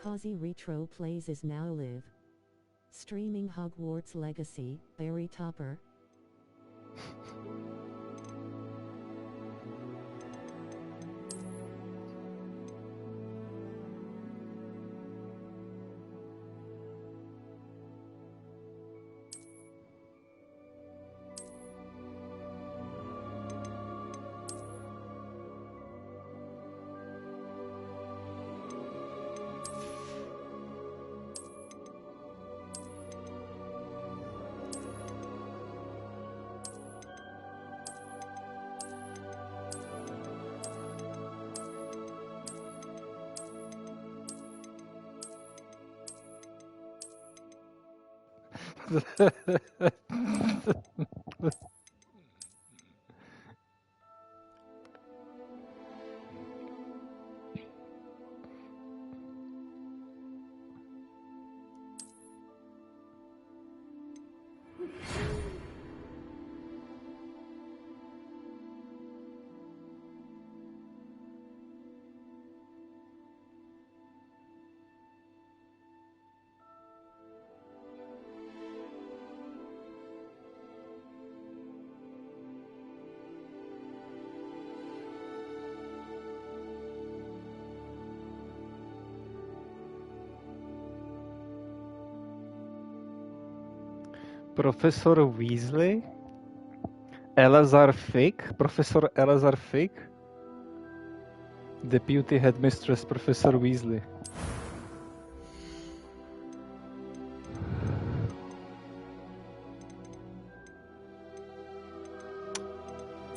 Kazi Retro Plays is now live. Streaming Hogwarts Legacy, Barry Topper. Professor Weasley? Elazar Fake? Professor Elazar Fake? Deputy Headmistress Professor Weasley.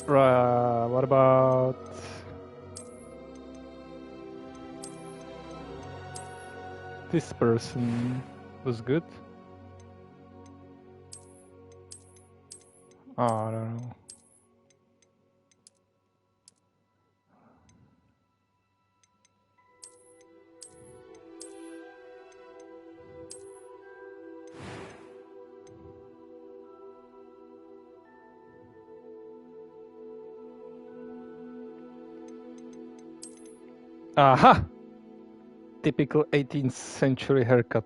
What about... this person was good? Oh, I don't know. Aha! Typical 18th century haircut.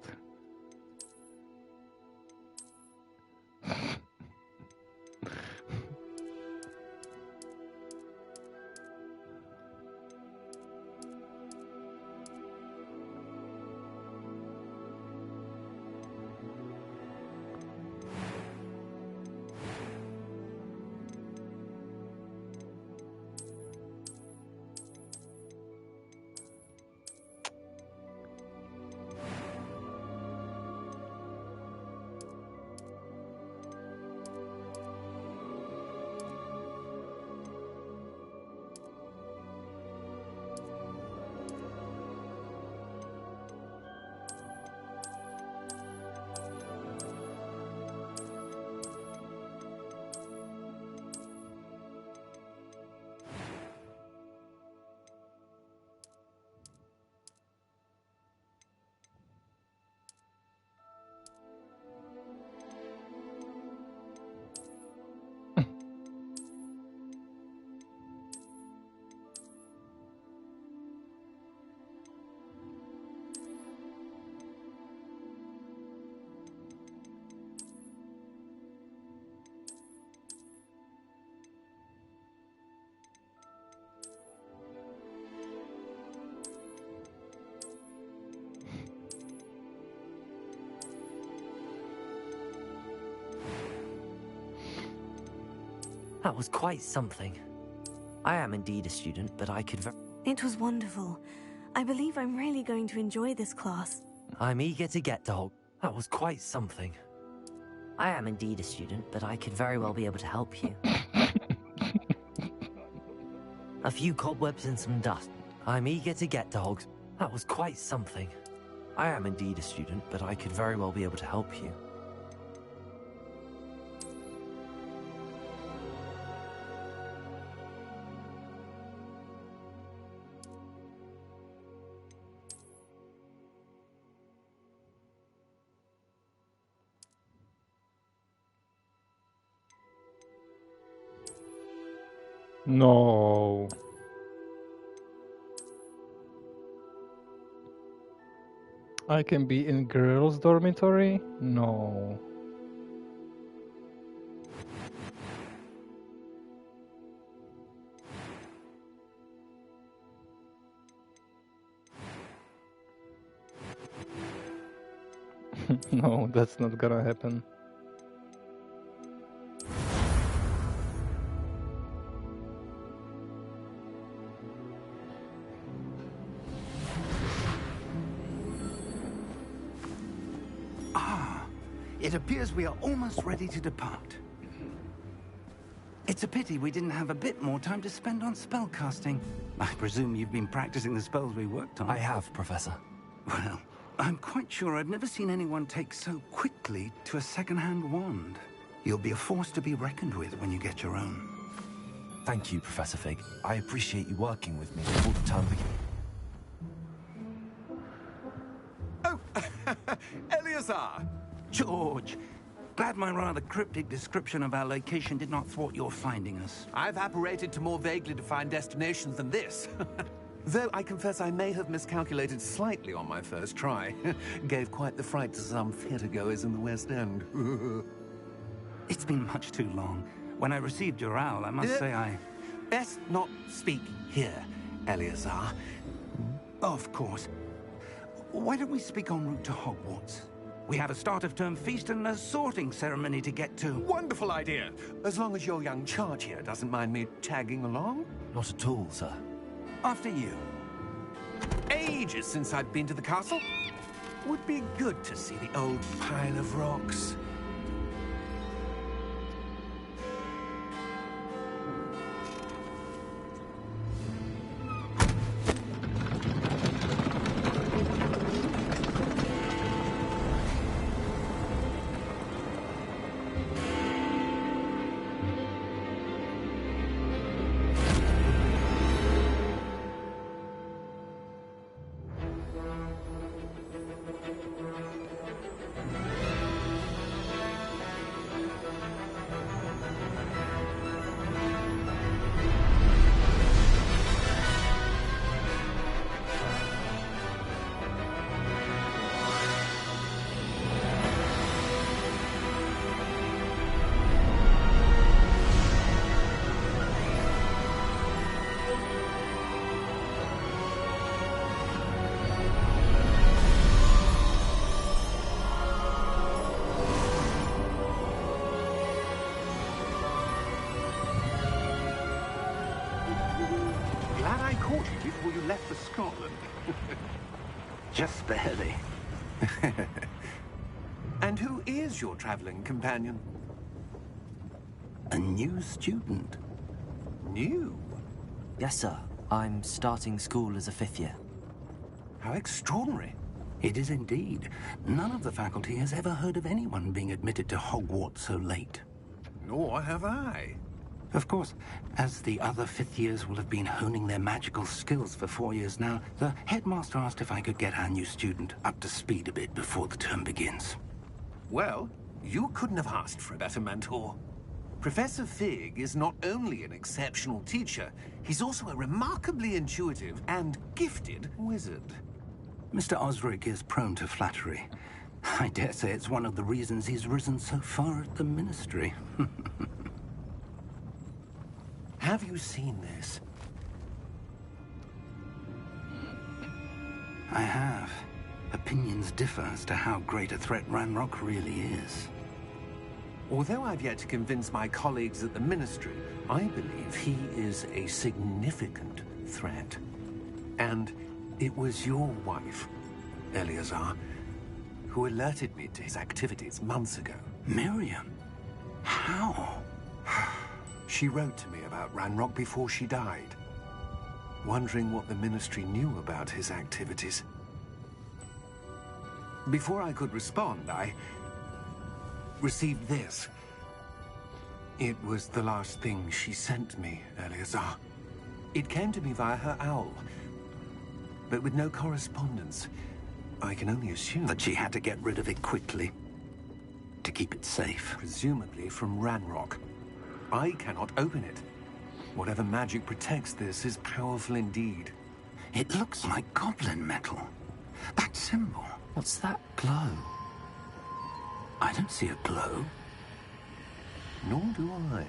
That was quite something. I am indeed a student, but I could... It was wonderful. I believe I'm really going to enjoy this class. I'm eager to get to Hog... That was quite something. I am indeed a student, but I could very well be able to help you. A few cobwebs and some dust. I'm eager to get to Hogs... That was quite something. I am indeed a student, but I could very well be able to help you. No. I can be in girls' dormitory? No. No, that's not gonna happen. It appears we are almost ready to depart. It's a pity we didn't have a bit more time to spend on spellcasting. I presume you've been practicing the spells we worked on. I have, Professor. Well, I'm quite sure I've never seen anyone take so quickly to a second-hand wand. You'll be a force to be reckoned with when you get your own. Thank you, Professor Fig. I appreciate you working with me before the term begins. Oh, Eleazar! George! Glad my rather cryptic description of our location did not thwart your finding us. I've apparated to more vaguely defined destinations than this. Though I confess I may have miscalculated slightly on my first try. Gave quite the fright to some theatergoers in the West End. It's been much too long. When I received your owl, I must say I... Best not speak here, Eleazar. Of course. Why don't we speak en route to Hogwarts? We have a start-of-term feast and a sorting ceremony to get to. Wonderful idea. As long as your young charge here doesn't mind me tagging along. Not at all, sir. After you. Ages since I've been to the castle. Would be good to see the old pile of rocks. Glad I caught you before you left for Scotland. Just barely. And who is your traveling companion? A new student. New? Yes, sir. I'm starting school as a 5th year. How extraordinary. It is indeed. None of the faculty has ever heard of anyone being admitted to Hogwarts so late. Nor have I. Of course, as the other 5th years will have been honing their magical skills for 4 years now, the headmaster asked if I could get our new student up to speed a bit before the term begins. Well, you couldn't have asked for a better mentor. Professor Fig is not only an exceptional teacher, he's also a remarkably intuitive and gifted wizard. Mr. Osric is prone to flattery. I dare say it's one of the reasons he's risen so far at the Ministry. Have you seen this? I have. Opinions differ as to how great a threat Ranrock really is. Although I've yet to convince my colleagues at the Ministry, I believe he is a significant threat. And it was your wife, Eleazar, who alerted me to his activities months ago. Miriam? How? She wrote to me about Ranrock before she died, wondering what the Ministry knew about his activities. Before I could respond, I received this. It was the last thing she sent me, Eleazar. It came to me via her owl, but with no correspondence. I can only assume That she had to get rid of it quickly, to keep it safe. presumably from Ranrock. I cannot open it. Whatever magic protects this is powerful indeed. It looks like goblin metal. That symbol. What's that glow? I don't see a glow. Nor do I.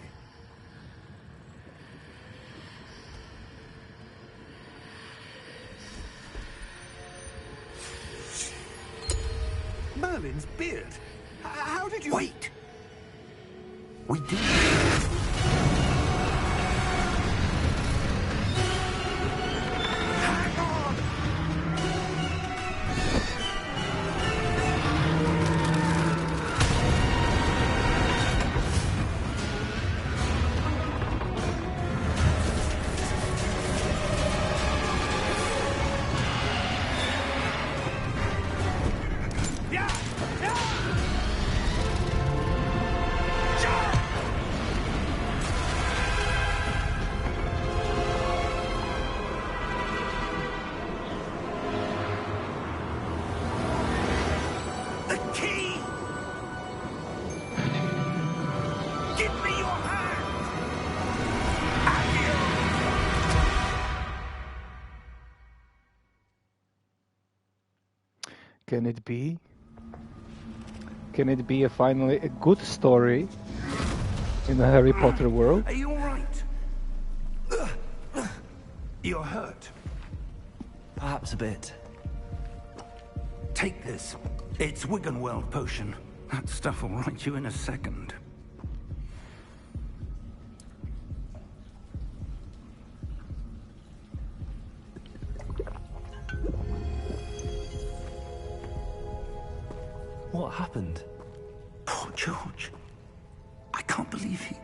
Merlin's beard. How did you... Wait! We did. Hang on! Can it be? Can it be finally a good story in the Harry Potter world? Are you all right? You're hurt. Perhaps a bit. Take this. It's Wiggenweld potion. That stuff will right you in a second. What happened? Poor George. I can't believe he...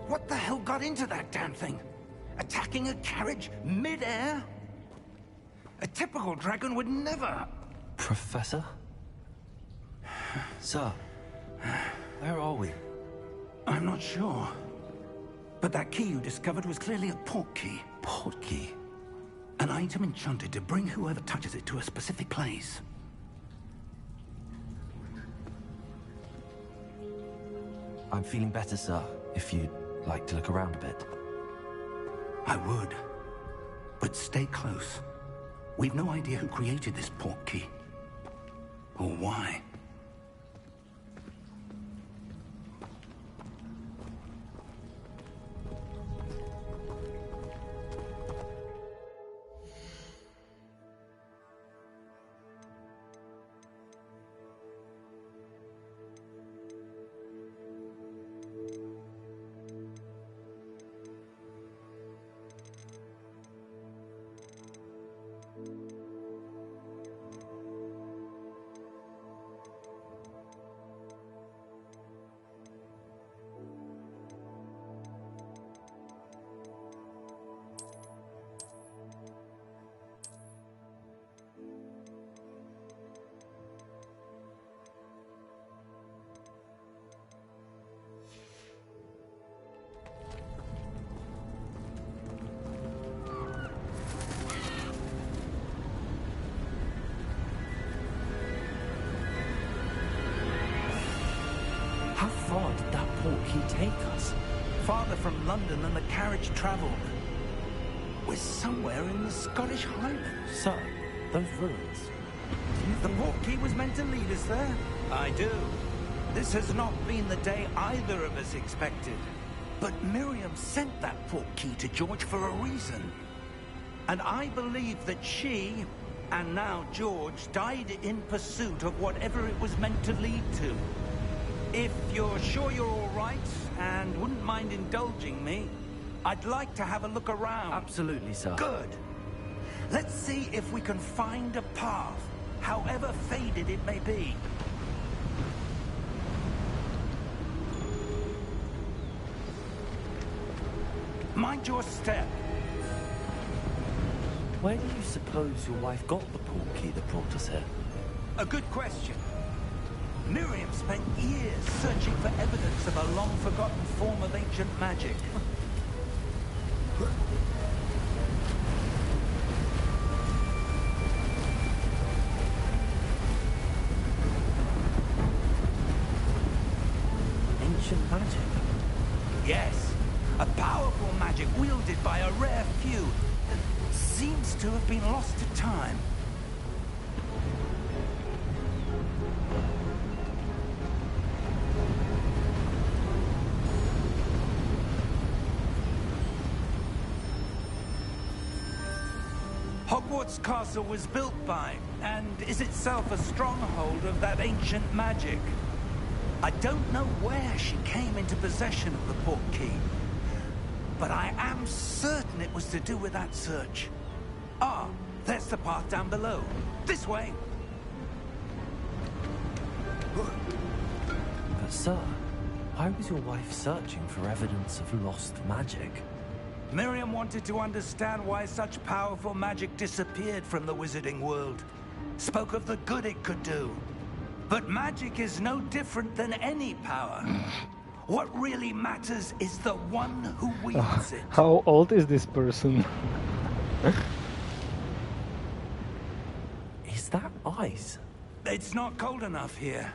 What the hell got into that damn thing? Attacking a carriage mid-air? A typical dragon would never... Professor? Sir, where are we? I'm not sure. But that key you discovered was clearly a port key. Port key? An item enchanted to bring whoever touches it to a specific place. I'm feeling better, sir, if you'd like to look around a bit. I would. But stay close. We've no idea who created this port key. Or why. How far did that port key take us? Farther from London than the carriage travelled. We're somewhere in the Scottish Highlands. Sir, those ruins. The port key was meant to lead us there? I do. This has not been the day either of us expected. But Miriam sent that port key to George for a reason. And I believe that she, and now George, died in pursuit of whatever it was meant to lead to. If you're sure you're all right, and wouldn't mind indulging me, I'd like to have a look around. Absolutely, sir. Good. Let's see if we can find a path, however faded it may be. Mind your step. Where do you suppose your wife got the port key that brought us here? A good question. Miriam spent years searching for evidence of a long-forgotten form of ancient magic. Ancient magic? Yes, a powerful magic wielded by a rare few that seems to have been lost to time. Hogwarts Castle was built by, and is itself a stronghold of that ancient magic. I don't know where she came into possession of the portkey, but I am certain it was to do with that search. Ah, there's the path down below. This way. But sir, why was your wife searching for evidence of lost magic? Miriam wanted to understand why such powerful magic disappeared from the wizarding world. Spoke of the good it could do. But magic is no different than any power. What really matters is the one who wields it. How old is this person? Is that ice? It's not cold enough here.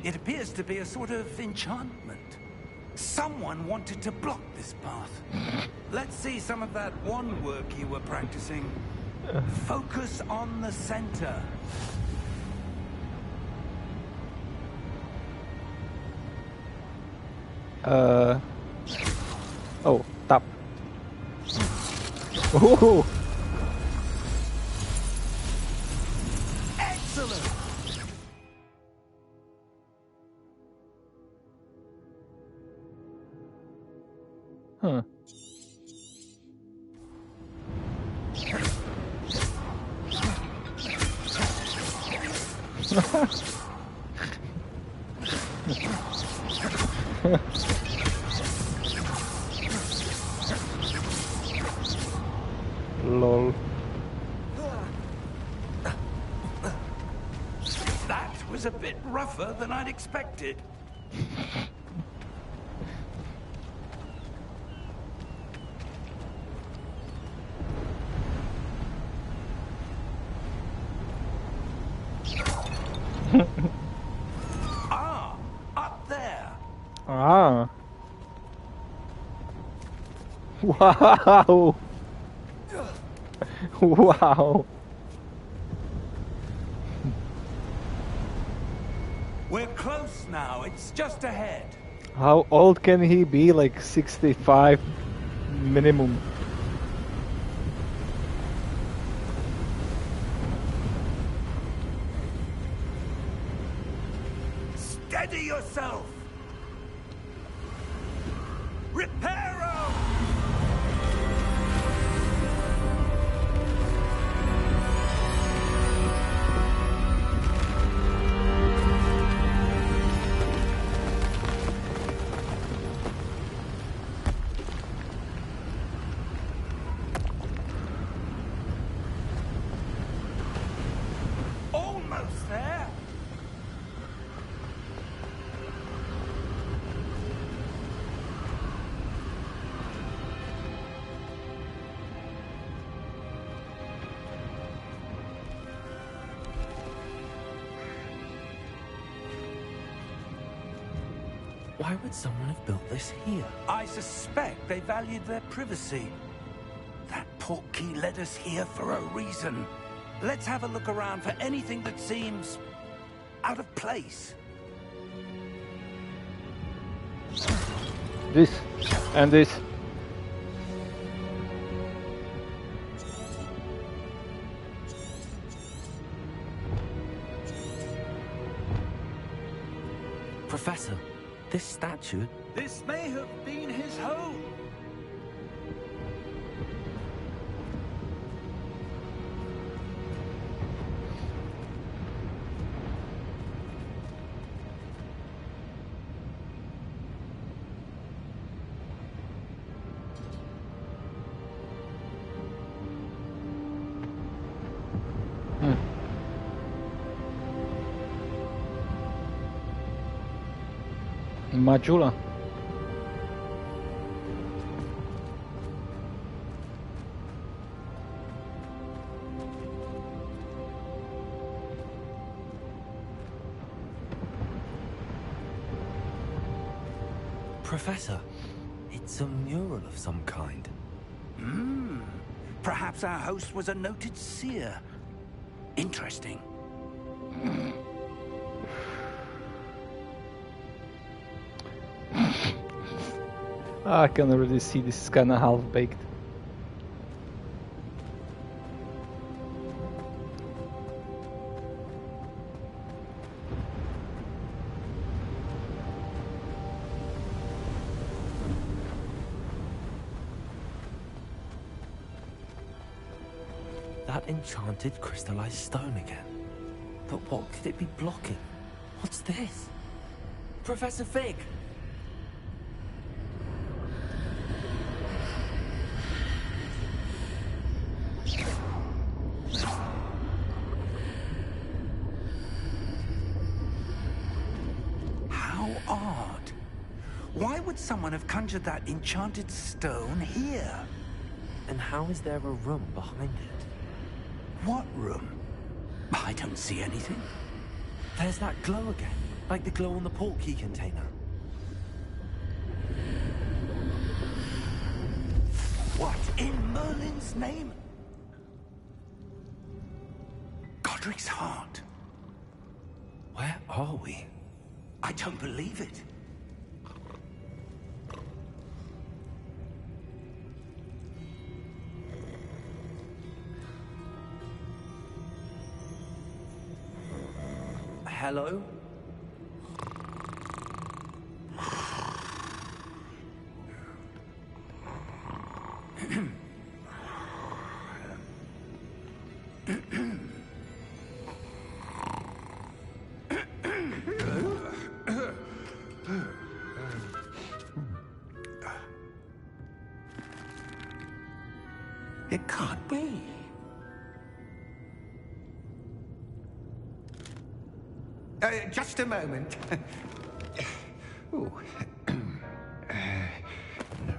It appears to be a sort of enchantment. Someone wanted to block this path. Let's see some of that wand work you were practicing. Focus on the center. Oh, tap. Ooh. Excellent! Huh. Lol. That was a bit rougher than I'd expected. Ah, up there. Ah. Wow. Wow. We're close now. It's just ahead. How old can he be? Like 65 minimum. Steady yourself. Reparo! Almost there. Why would someone have built this here? I suspect they valued their privacy. That portkey led us here for a reason. Let's have a look around for anything that seems out of place. This and this. Professor, this statue... This may have been his home. Majula. Professor, it's a mural of some kind. Perhaps our host was a noted seer. Interesting. I can already see this is kind of half-baked. that enchanted crystallized stone again. But what could it be blocking? What's this? Professor Fig! How odd. Why would someone have conjured that enchanted stone here? And how is there a room behind it? What room? I don't see anything. There's that glow again, like the glow on the portkey container. What in Merlin's name? Godric's heart. Where are we? I don't believe it. Hello? It can't be. Just a moment. Ooh.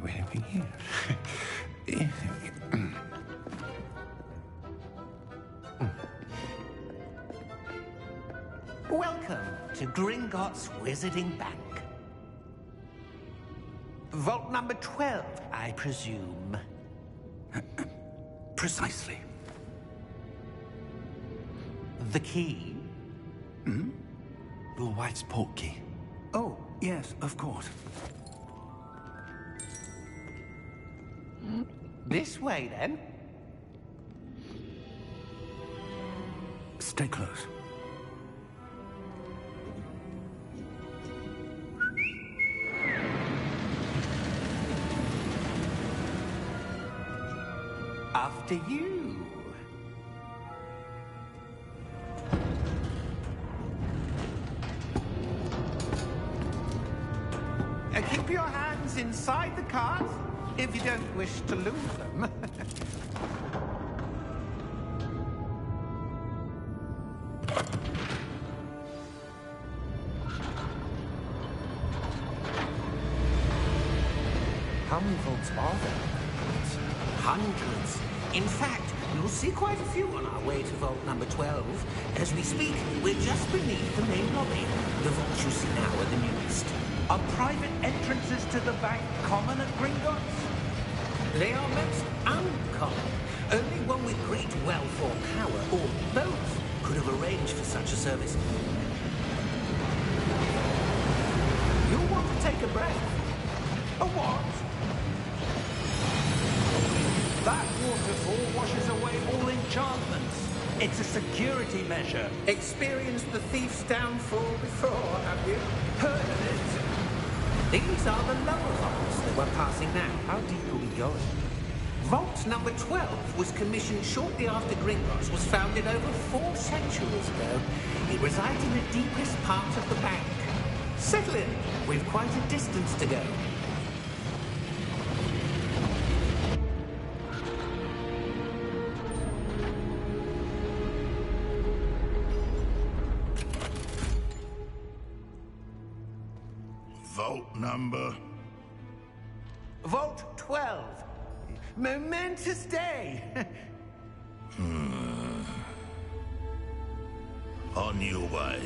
Anything here? Welcome to Gringotts Wizarding Bank. Vault number 12, I presume. Precisely. The key? Your wife's portkey. Oh, yes, of course. This way, then. Stay close. After you. Keep your hands inside the cart if you don't wish to lose them. How many vaults are there? Hundreds. In fact, you'll see quite a few on our way to vault number 12. As we speak, we're just beneath the main lobby. The vaults you see now are the newest. Are private entrances to the bank common at Gringotts? They are most uncommon. Only one with great wealth or power, or both, could have arranged for such a service. You'll want to take a breath. A what? That waterfall washes away all enchantments. It's a security measure. Experienced the thief's downfall before, have you? Heard of it? These are the lower vaults that we're passing now. How deep are we going? Vault number 12 was commissioned shortly after Gringotts was founded over 4 centuries ago. It resides in the deepest part of the bank. Settle in. We've quite a distance to go. Vault number? Vault 12. Momentous day. On your way.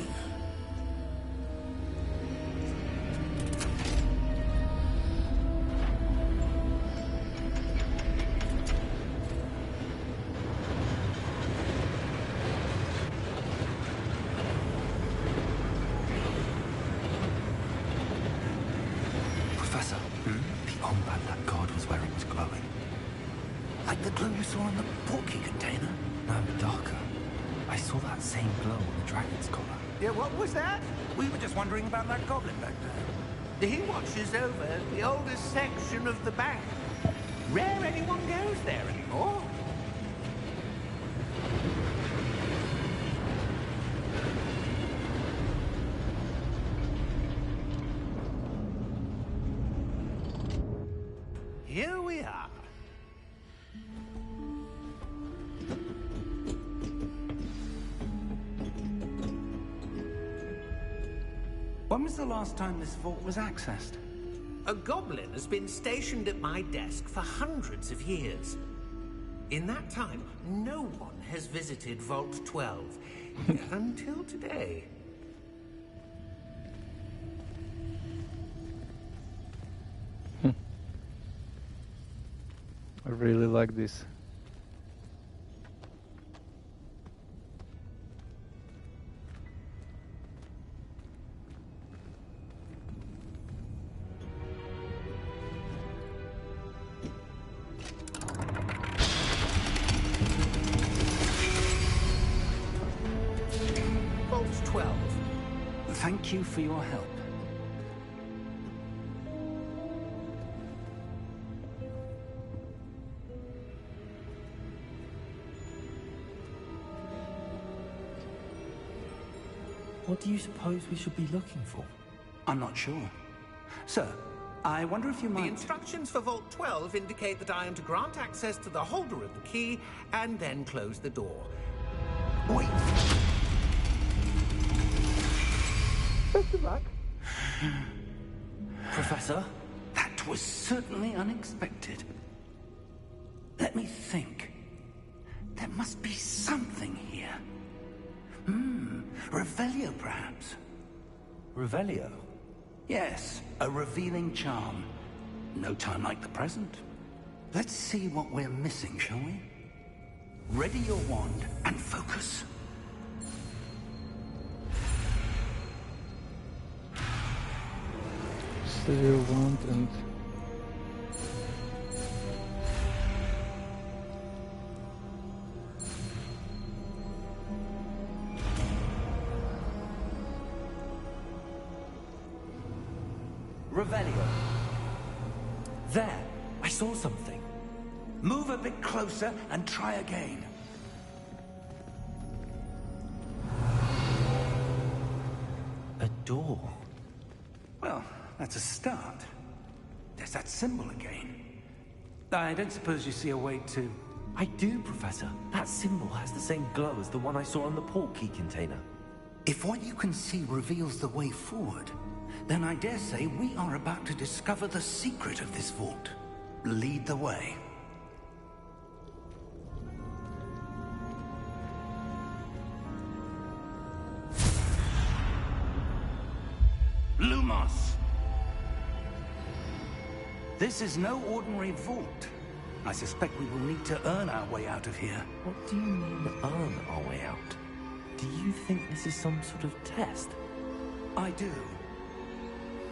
Professor, the armband that guard was wearing was glowing. Like the glow you saw in the portkey container? No, darker. I saw that same glow on the dragon's collar. Yeah, what was that? We were just wondering about that goblin back there. He watches over the oldest section of the bank. Rare anyone goes there anymore. here we are. When was the last time this vault was accessed? A goblin has been stationed at my desk for hundreds of years. In that time, no one has visited Vault 12, until today. I really like this. Vault 12. Thank you for your help. What do you suppose we should be looking for? I'm not sure. Sir, I wonder if you The might... instructions for Vault 12 indicate that I am to grant access to the holder of the key and then close the door. Wait! Best of luck. Professor? That was certainly unexpected. Let me think. There must be something here. Revelio, perhaps? Revelio? Yes, a revealing charm. No time like the present. Let's see what we're missing, shall we? Ready your wand and focus. Steady your wand and... Revelio. There! I saw something. Move a bit closer and try again. A door. Well, that's a start. There's that symbol again. I don't suppose you see a way to... I do, Professor. That symbol has the same glow as the one I saw on the port key container. If what you can see reveals the way forward, then I dare say we are about to discover the secret of this vault. Lead the way. Lumos! This is no ordinary vault. I suspect we will need to earn our way out of here. What do you mean, earn our way out? Do you think this is some sort of test? I do.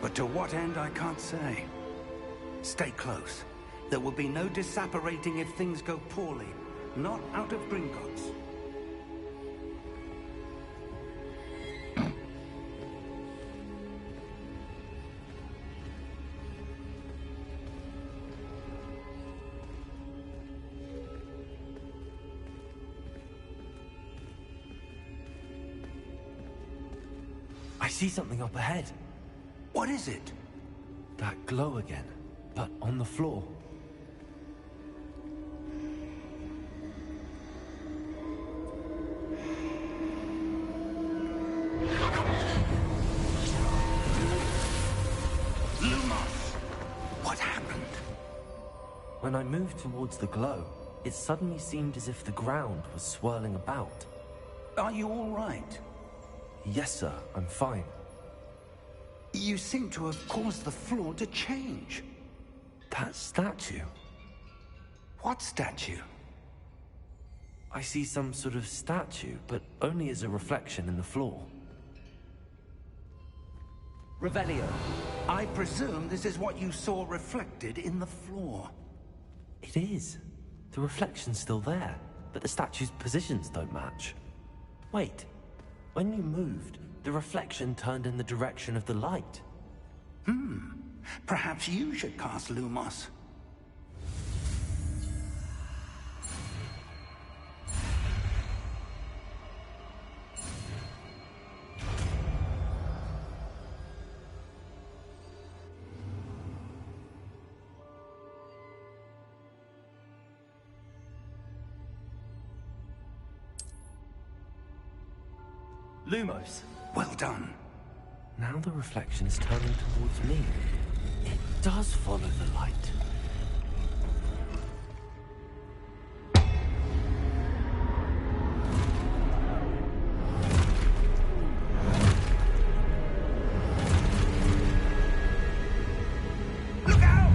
But to what end, I can't say. Stay close. There will be no disapparating if things go poorly. Not out of Gringotts. I see something up ahead. What is it? That glow again, but on the floor. Lumos! What happened? When I moved towards the glow, it suddenly seemed as if the ground was swirling about. Are you all right? Yes, sir, I'm fine. You seem to have caused the floor to change. That statue. What statue? I see some sort of statue, but only as a reflection in the floor. Revelio. I presume this is what you saw reflected in the floor. It is. The reflection's still there, but the statue's positions don't match. Wait. When you moved, the reflection turned in the direction of the light. Perhaps you should cast Lumos. Lumos. Well done. Now the reflection is turning towards me. It does follow the light. Look out!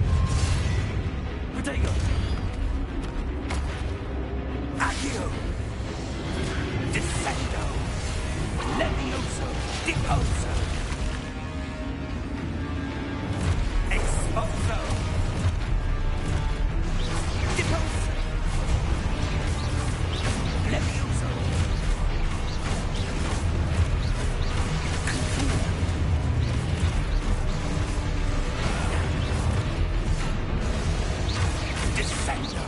Protego! Accio! Descendo! Levioso! Deposo! Expulso! Deposo! Levioso! Descendo!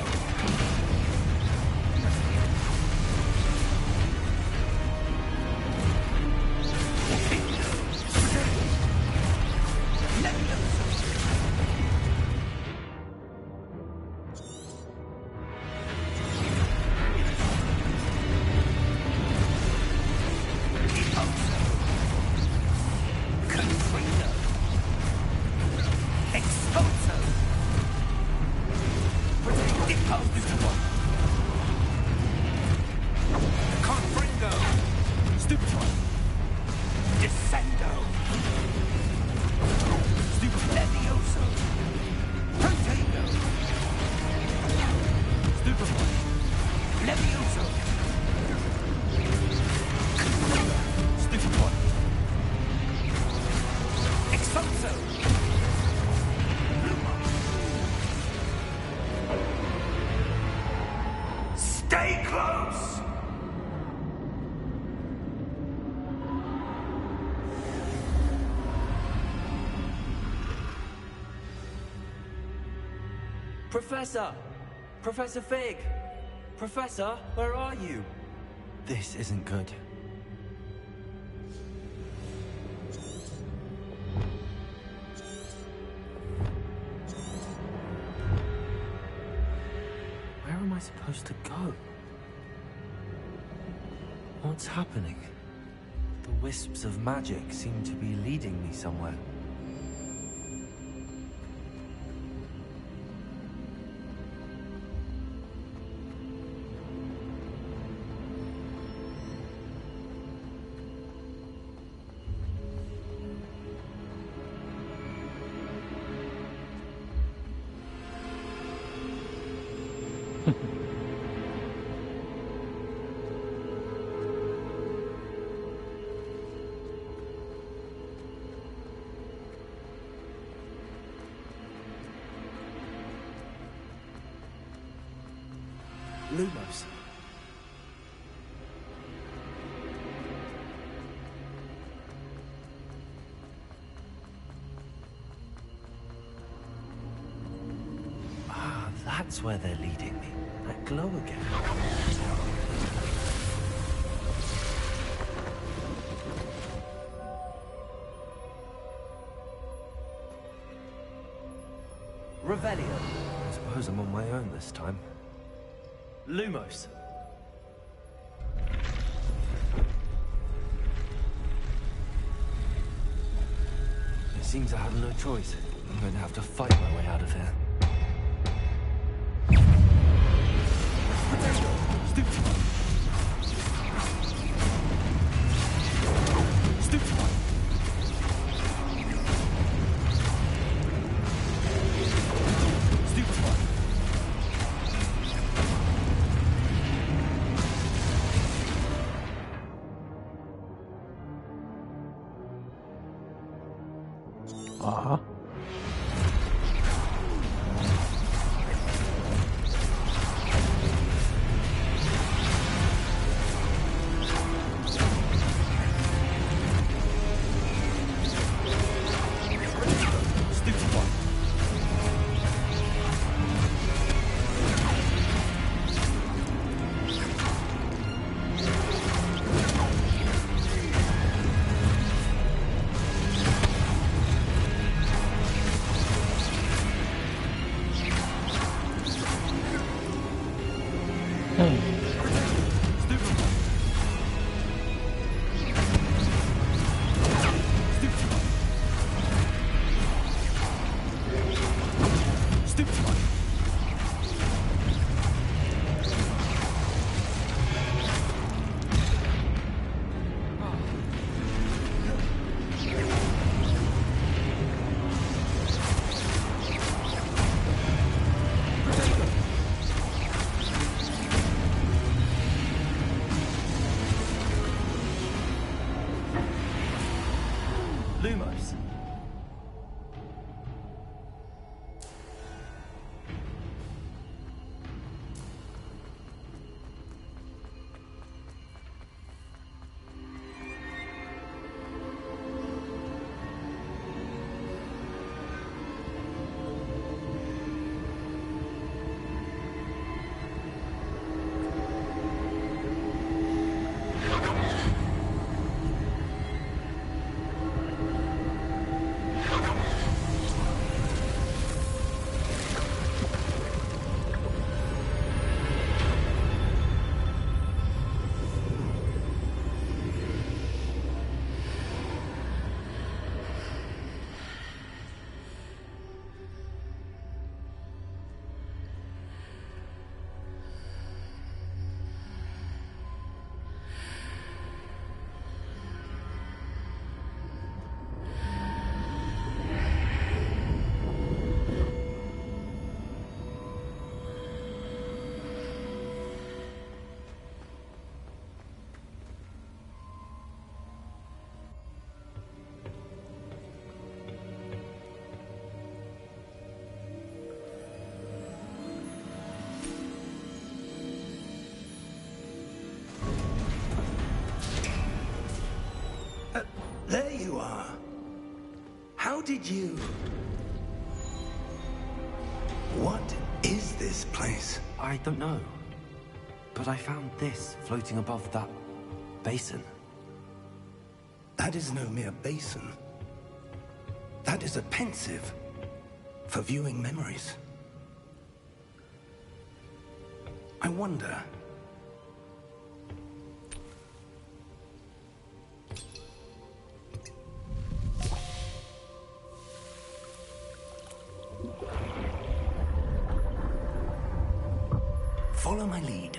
Stay close! Professor! Professor Fig! Professor, where are you? This isn't good. Where am I supposed to go? What's happening? The wisps of magic seem to be leading me somewhere. Lumos. Ah, that's where they're leading me. That glow again. Revelio. I suppose I'm on my own this time. Lumos. It seems I have no choice. I'm going to have to fight my way out of here. Aha. Lumos. There you are. How did you... What is this place? I don't know. But I found this floating above that basin. That is no mere basin. That is a pensive for viewing memories. I wonder... Follow my lead.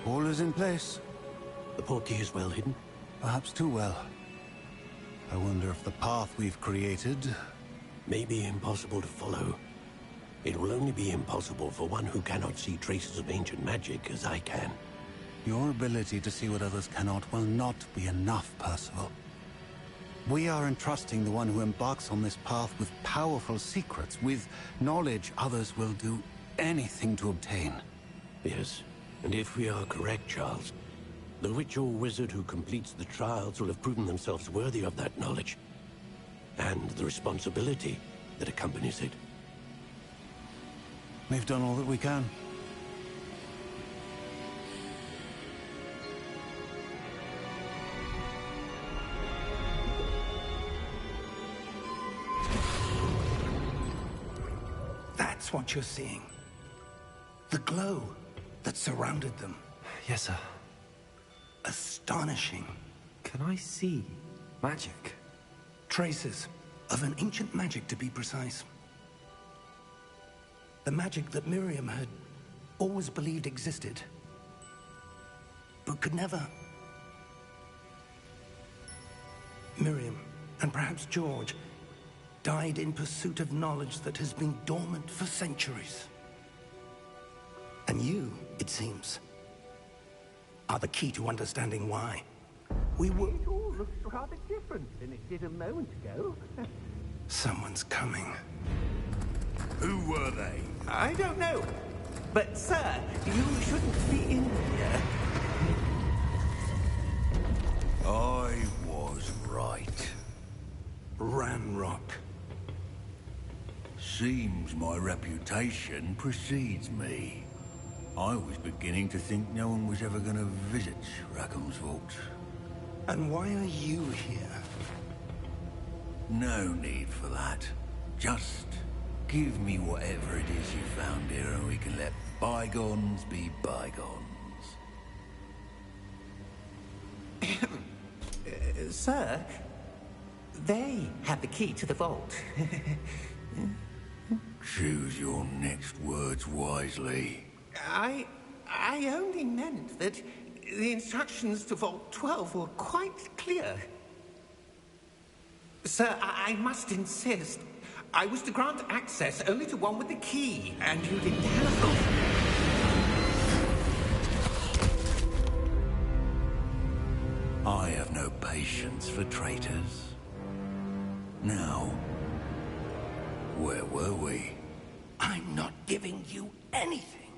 All is in place. The portkey is well hidden. Perhaps too well. I wonder if the path we've created... May be impossible to follow. It will only be impossible for one who cannot see traces of ancient magic as I can. Your ability to see what others cannot will not be enough, Percival. We are entrusting the one who embarks on this path with powerful secrets, with knowledge others will do anything to obtain. Yes, and if we are correct, Charles, the witch or wizard who completes the trials will have proven themselves worthy of that knowledge, and the responsibility that accompanies it. We've done all that we can. That's what you're seeing. The glow that surrounded them. Yes, sir. Astonishing. Can I see magic? Traces of an ancient magic, to be precise. The magic that Miriam had always believed existed, but could never. Miriam, and perhaps George, died in pursuit of knowledge that has been dormant for centuries. And you, it seems, are the key to understanding why. We were... It all looks rather different than it did a moment ago. Someone's coming. Who were they? I don't know. But, sir, you shouldn't be in here. I was right. Ranrock. Seems my reputation precedes me. I was beginning to think no one was ever going to visit Rackham's Vault. And why are you here? No need for that. Just give me whatever it is you found here and we can let bygones be bygones. Sir, they have the key to the vault. Choose your next words wisely. I only meant that the instructions to Vault 12 were quite clear. Sir, I must insist. I was to grant access only to one with the key, and you didn't have... I have no patience for traitors. Now, where were we? I'm not giving you anything.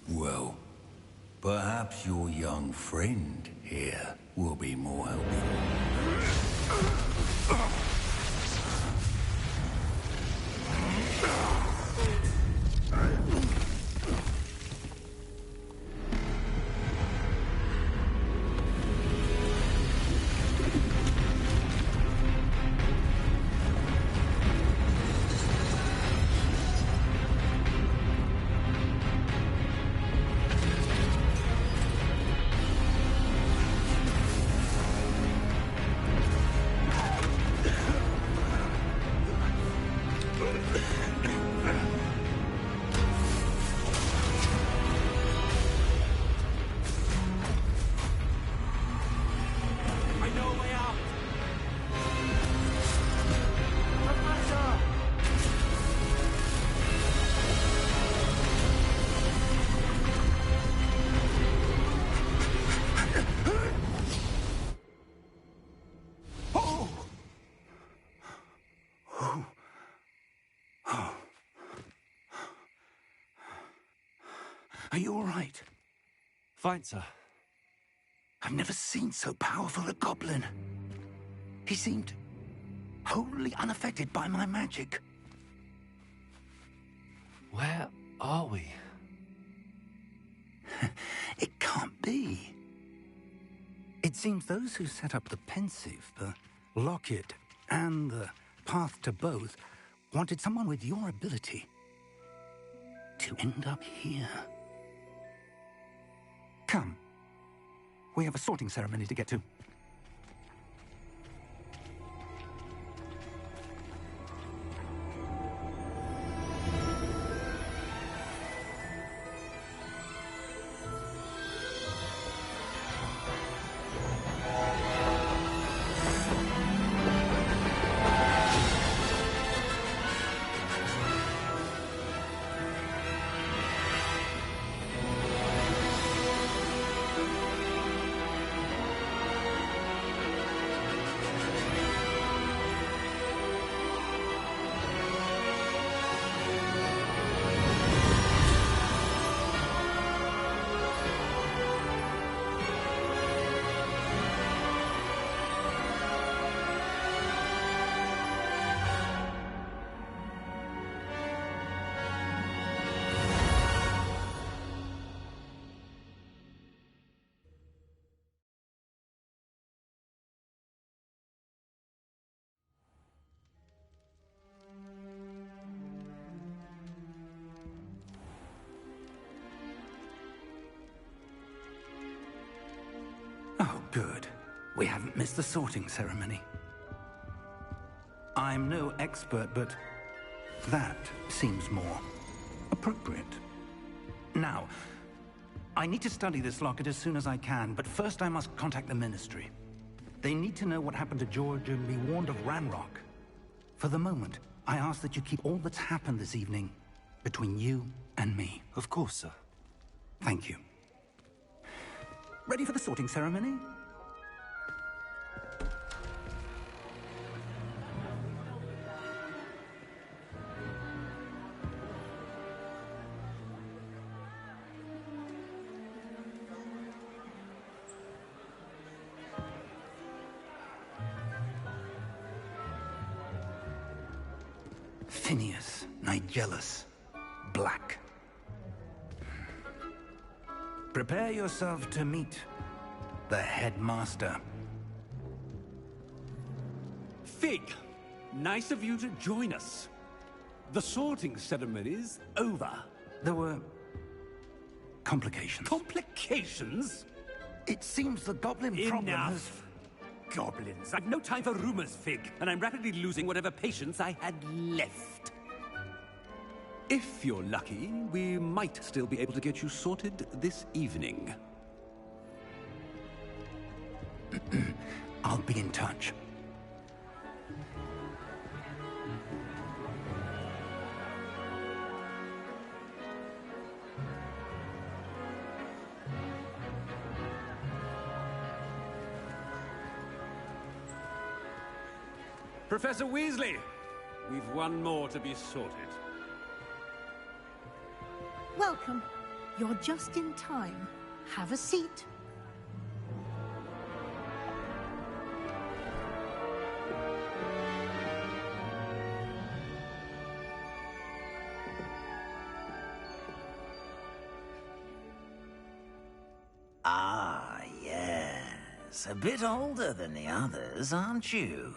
Well, perhaps your young friend here will be more helpful. Are you all right? Fine, sir. I've never seen so powerful a goblin. He seemed wholly unaffected by my magic. Where are we? It can't be. It seems those who set up the Pensieve, the Locket, and the Path to Both wanted someone with your ability to end up here. Come. We have a sorting ceremony to get to. Oh, good. We haven't missed the sorting ceremony. I'm no expert, but that seems more appropriate. Now, I need to study this locket as soon as I can, but first I must contact the Ministry. They need to know what happened to George and be warned of Ranrock. For the moment, I ask that you keep all that's happened this evening between you and me. Of course, sir. Thank you. Ready for the sorting ceremony? Phineas Nigellus Black. Prepare yourself to meet the headmaster. Fig, nice of you to join us. The sorting ceremony's over. There were complications. Complications? It seems the goblin problem has... Enough. Goblins. I've no time for rumors, Fig, and I'm rapidly losing whatever patience I had left. If you're lucky, we might still be able to get you sorted this evening. I'll be in touch. Professor Weasley, we've one more to be sorted. Welcome. You're just in time. Have a seat. Ah, yes. A bit older than the others, aren't you?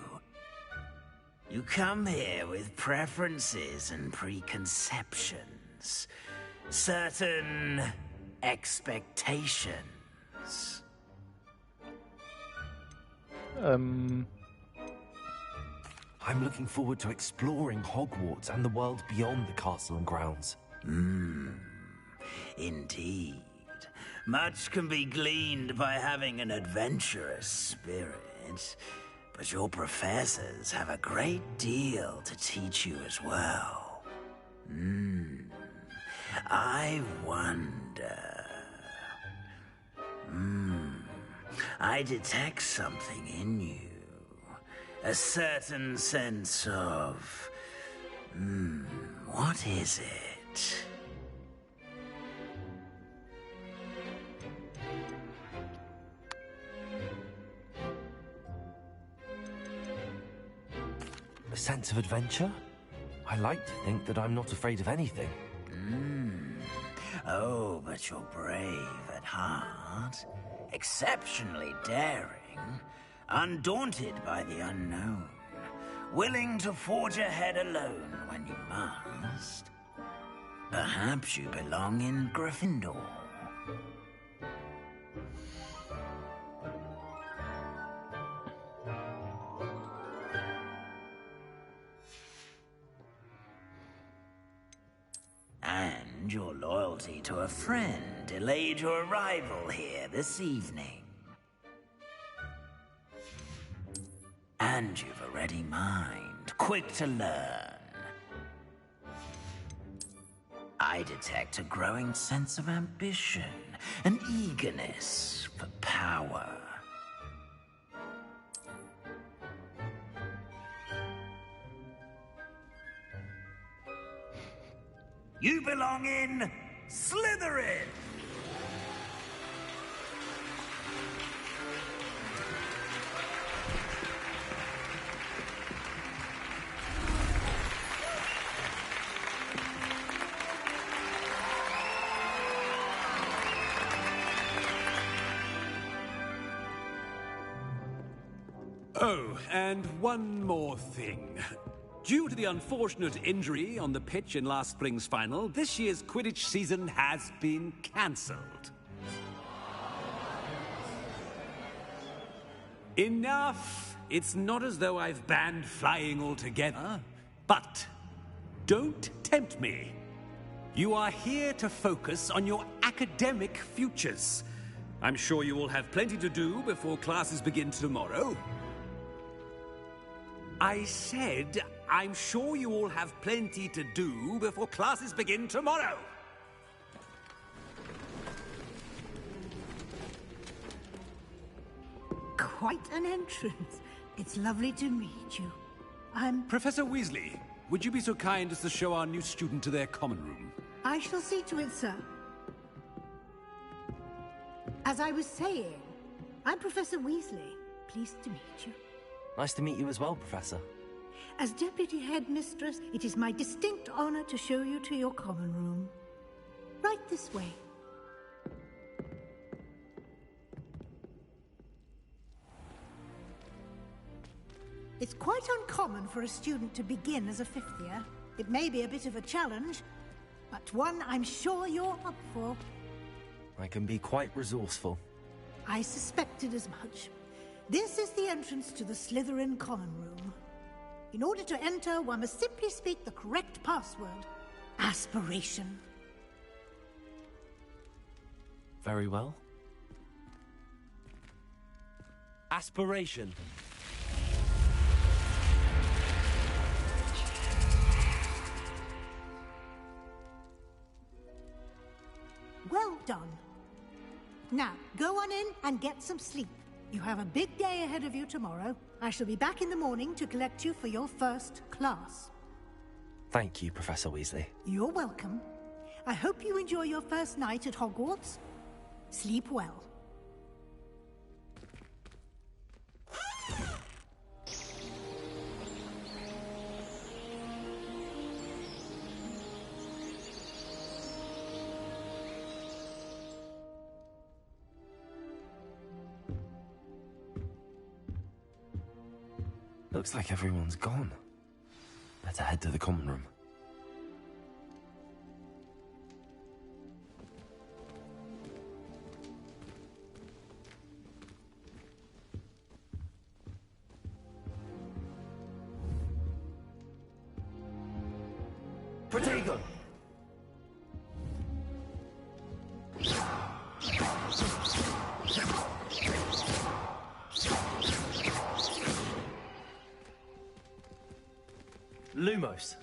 You come here with preferences and preconceptions. Certain expectations. I'm looking forward to exploring Hogwarts and the world beyond the castle and grounds. Indeed. Much can be gleaned by having an adventurous spirit, but your professors have a great deal to teach you as well. I wonder... I detect something in you. A certain sense of... what is it? A sense of adventure? I like to think that I'm not afraid of anything. Oh, but you're brave at heart. Exceptionally daring. Undaunted by the unknown. Willing to forge ahead alone when you must. Perhaps you belong in Gryffindor. And your loyalty to a friend delayed your arrival here this evening. And you've a ready mind, quick to learn. I detect a growing sense of ambition, an eagerness for power. You belong in Slytherin! Oh, and one more thing. Due to the unfortunate injury on the pitch in last spring's final, this year's Quidditch season has been cancelled. Enough! It's not as though I've banned flying altogether. But don't tempt me. You are here to focus on your academic futures. I'm sure you will have plenty to do before classes begin tomorrow. I said, I'm sure you all have plenty to do before classes begin tomorrow. Quite an entrance. It's lovely to meet you. I'm... Professor Weasley, would you be so kind as to show our new student to their common room? I shall see to it, sir. As I was saying, I'm Professor Weasley. Pleased to meet you. Nice to meet you as well, Professor. As Deputy Headmistress, it is my distinct honor to show you to your common room. Right this way. It's quite uncommon for a student to begin as a fifth year. It may be a bit of a challenge, but one I'm sure you're up for. I can be quite resourceful. I suspected as much. This is the entrance to the Slytherin common room. In order to enter, one must simply speak the correct password. Aspiration. Very well. Aspiration. Well done. Now, go on in and get some sleep. You have a big day ahead of you tomorrow. I shall be back in the morning to collect you for your first class. Thank you, Professor Weasley. You're welcome. I hope you enjoy your first night at Hogwarts. Sleep well. Looks like everyone's gone. Better head to the common room. Protego! Lumos.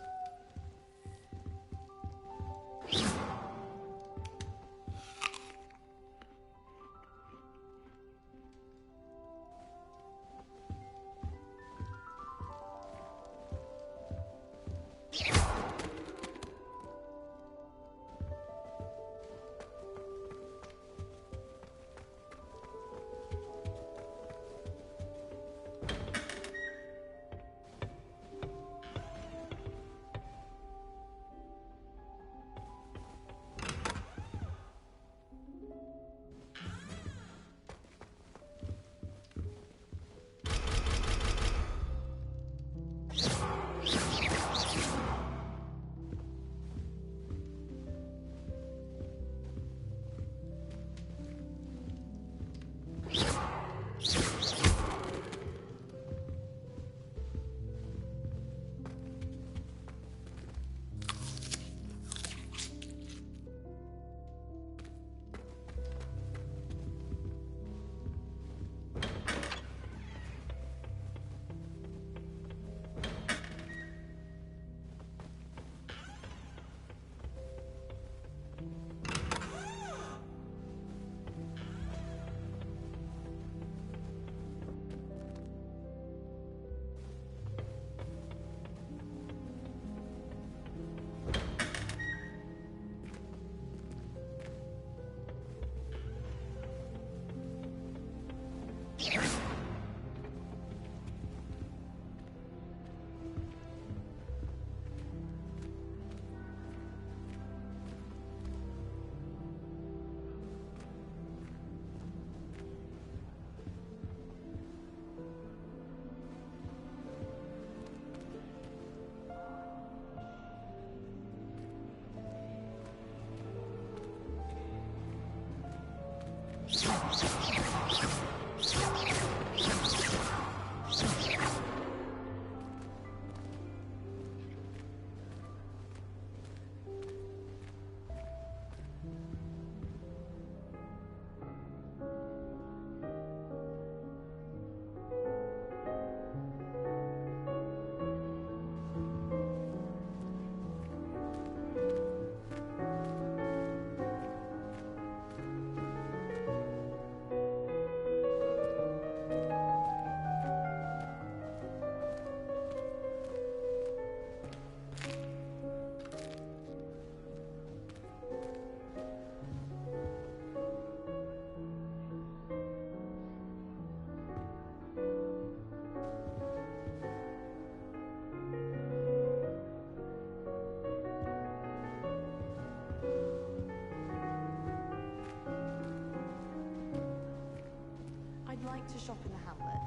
To shop in the hamlet.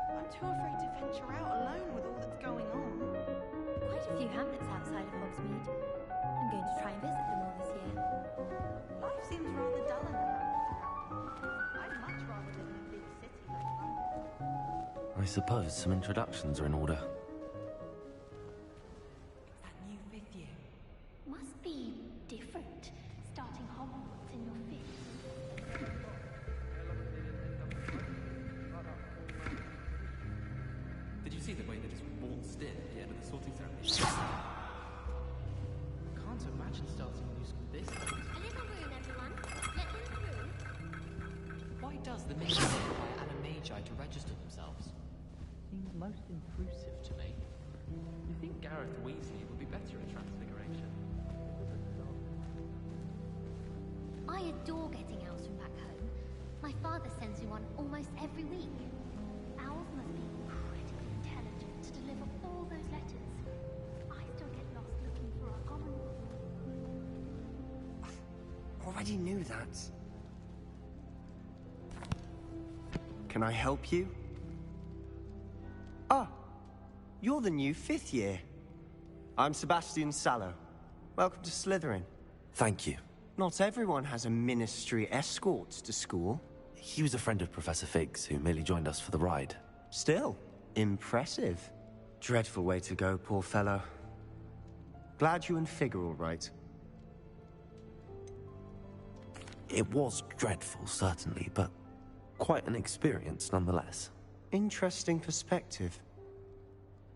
I'm too afraid to venture out alone with all that's going on. Quite a few hamlets outside of Hogsmeade. I'm going to try and visit them all this year. Life seems rather dull in the hamlet. I'd much rather live in a big city like London. I suppose some introductions are in order. It's that new 5th year. Must be different, starting Hogwarts in your 5th. Did you see the way they just waltzed in at the end of the sorting ceremony? Can't imagine starting a new school this late. A little room, everyone. Let them through. Why does the Ministry require Animagi to register themselves? Seems most intrusive to me. You think Gareth Weasley would be better at Transfiguration? I adore getting owls from back home. My father sends me one almost every week. Owls must be incredibly intelligent to deliver all those letters. I still get lost looking for our common one. Already knew that. Can I help you? Ah, you're the new 5th year. I'm Sebastian Sallow. Welcome to Slytherin. Thank you. Not everyone has a Ministry escort to school. He was a friend of Professor Figgs, who merely joined us for the ride. Still, impressive. Dreadful way to go, poor fellow. Glad you and Fig are all right. It was dreadful, certainly, but quite an experience nonetheless. Interesting perspective.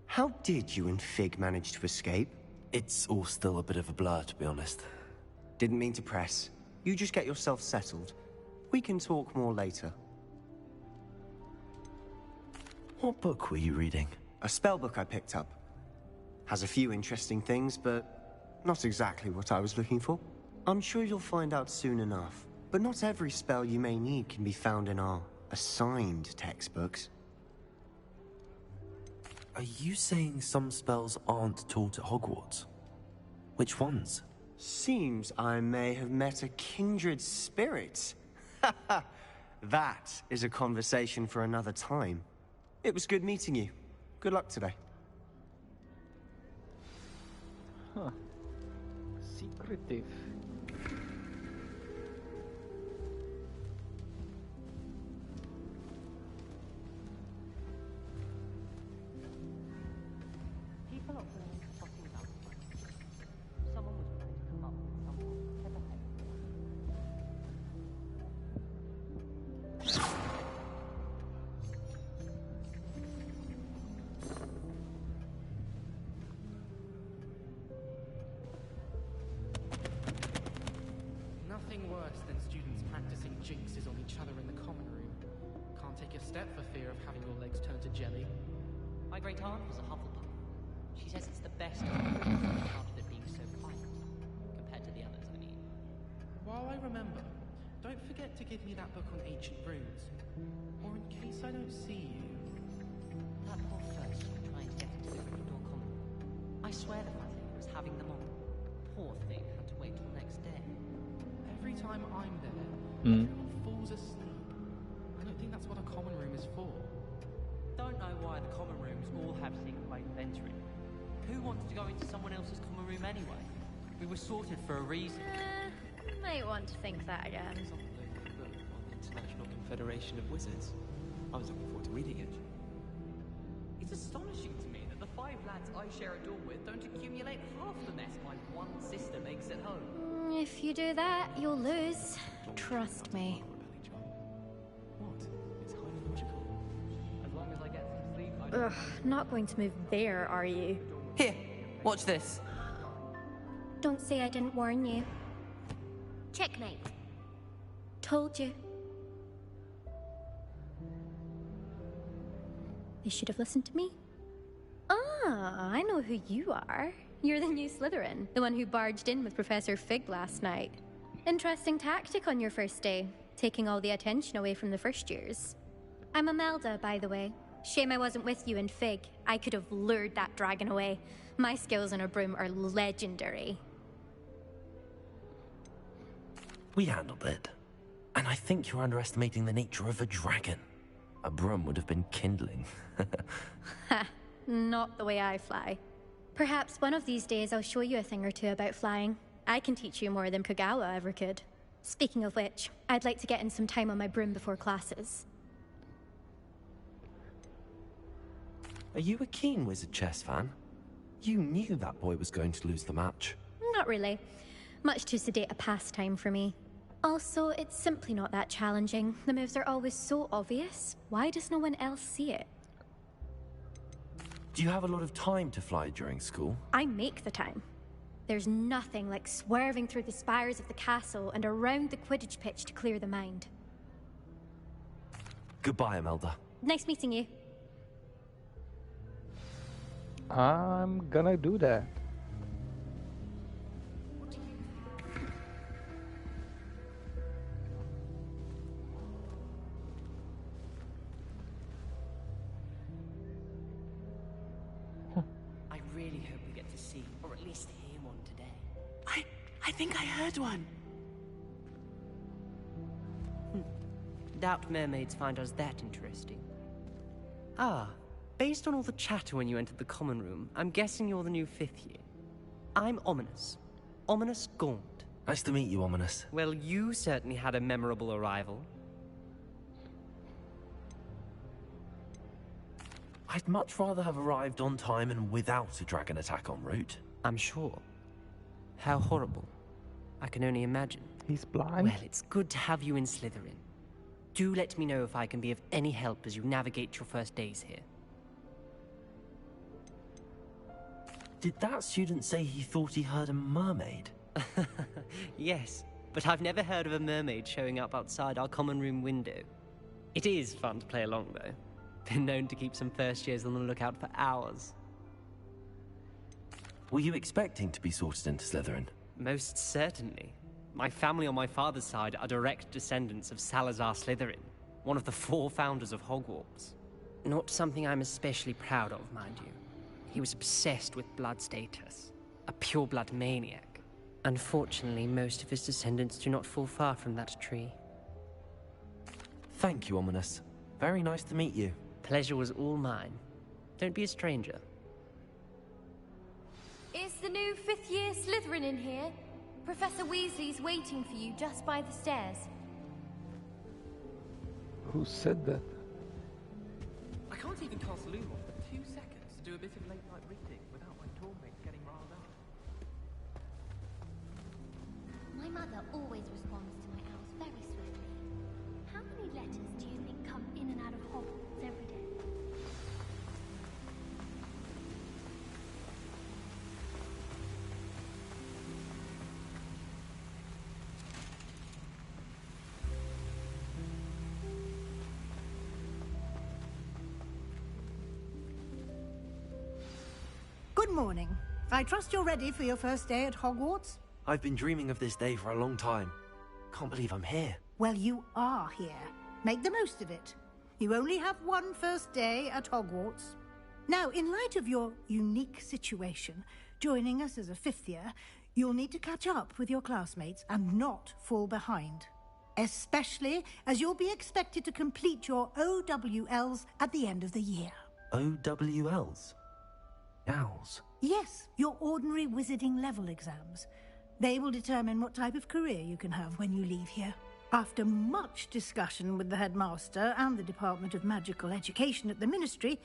How did you and Fig manage to escape? It's all still a bit of a blur, to be honest. Didn't mean to press. You just get yourself settled. We can talk more later. What book were you reading? A spell book I picked up. Has a few interesting things, but not exactly what I was looking for. I'm sure you'll find out soon enough. But not every spell you may need can be found in our assigned textbooks. Are you saying some spells aren't taught at Hogwarts? Which ones? Seems I may have met a kindred spirit. That is a conversation for another time. It was good meeting you. Good luck today. Huh. Secretive. People are always talking about it. Someone was trying to come up with something clever. Nothing worse than students practicing jinxes on each other in the common room. Can't take a step for fear of having your legs turned to jelly. My great aunt was a Hufflepuff. She says it's the best part of it being so quiet, compared to the others, I mean. While I remember, don't forget to give me that book on ancient runes. Or in case I don't see you. That poor first trying to get into the Gryffindor common room. I swear the Fuzzy was having them on. Poor thing had to wait till next day. Every time I'm there, everyone falls asleep. I don't think that's what a common room is for. Don't know why the common rooms all have secret ways of entering. Who wants to go into someone else's common room anyway? We were sorted for a reason. Might want to think that again. International Confederation of Wizards. I was looking forward to reading it. It's astonishing to me that the 5 lads I share a dorm with don't accumulate half the mess my one sister makes at home. If you do that, you'll lose. Trust me. What? It's highly logical. As long as I get some sleep, Ugh, not going to move there, are you? Here, watch this. Don't say I didn't warn you. Checkmate. Told you. They should have listened to me. Ah, I know who you are. You're the new Slytherin, the one who barged in with Professor Fig last night. Interesting tactic on your first day, taking all the attention away from the first years. I'm Imelda, by the way. Shame I wasn't with you in Fig. I could have lured that dragon away. My skills on a broom are legendary. We handled it. And I think you're underestimating the nature of a dragon. A broom would have been kindling. Ha, not the way I fly. Perhaps one of these days I'll show you a thing or two about flying. I can teach you more than Kogawa ever could. Speaking of which, I'd like to get in some time on my broom before classes. Are you a keen Wizard chess fan? You knew that boy was going to lose the match. Not really. Much too sedate a pastime for me. Also, it's simply not that challenging. The moves are always so obvious. Why does no one else see it? Do you have a lot of time to fly during school? I make the time. There's nothing like swerving through the spires of the castle and around the Quidditch pitch to clear the mind. Goodbye, Imelda. Nice meeting you. I'm gonna do that. I really hope we get to see, or at least hear one today. I think I heard one. Doubt mermaids find us that interesting. Ah, based on all the chatter when you entered the common room, I'm guessing you're the new 5th year. I'm Ominous. Ominous Gaunt. Nice to meet you, Ominous. Well, you certainly had a memorable arrival. I'd much rather have arrived on time and without a dragon attack en route. I'm sure. How horrible. I can only imagine. He's blind? Well, it's good to have you in Slytherin. Do let me know if I can be of any help as you navigate your first days here. Did that student say he thought he heard a mermaid? Yes, but I've never heard of a mermaid showing up outside our common room window. It is fun to play along, though. Been known to keep some first years on the lookout for hours. Were you expecting to be sorted into Slytherin? Most certainly. My family on my father's side are direct descendants of Salazar Slytherin, one of the 4 founders of Hogwarts. Not something I'm especially proud of, mind you. He was obsessed with blood status, a pure-blood maniac. Unfortunately, most of his descendants do not fall far from that tree. Thank you, Ominous. Very nice to meet you. Pleasure was all mine. Don't be a stranger. Is the new 5th year Slytherin in here? Professor Weasley's waiting for you just by the stairs. Who said that? I can't even cast Lumos for 2 seconds to do a bit of late-night reading without my dormmates getting riled up. My mother always responds to my owls very swiftly. How many letters do you think come in and out of Hogwarts every day? Good morning. I trust you're ready for your first day at Hogwarts? I've been dreaming of this day for a long time. Can't believe I'm here. Well, you are here. Make the most of it. You only have one first day at Hogwarts. Now, in light of your unique situation, joining us as a 5th year, you'll need to catch up with your classmates and not fall behind. Especially as you'll be expected to complete your OWLs at the end of the year. OWLs? Owls? Yes, your ordinary wizarding level exams. They will determine what type of career you can have when you leave here. After much discussion with the headmaster and the Department of Magical Education at the Ministry,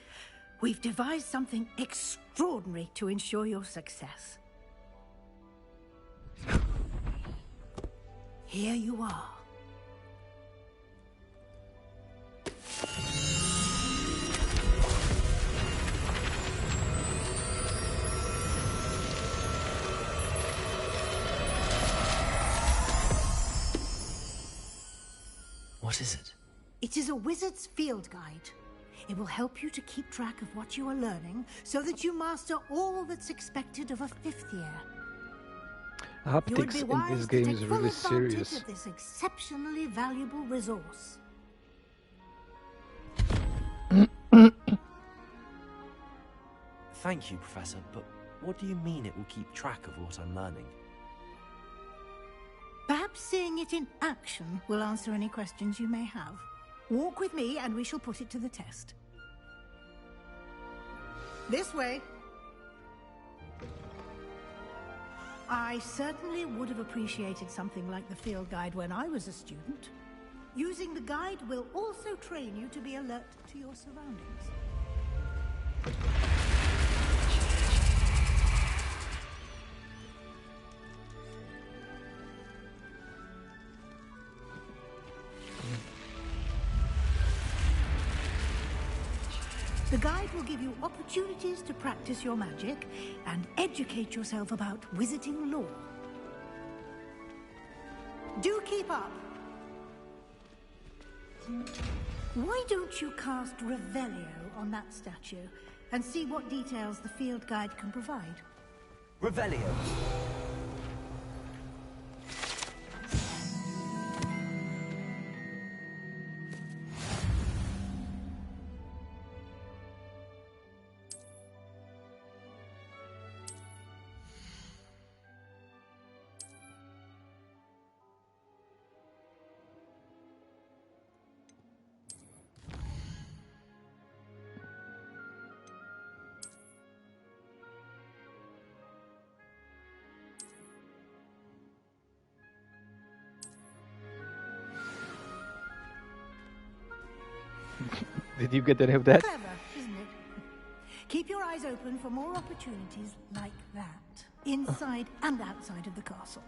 we've devised something extraordinary to ensure your success. Here you are. What is it? It is a wizard's field guide. It will help you to keep track of what you are learning so that you master all that's expected of a 5th year. Haptics in this game is really serious. Of this exceptionally valuable resource. Thank you, Professor, but what do you mean it will keep track of what I'm learning? Perhaps seeing it in action will answer any questions you may have. Walk with me and we shall put it to the test. This way. I certainly would have appreciated something like the field guide when I was a student. Using the guide will also train you to be alert to your surroundings. The guide will give you opportunities to practice your magic and educate yourself about wizarding lore. Do keep up. Why don't you cast Revelio on that statue and see what details the field guide can provide? Revelio. Did you get any of that? Clever, isn't it? Keep your eyes open for more opportunities like that, inside and outside of the castle.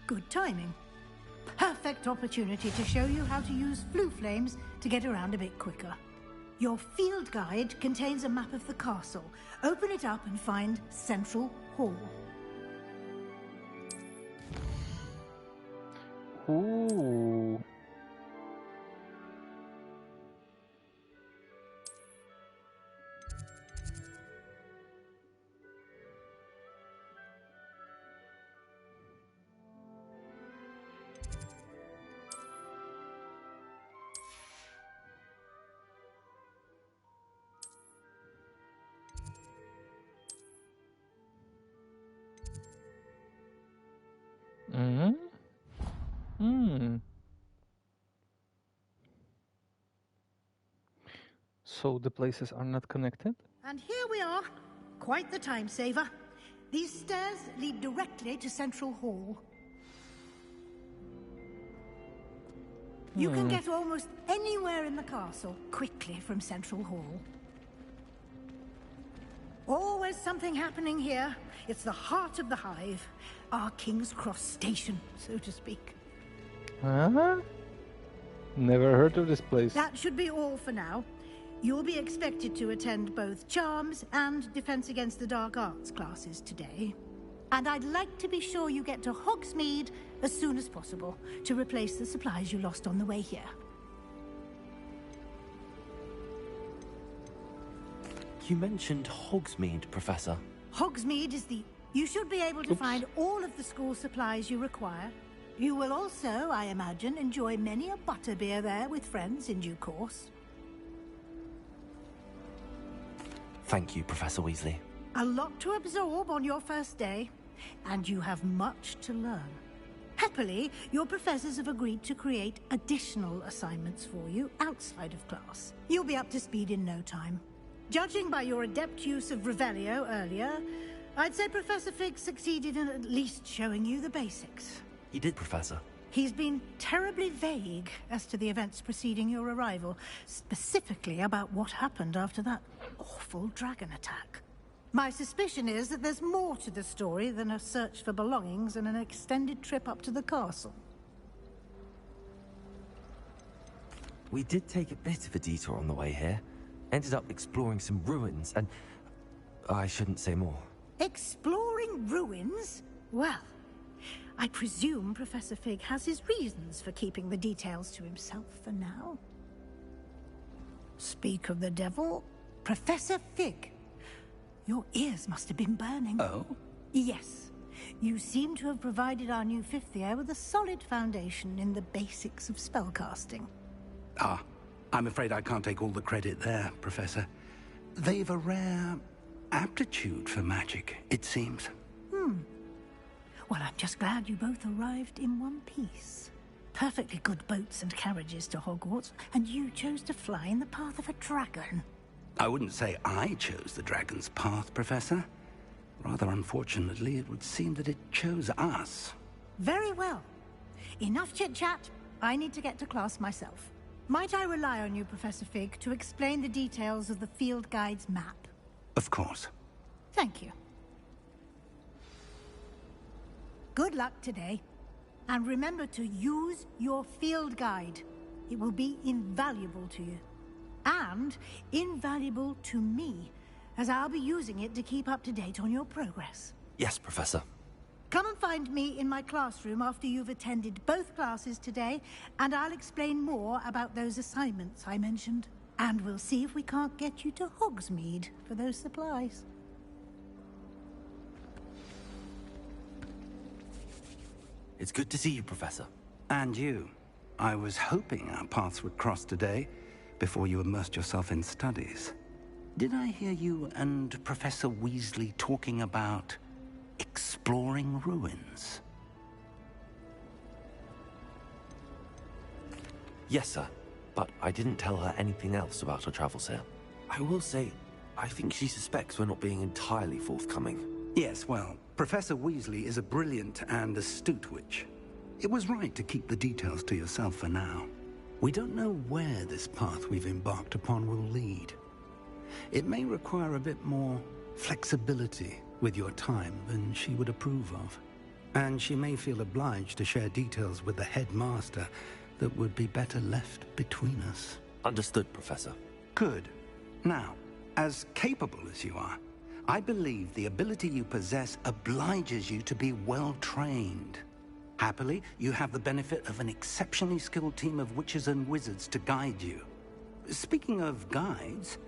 Good timing. Perfect opportunity to show you how to use flue flames to get around a bit quicker. Your field guide contains a map of the castle. Open it up and find Central Hall. Ooh. So the places are not connected? And here we are. Quite the time saver. These stairs lead directly to Central Hall. You can get almost anywhere in the castle quickly from Central Hall. Always something happening here. It's the heart of the hive. Our King's Cross station, so to speak. Huh? Never heard of this place. That should be all for now. You'll be expected to attend both Charms and Defense Against the Dark Arts classes today. And I'd like to be sure you get to Hogsmeade as soon as possible to replace the supplies you lost on the way here. You mentioned Hogsmeade, Professor. Hogsmeade is the... You should be able to find all of the school supplies you require. You will also, I imagine, enjoy many a butterbeer there with friends in due course. Thank you, Professor Weasley. A lot to absorb on your first day, and you have much to learn. Happily, your professors have agreed to create additional assignments for you outside of class. You'll be up to speed in no time. Judging by your adept use of Revelio earlier, I'd say Professor Fig succeeded in at least showing you the basics. He did, Professor. He's been terribly vague as to the events preceding your arrival, specifically about what happened after that awful dragon attack. My suspicion is that there's more to the story than a search for belongings and an extended trip up to the castle. We did take a bit of a detour on the way here. Ended up exploring some ruins and... I shouldn't say more. Exploring ruins? Well, I presume Professor Fig has his reasons for keeping the details to himself for now. Speak of the devil, Professor Fig. Your ears must have been burning. Oh? Yes. You seem to have provided our new fifth year with a solid foundation in the basics of spellcasting. Ah, I'm afraid I can't take all the credit there, Professor. They've a rare aptitude for magic, it seems. Well, I'm just glad you both arrived in one piece. perfectly good boats and carriages to Hogwarts, and you chose to fly in the path of a dragon. I wouldn't say I chose the dragon's path, Professor. Rather unfortunately, it would seem that it chose us. Very well. Enough chit-chat. I need to get to class myself. Might I rely on you, Professor Fig, to explain the details of the field guide's map? Of course. Thank you. Good luck today. And remember to use your field guide. It will be invaluable to you. And invaluable to me, as I'll be using it to keep up to date on your progress. Yes, Professor. Come and find me in my classroom after you've attended both classes today, and I'll explain more about those assignments I mentioned. And we'll see if we can't get you to Hogsmeade for those supplies. It's good to see you, Professor. And you. I was hoping our paths would cross today, before you immersed yourself in studies. Did I hear you and Professor Weasley talking about exploring ruins? Yes, sir. But I didn't tell her anything else about her travels here. I will say, I think she suspects we're not being entirely forthcoming. Yes, well, Professor Weasley is a brilliant and astute witch. It was right to keep the details to yourself for now. We don't know where this path we've embarked upon will lead. It may require a bit more flexibility with your time than she would approve of. And she may feel obliged to share details with the headmaster that would be better left between us. Understood, Professor. Good. Now, as capable as you are, I believe the ability you possess obliges you to be well trained. Happily, you have the benefit of an exceptionally skilled team of witches and wizards to guide you. Speaking of guides,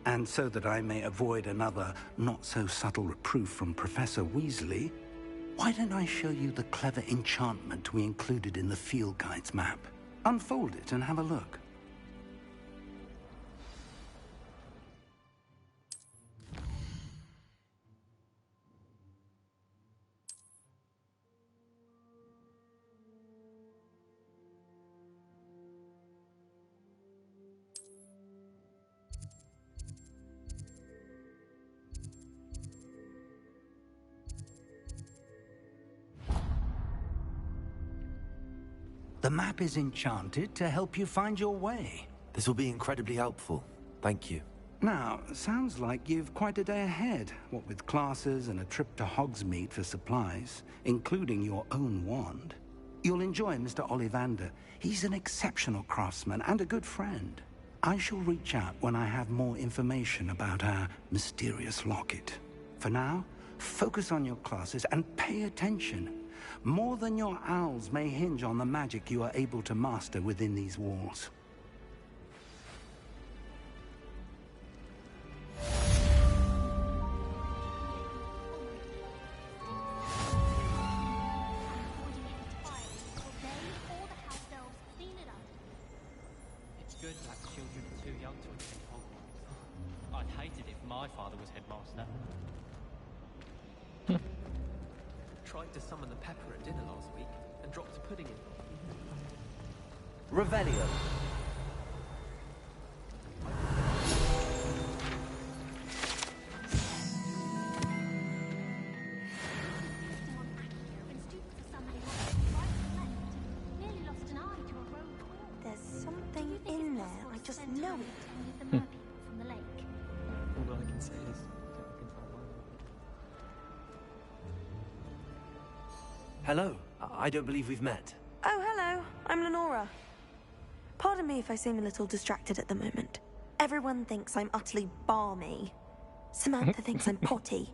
and so that I may avoid another not-so-subtle reproof from Professor Weasley, why don't I show you the clever enchantment we included in the field guide's map? Unfold it and have a look. The map is enchanted to help you find your way. This will be incredibly helpful. Thank you. Now, sounds like you've quite a day ahead, what with classes and a trip to Hogsmeade for supplies, including your own wand. You'll enjoy Mr. Ollivander. He's an exceptional craftsman and a good friend. I shall reach out when I have more information about our mysterious locket. For now, focus on your classes and pay attention. More than your owls may hinge on the magic you are able to master within these walls. It's good that children are too young to attend Hogwarts. I'd hate it if my father was headmaster. Tried to summon the pepper at dinner last week and dropped a pudding in. Revelio. There's something in there. I just know it. All I can say is Hello. I don't believe we've met. Oh, hello. I'm Lenora. Pardon me if I seem a little distracted at the moment. Everyone thinks I'm utterly balmy. Samantha thinks I'm potty.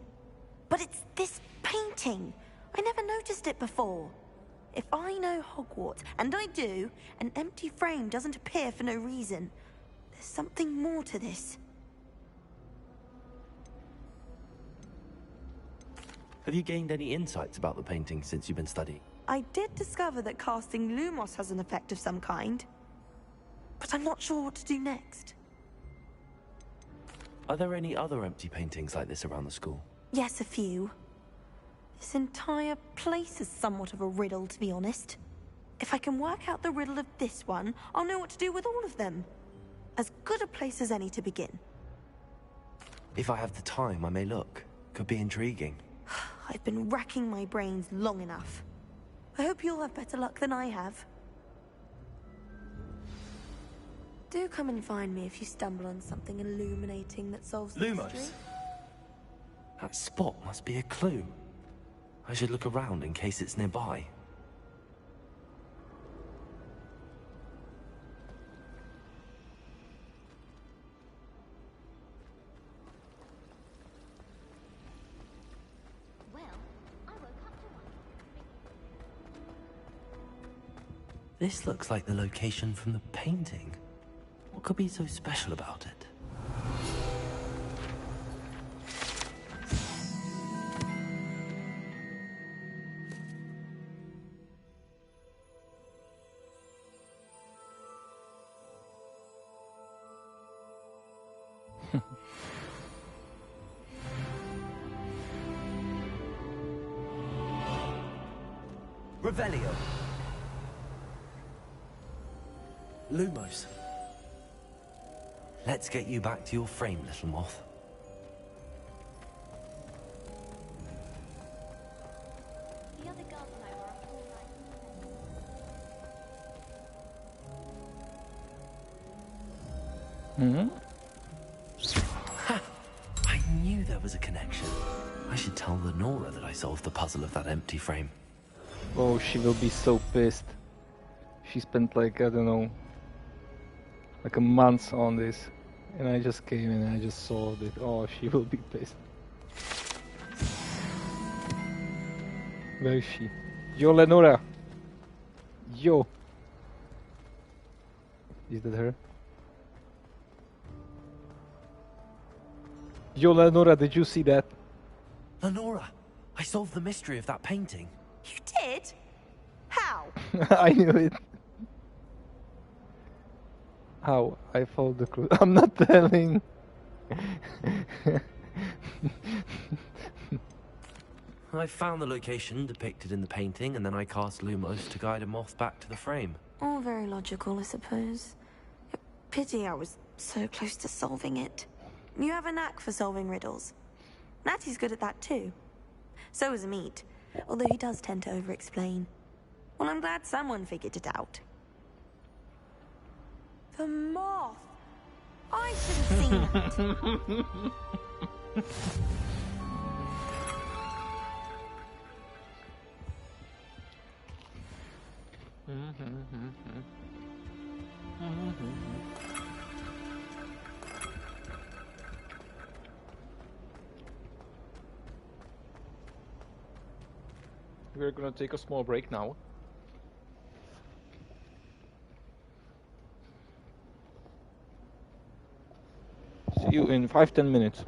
But it's this painting. I never noticed it before. If I know Hogwarts, and I do, an empty frame doesn't appear for no reason. There's something more to this. Have you gained any insights about the painting since you've been studying? I did discover that casting Lumos has an effect of some kind. But I'm not sure what to do next. Are there any other empty paintings like this around the school? Yes, a few. This entire place is somewhat of a riddle, to be honest. If I can work out the riddle of this one, I'll know what to do with all of them. As good a place as any to begin. If I have the time, I may look. Could be intriguing. I've been racking my brains long enough. I hope you'll have better luck than I have. Do come and find me if you stumble on something illuminating that solves the mystery. Lumos! That spot must be a clue. I should look around in case it's nearby. This looks like the location from the painting. What could be so special about it? Revelio. Lumos. Let's get you back to your frame, little moth. The other girls and I were up all night. Ha! I knew there was a connection. I should tell Lenora that I solved the puzzle of that empty frame. Oh, she will be so pissed. She spent like, I don't know, like a month on this. And I just came and I just solved it. Oh, she will be pissed. Where is she? Yo, Lenora! Yo! Is that her? Yo, Lenora, did you see that? Lenora, I solved the mystery of that painting. You did? How? I knew it. How? I followed the clue. I'm not telling. I found the location depicted in the painting, and then I cast Lumos to guide a moth back to the frame. All very logical, I suppose. Pity I was so close to solving it. You have a knack for solving riddles. Natty's good at that too. So is Amit, although he does tend to over-explain. Well, I'm glad someone figured it out. The moth! I should have seen that. We're gonna take a small break now. See you in 5-10 minutes.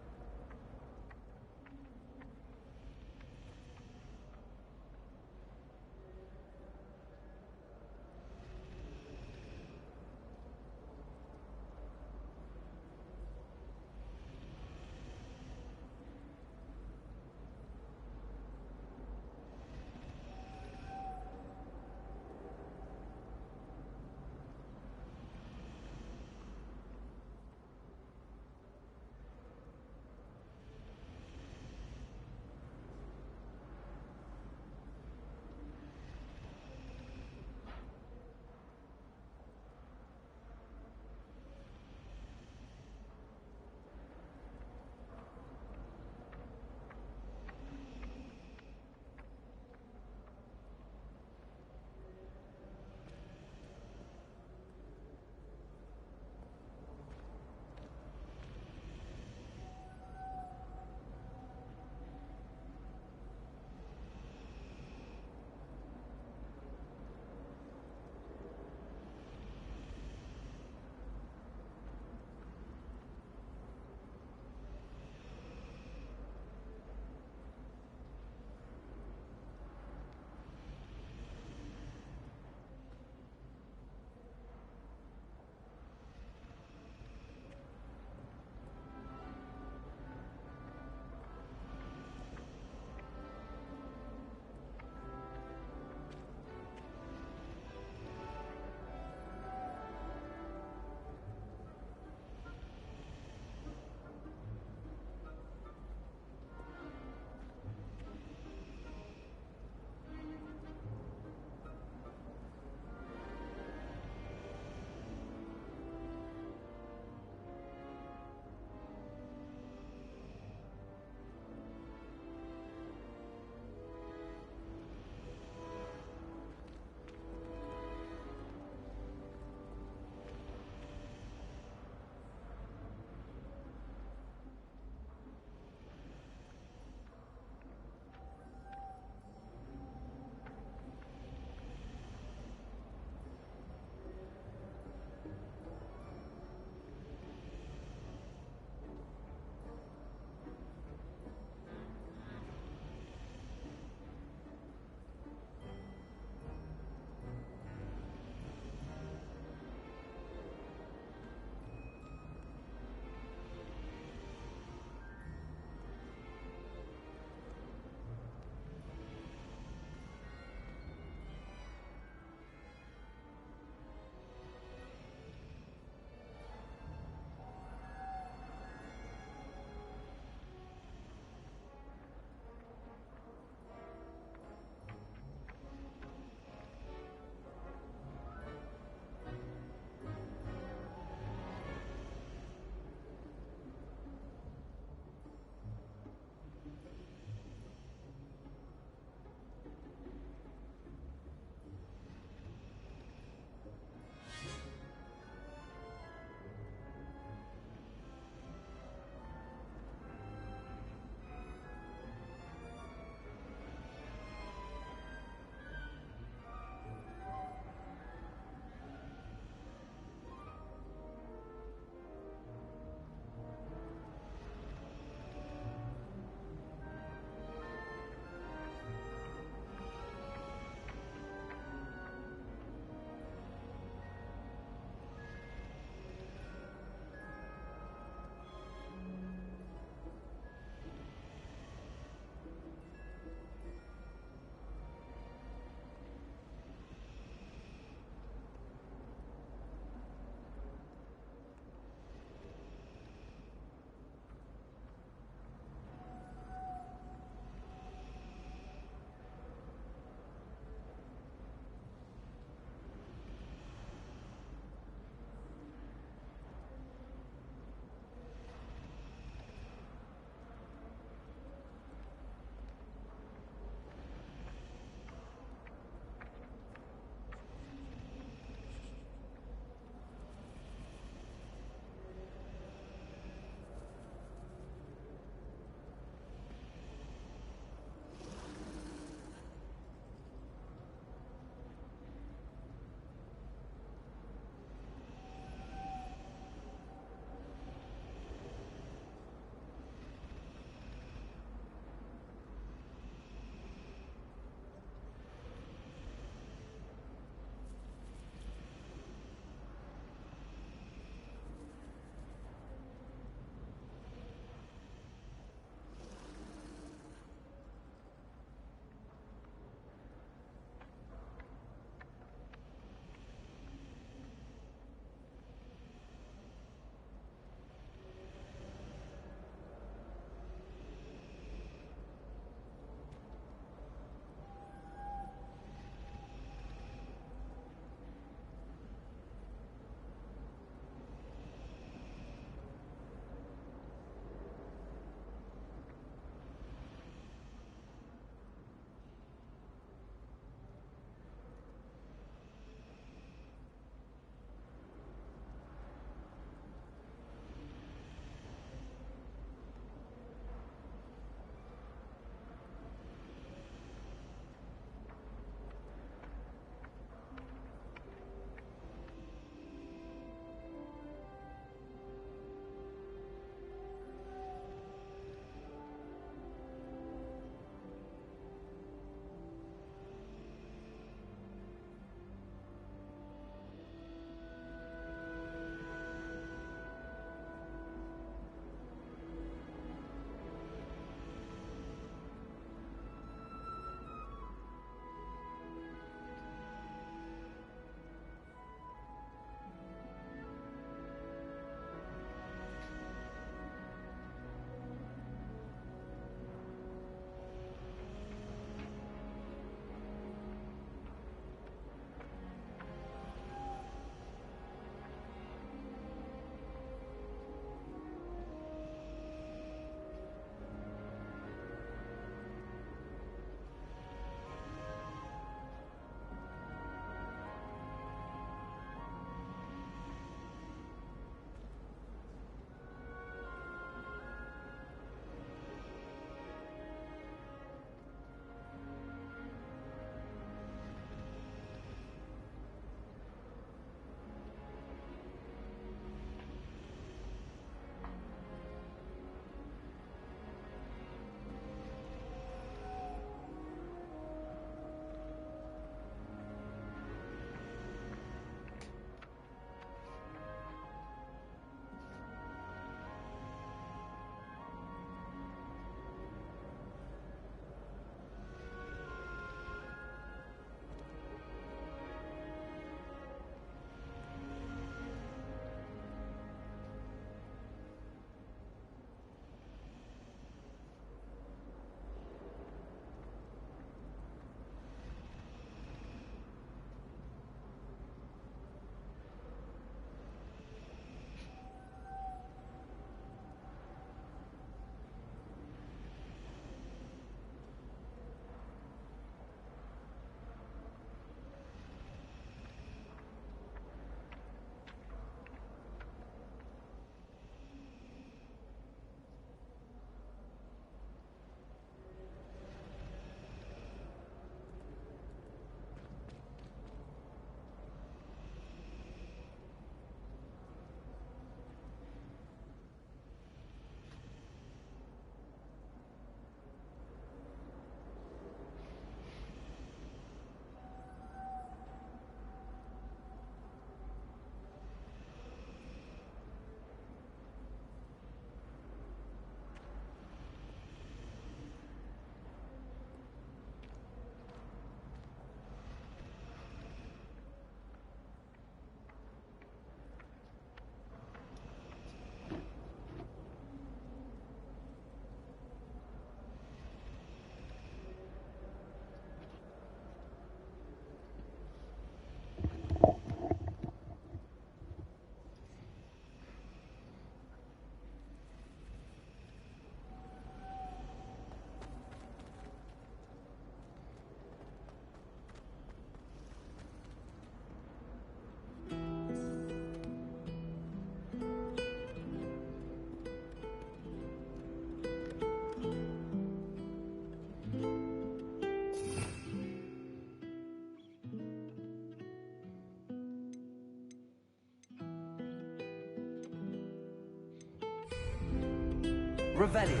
Revelio.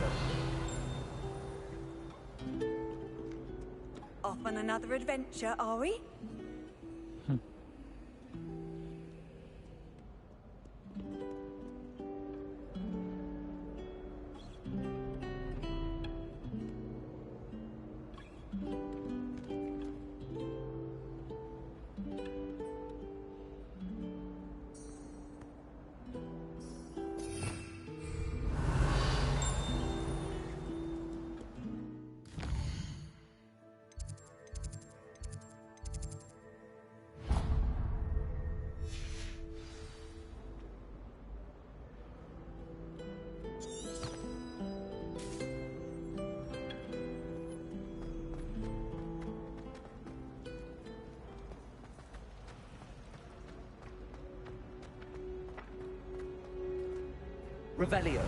Off on another adventure, are we? Revelio.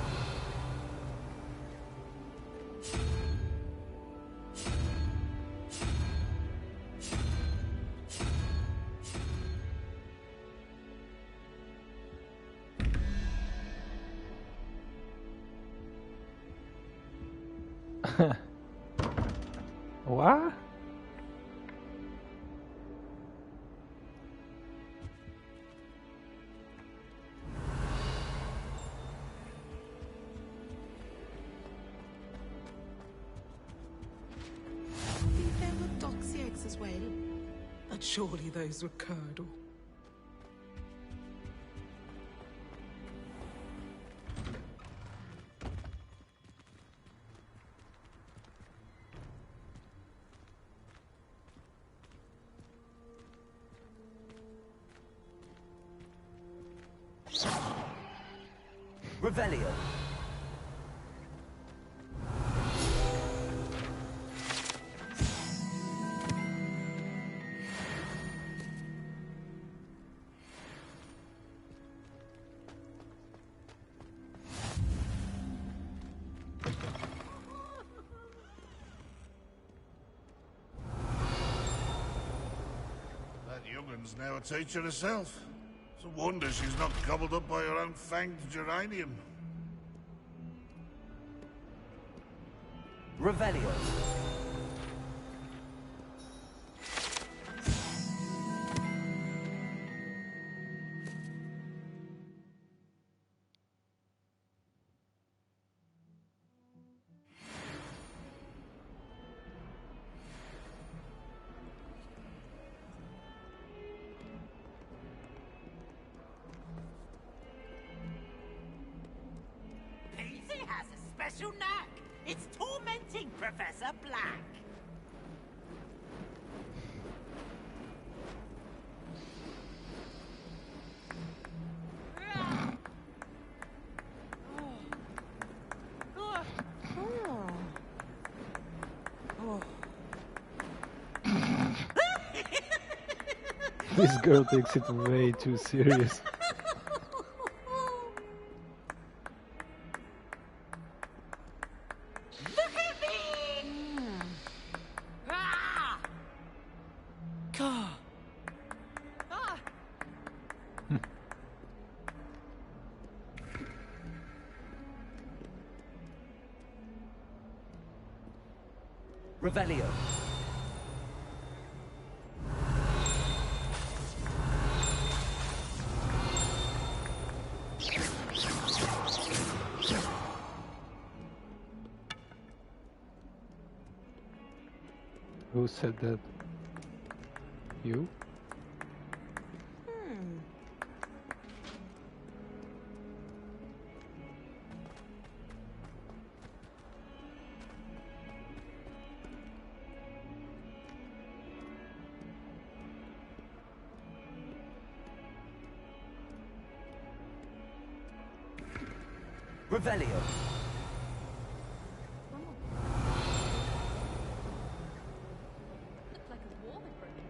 What? I think there were doxy eggs as well. But surely those were curdle. Revelio. That youngun's now a teacher herself. It's a wonder she's not gobbled up by her own fanged geranium. Revelio. Peasy has a special knack. It's tormenting Professor Black. This girl takes it way too serious. Look at me! Ah! God. Ah! Revelio. Who said that? You? Revelio. Looked like a war had broken.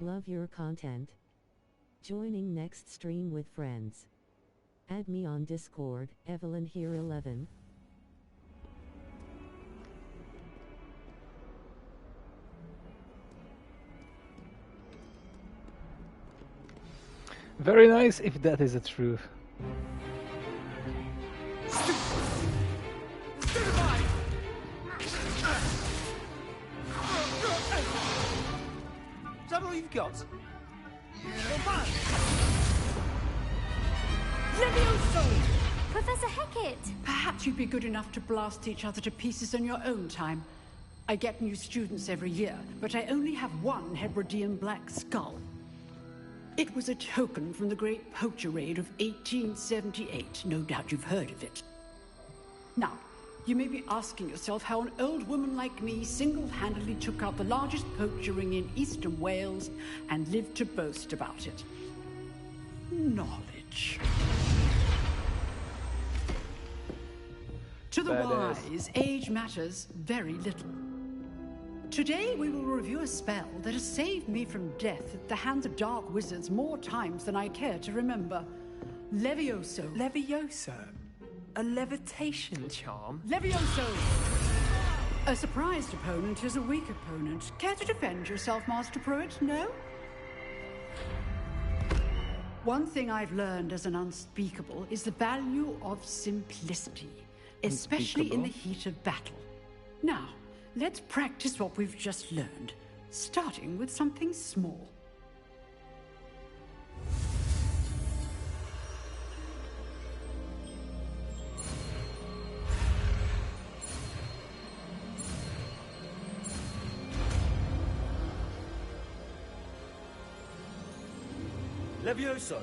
Love your content. Joining next stream with friends. Add me on Discord, Evelyn here 11. Very nice, if that is the truth. Is that all you've got? Levioso! Professor Hecat! Perhaps you'd be good enough to blast each other to pieces on your own time. I get new students every year, but I only have one Hebridean black skull. It was a token from the Great Poacher Raid of 1878. No doubt you've heard of it. Now, you may be asking yourself how an old woman like me single-handedly took out the largest poacher ring in eastern Wales and lived to boast about it. Knowledge. To the wise, age matters very little. Today we will review a spell that has saved me from death at the hands of dark wizards more times than I care to remember. Levioso. Levioso? A levitation charm? Levioso! A surprised opponent is a weak opponent. Care to defend yourself, Master Pruitt? No? One thing I've learned as an unspeakable is the value of simplicity, especially in the heat of battle. Now, let's practice what we've just learned, starting with something small. Levioso!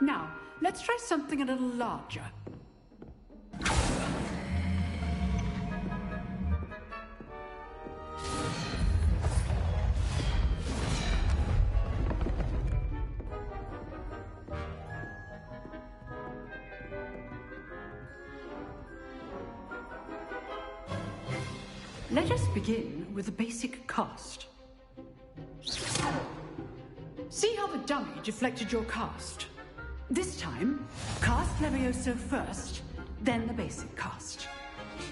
Now, let's try something a little larger. Let us begin with the basic cast. See how the dummy deflected your cast? This time, cast Levioso first, then the basic cast.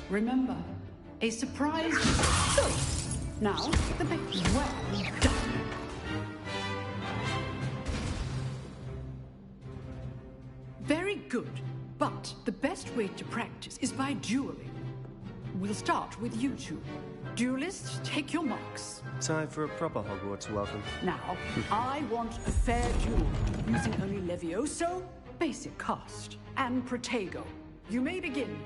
Remember, a surprise... So, now, the basic... Well done. Very good, but the best way to practice is by dueling. We'll start with you two. Duelists, take your marks. Time for a proper Hogwarts welcome. Now, I want a fair duel, using only Levioso, basic cast, and Protego. You may begin.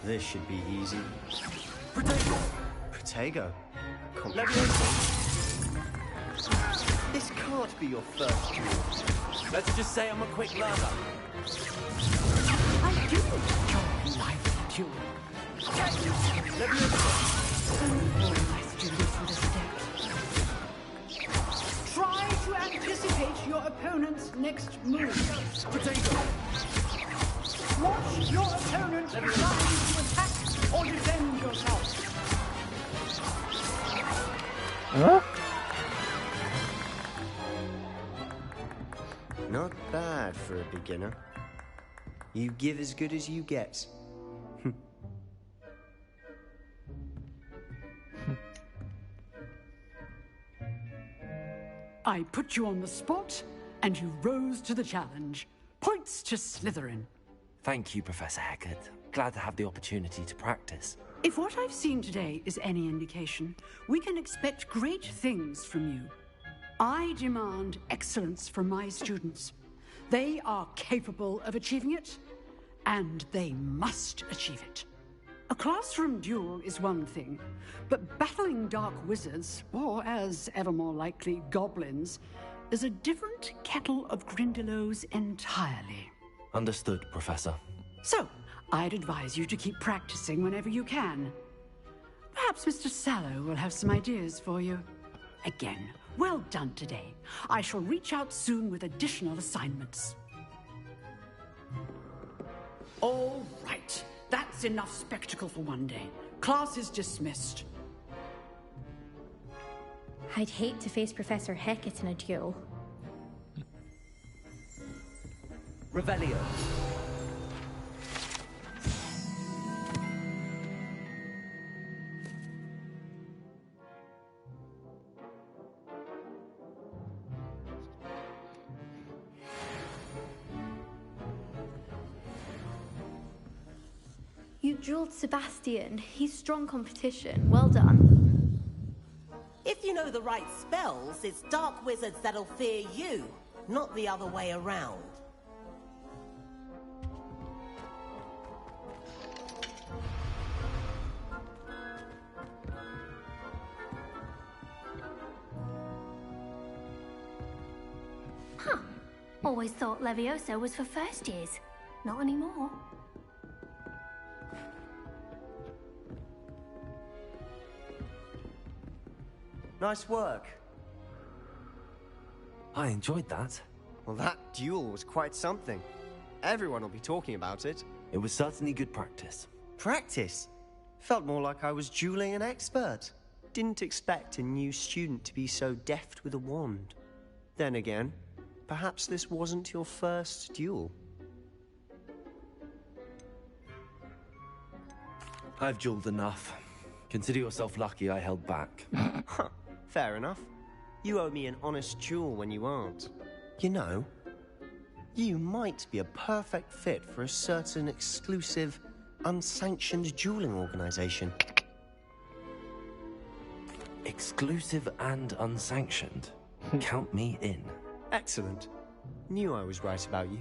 This should be easy. Protego! Protego? Levioso! This can't be your first duel. Let's just say I'm a quick learner. I do enjoy lively duel. I students with a step. Try to anticipate your opponent's next move. Protego! Watch your opponent decide to attack or defend yourself. Huh? Not bad for a beginner. You give as good as you get. I put you on the spot, and you rose to the challenge. Points to Slytherin. Thank you, Professor Hecat. Glad to have the opportunity to practice. If what I've seen today is any indication, we can expect great things from you. I demand excellence from my students. They are capable of achieving it, and they must achieve it. A classroom duel is one thing, but battling dark wizards, or as ever more likely, goblins, is a different kettle of Grindylows entirely. Understood, Professor. So, I'd advise you to keep practicing whenever you can. Perhaps Mr. Sallow will have some ideas for you. Again, well done today. I shall reach out soon with additional assignments. All right. That's enough spectacle for one day. Class is dismissed. I'd hate to face Professor Hecat in a duel. Revelio. You drilled Sebastian. He's strong competition. Well done. If you know the right spells, it's dark wizards that'll fear you, not the other way around. Huh. Always thought Levioso was for first years. Not anymore. Nice work. I enjoyed that. Well, that duel was quite something. Everyone will be talking about it. It was certainly good practice. Practice? Felt more like I was dueling an expert. Didn't expect a new student to be so deft with a wand. Then again, perhaps this wasn't your first duel. I've dueled enough. Consider yourself lucky I held back. Huh, fair enough. You owe me an honest duel when you aren't. You know, you might be a perfect fit for a certain exclusive, unsanctioned dueling organization. Exclusive and unsanctioned. Count me in. Excellent. Knew I was right about you.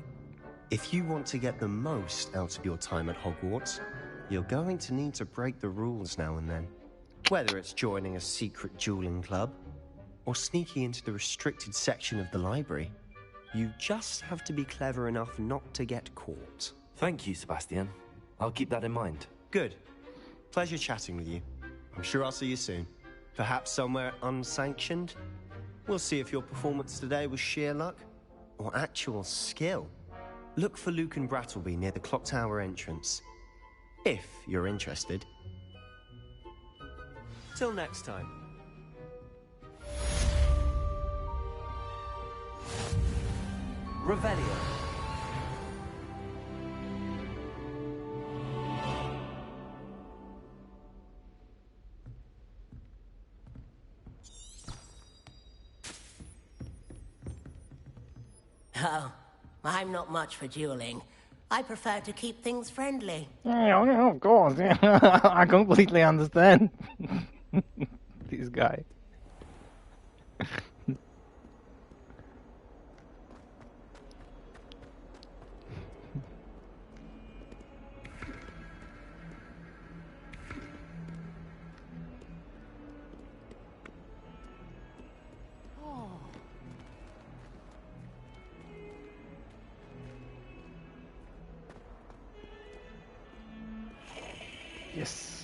If you want to get the most out of your time at Hogwarts, you're going to need to break the rules now and then. Whether it's joining a secret dueling club, or sneaking into the restricted section of the library, you just have to be clever enough not to get caught. Thank you, Sebastian. I'll keep that in mind. Good. Pleasure chatting with you. I'm sure I'll see you soon. Perhaps somewhere unsanctioned? We'll see if your performance today was sheer luck or actual skill. Look for Lucan Brattleby near the Clock Tower entrance. If you're interested. Till next time. Revelio. Oh, I'm not much for dueling. I prefer to keep things friendly. Yeah, of course. Yeah. I completely understand. This guy. Yes.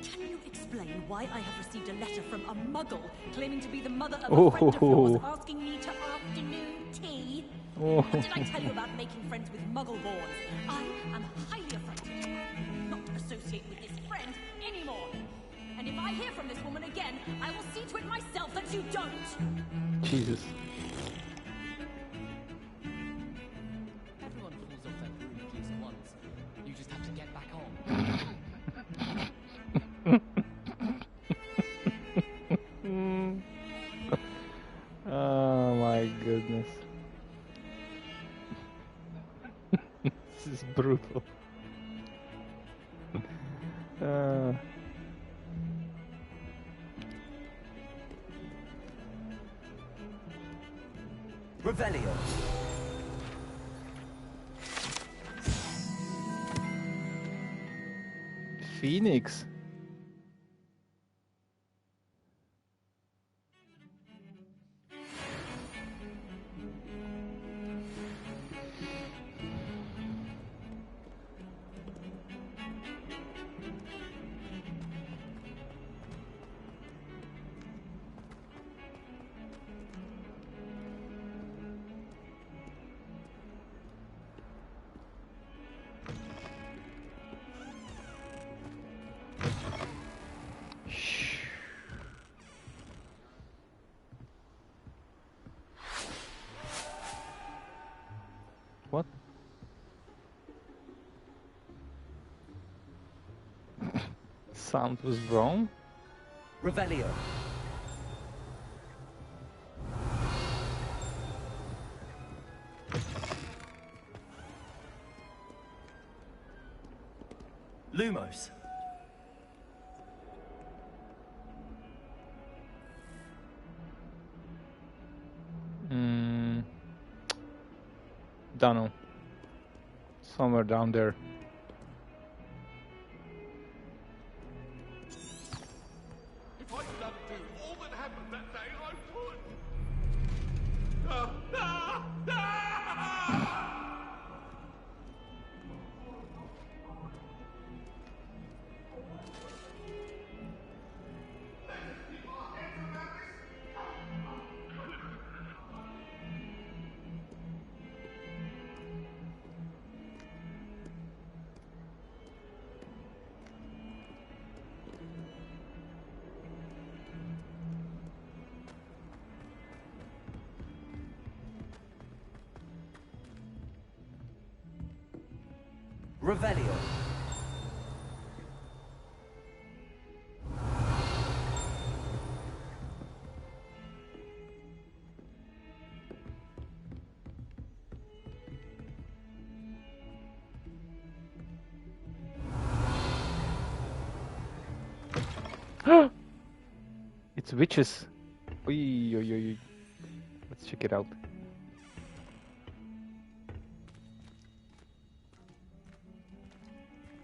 Can you explain why I have received a letter from a muggle claiming to be the mother of a friend of yours, asking me to afternoon tea? What did I tell you about making friends with muggle-borns? I am highly affronted. Not associate with this friend anymore. And if I hear from this woman again, I will see to it myself that you don't. Jesus. Everyone falls off their broom at least once. You just have to get back on. Oh my goodness. This is brutal. Revelio. Phoenix. sound was wrong. Revelio. Lumos. Dunno. Somewhere down there. If I could undo all that happened that day, I would. Revelio. It's witches. Oy, oy, oy. Let's check it out.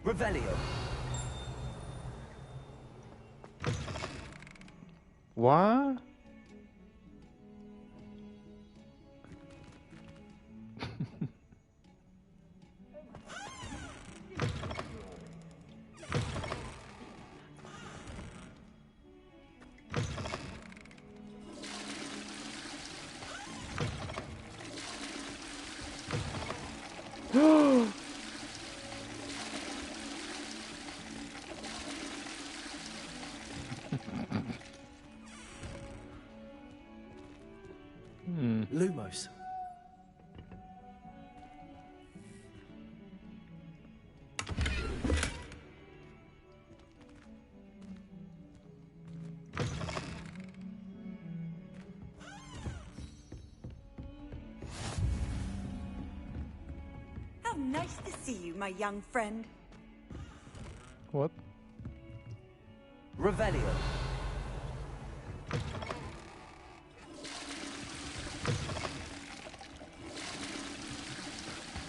Revelio. What? Lumos. How nice to see you, my young friend. What? Revelio.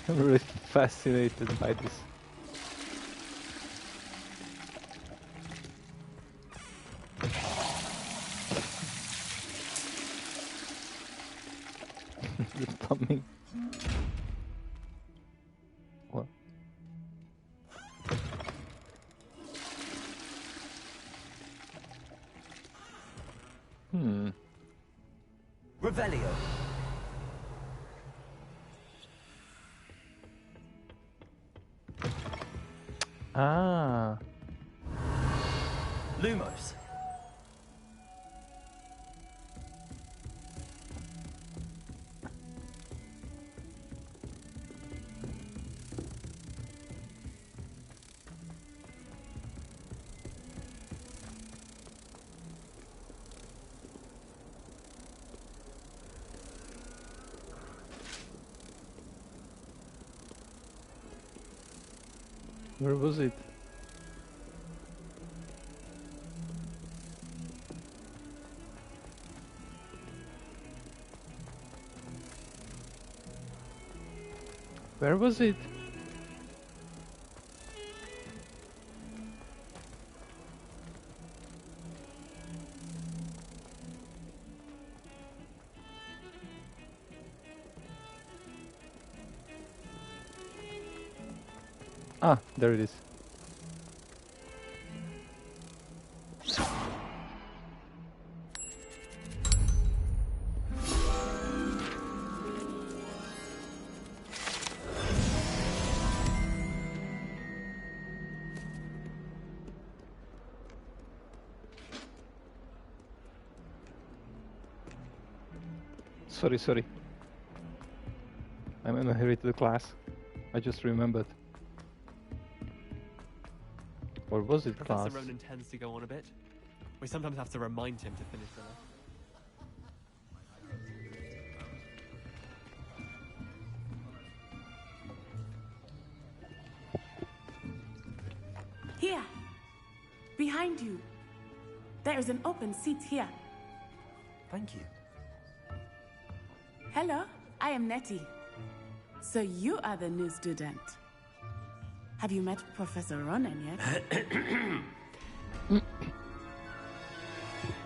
I'm really fascinated by this. The plumbing. What? Revelio. Ah. Lumos. Where was it? Where was it? Ah, there it is. Sorry. I'm in a hurry to the class. I just remembered. Or was it Professor class? Ronan tends to go on a bit. We sometimes have to remind him to finish the lesson. Here, behind you. There is an open seat here. Thank you. Hello, I am Nettie. So you are the new student. Have you met Professor Ronan yet?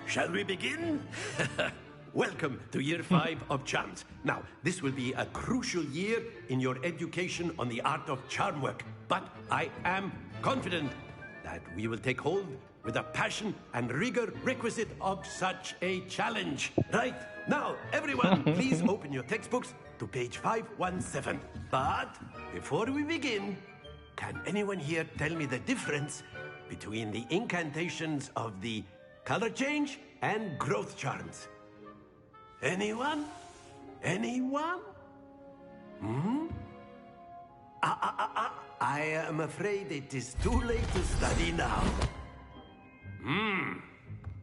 Shall we begin? Welcome to Year 5 of Charms. Now, this will be a crucial year in your education on the art of charm work, but I am confident that we will take hold with the passion and rigor requisite of such a challenge. Right, now, everyone, please open your textbooks to page 517. But before we begin, can anyone here tell me the difference between the incantations of the color change and growth charms? Anyone? Anyone? I am afraid it is too late to study now.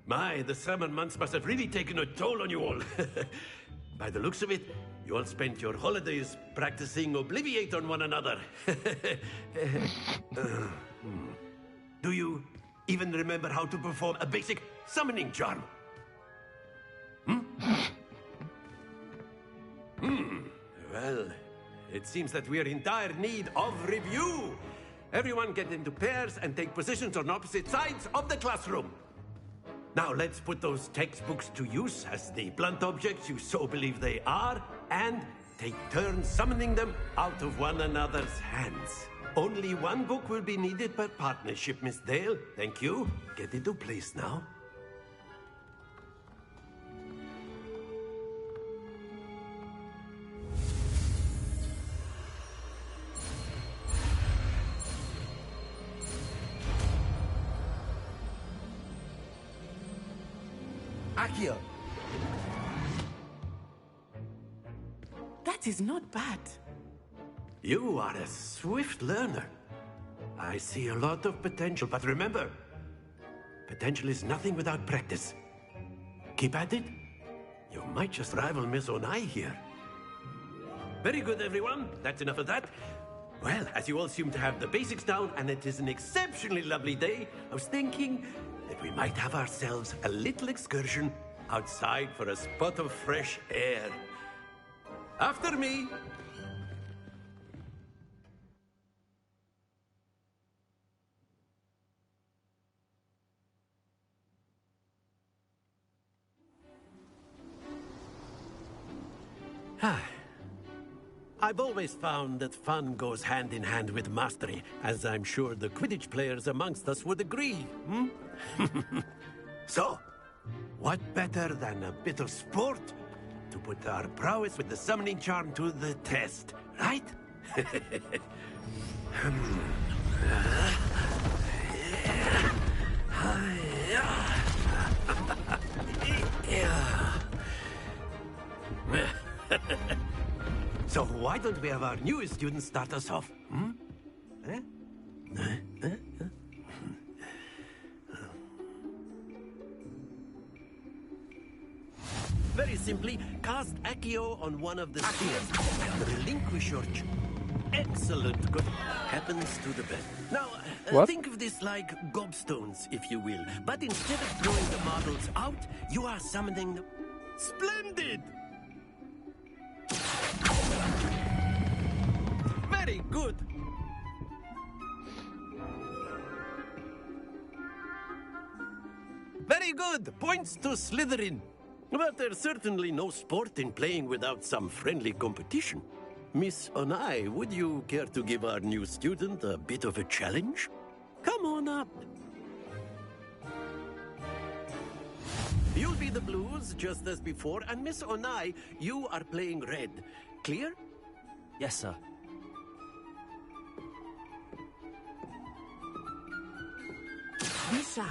My, the summer months must have really taken a toll on you all. By the looks of it, you all spent your holidays practicing Obliviate on one another. Do you even remember how to perform a basic summoning charm? Well, it seems that we are in dire need of review. Everyone get into pairs and take positions on opposite sides of the classroom. Now let's put those textbooks to use as the blunt objects you so believe they are, and take turns summoning them out of one another's hands. Only one book will be needed per partnership, Miss Dale. Thank you. Get into place now. Accio. That is not bad. You are a swift learner. I see a lot of potential, but remember, potential is nothing without practice. Keep at it. You might just rival Miss Onai here. Very good, everyone. That's enough of that. Well, as you all seem to have the basics down, and it is an exceptionally lovely day, I was thinking that we might have ourselves a little excursion outside for a spot of fresh air. After me. I've always found that fun goes hand in hand with mastery, as I'm sure the Quidditch players amongst us would agree. So, what better than a bit of sport to put our prowess with the summoning charm to the test, right? So why don't we have our newest student start us off? Very simply, cast Accio on one of the spheres. Relinquish your... Excellent. Good. Happens to the best. Now, think of this like gobstones, if you will. But instead of throwing the marbles out, you are summoning them. Splendid! Very good. Very good. Points to Slytherin. But there's certainly no sport in playing without some friendly competition. Miss Onai, would you care to give our new student a bit of a challenge? Come on up. You'll be the blues, just as before, and Miss Onai, you are playing red. Clear? Yes, sir. Lisa.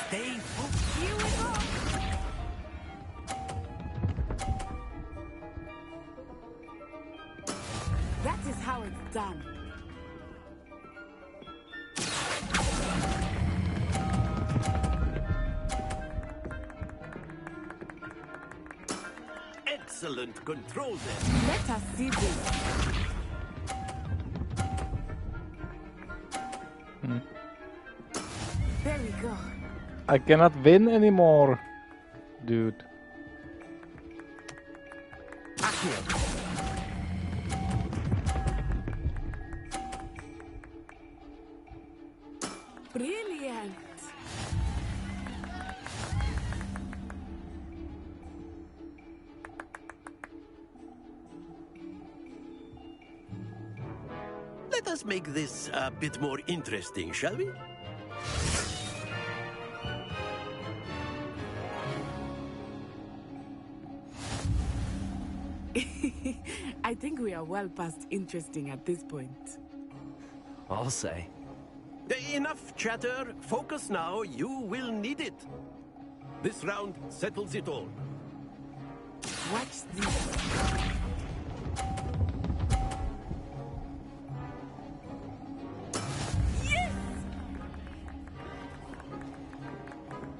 Stay focused. Here we go. That is how it's done. Excellent control there. Let us see this. There we go. I cannot win anymore, dude. Brilliant. Let us make this a bit more interesting, shall we? I think we are well past interesting at this point. I'll say. Enough chatter. Focus now. You will need it. This round settles it all. Watch this. Yes!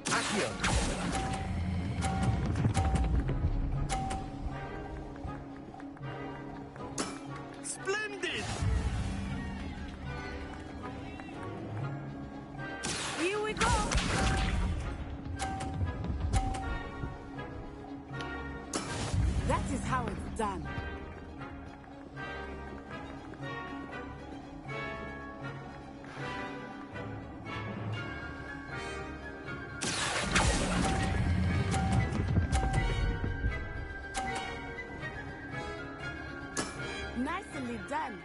Accio. Splendid! Here we go. That is how it's done. Nicely done.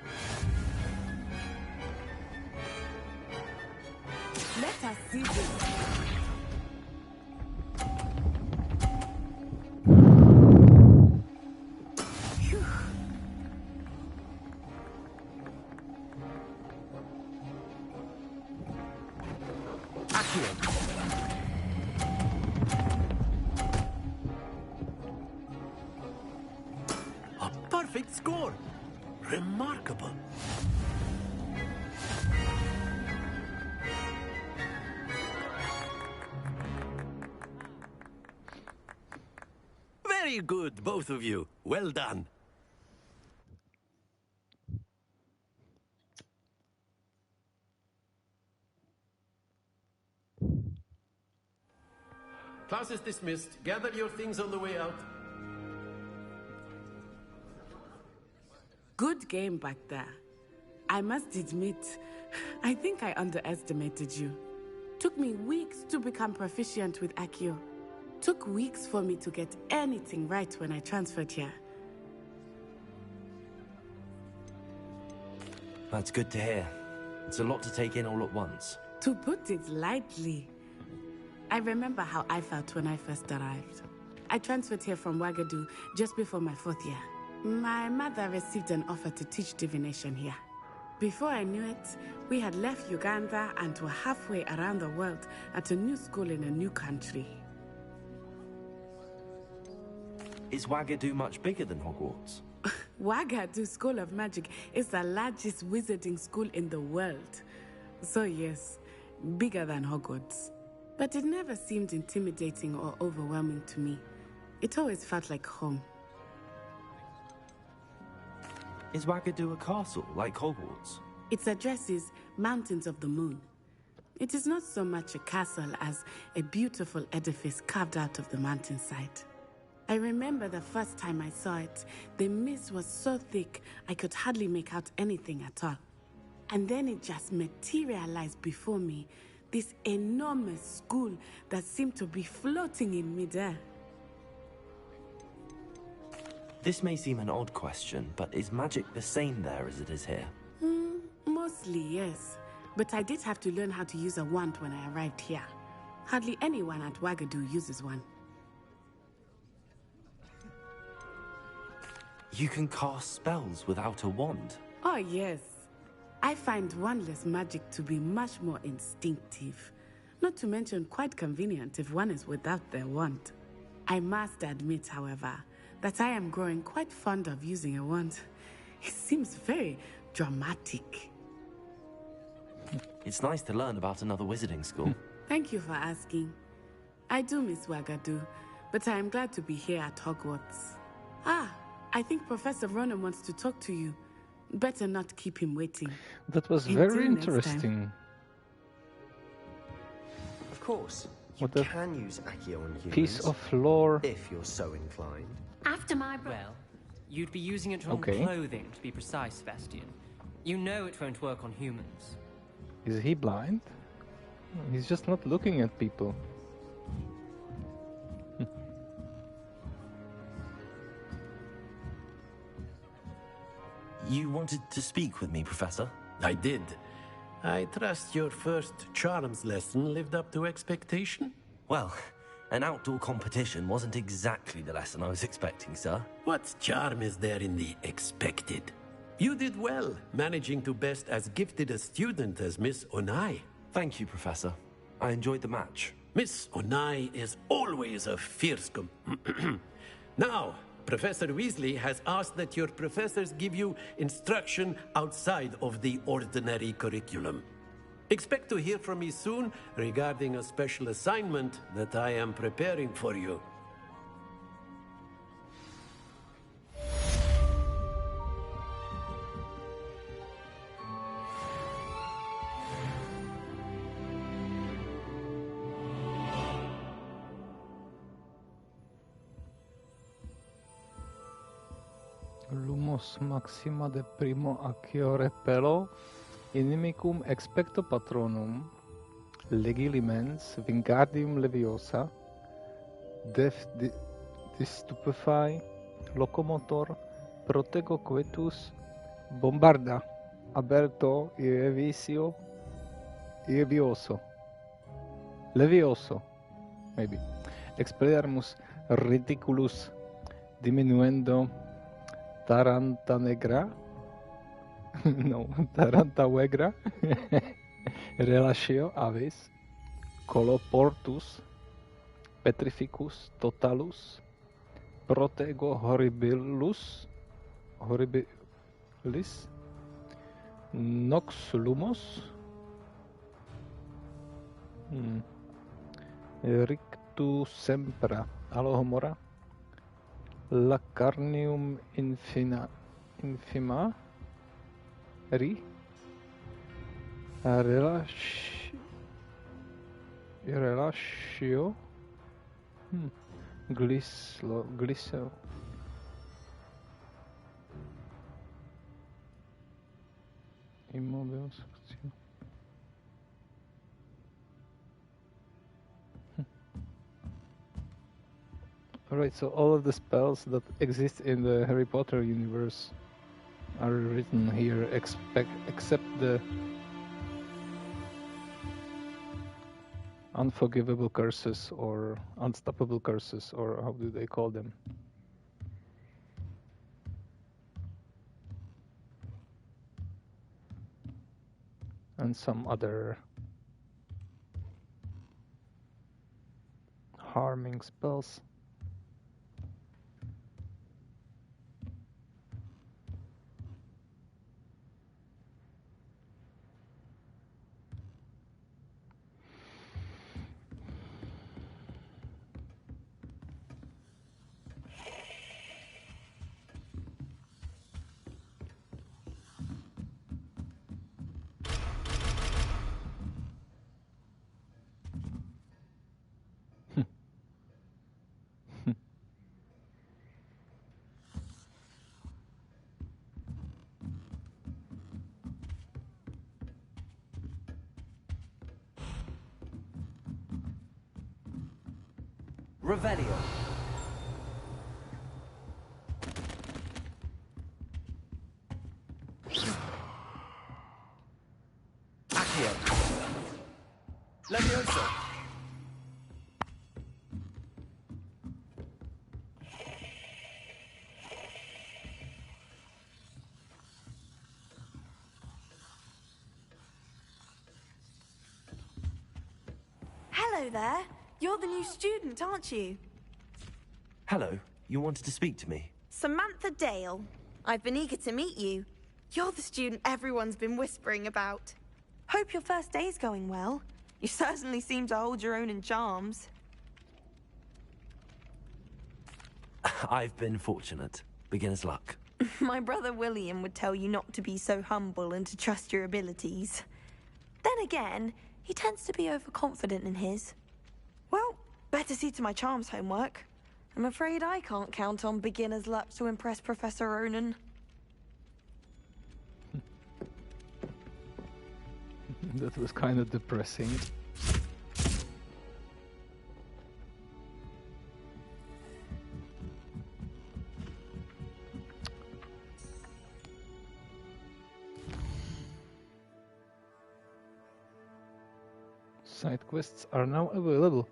Let us see this. Phew. A perfect score. Remarkable. Very good, both of you. Well done. Class is dismissed. Gather your things on the way out. Good game back there. I must admit, I think I underestimated you. Took me weeks to become proficient with Accio. Took weeks for me to get anything right when I transferred here. That's good to hear. It's a lot to take in all at once. To put it lightly, I remember how I felt when I first arrived. I transferred here from Wagadu just before my 4th year. My mother received an offer to teach divination here. Before I knew it, we had left Uganda and were halfway around the world at a new school in a new country. Is Wagadu much bigger than Hogwarts? Wagadu School of Magic is the largest wizarding school in the world. So yes, bigger than Hogwarts. But it never seemed intimidating or overwhelming to me. It always felt like home. Is Wagadu a castle, like Hogwarts? Its address is Mountains of the Moon. It is not so much a castle as a beautiful edifice carved out of the mountainside. I remember the first time I saw it, the mist was so thick I could hardly make out anything at all. And then it just materialized before me, this enormous school that seemed to be floating in midair. This may seem an odd question, but is magic the same there as it is here? Mostly, yes. But I did have to learn how to use a wand when I arrived here. Hardly anyone at Wagadu uses one. You can cast spells without a wand. Oh, yes. I find wandless magic to be much more instinctive. Not to mention quite convenient if one is without their wand. I must admit, however, that I am growing quite fond of using a wand. It seems very dramatic. It's nice to learn about another wizarding school. Thank you for asking. I do miss Wagadu, but I am glad to be here at Hogwarts. Ah, I think Professor Ronen wants to talk to you. Better not keep him waiting. That was Until very next time. interesting. Of course, you What a can use Accio on humans. Piece of lore. If you're so inclined. After my well, you'd be using it on Okay. clothing, to be precise, Sebastian. You know it won't work on humans. Is he blind? He's just not looking at people. You wanted to speak with me, Professor? I did. I trust your first charms lesson lived up to expectation? Well, an outdoor competition wasn't exactly the lesson I was expecting, sir. What charm is there in the expected? You did well, managing to best as gifted a student as Miss Onai. Thank you, Professor. I enjoyed the match. Miss Onai is always a fierce Now, Professor Weasley has asked that your professors give you instruction outside of the ordinary curriculum. Expect to hear from me soon regarding a special assignment that I am preparing for you. Lumos maxima de primo accio repello inimicum expecto patronum legilimens vingardium leviosa def distupefy locomotor protego quetus bombarda aberto ievisio ievioso levioso maybe expelliarmus ridiculus diminuendo Taranta negra? No, Taranta vegra. Relatio avis. Coloportus. Petrificus totalus. Protego horribilis. Nox lumos. Rictu sempra. Alohomora. Lacarnium infima relatio glisso immobilis. Alright, so all of the spells that exist in the Harry Potter universe are written here, except the unforgivable curses or unstoppable curses, or how do they call them? And some other harming spells. Revelio. Accio. Levioso. Hello there. You're the new student, aren't you? Hello, you wanted to speak to me? Samantha Dale. I've been eager to meet you. You're the student everyone's been whispering about. Hope your first day's going well. You certainly seem to hold your own in charms. I've been fortunate. Beginner's luck. My brother William would tell you not to be so humble and to trust your abilities. Then again, he tends to be overconfident in his. Well, better see to my charms homework. I'm afraid I can't count on beginner's luck to impress Professor Ronan. That was kind of depressing. Side quests are now available.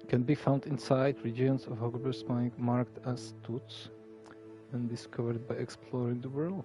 Can be found inside regions of Hogwarts marked as Toots and discovered by exploring the world.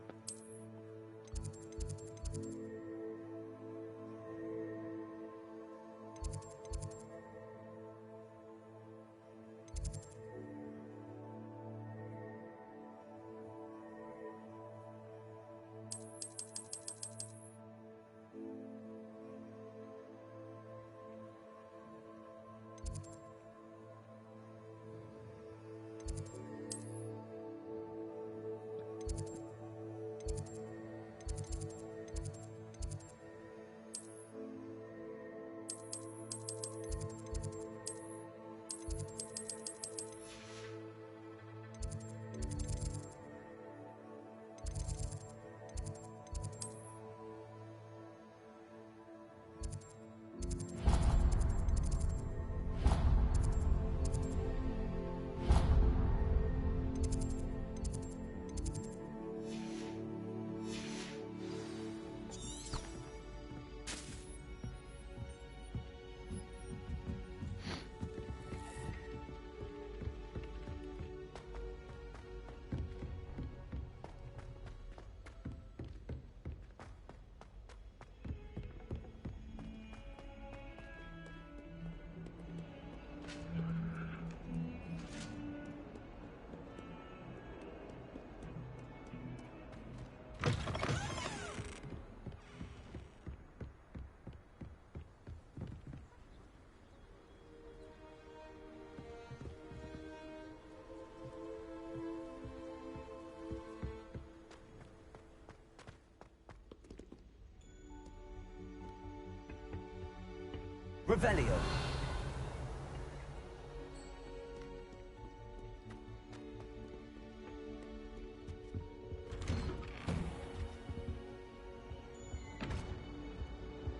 Revelio.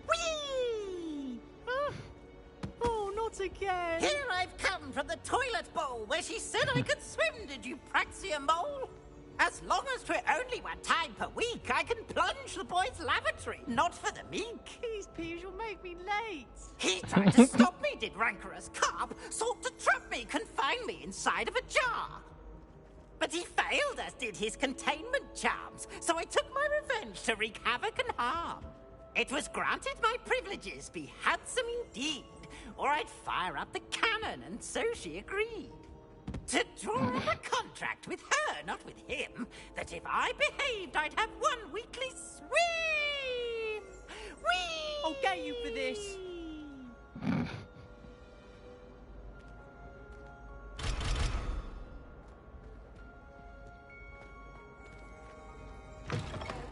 Whee! Oh, not again! Here I've come from the toilet bowl where she said I could swim, did you praxia mole? As long as 'twere only one time per week, I can plunge the boy's lavatory, not for the meek. These peas will make me late. He tried to stop me, did rancorous carp, sought to trap me, confine me inside of a jar. But he failed, as did his containment charms, so I took my revenge to wreak havoc and harm. It was granted my privileges be handsome indeed, or I'd fire up the cannon, and so she agreed. To draw up a contract with her, not with him, that if I behaved, I'd have one weekly swim! Whee! I'll get you for this.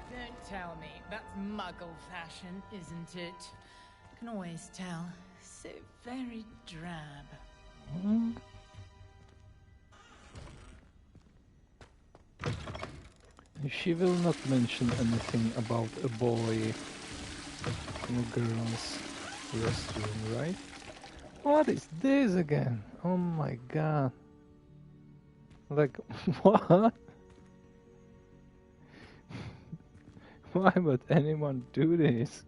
Don't tell me. That's muggle fashion, isn't it? Can always tell. So very drab. She will not mention anything about a boy in a girl's restroom, right? What is this again? Oh my god. Like, what? Why would anyone do this?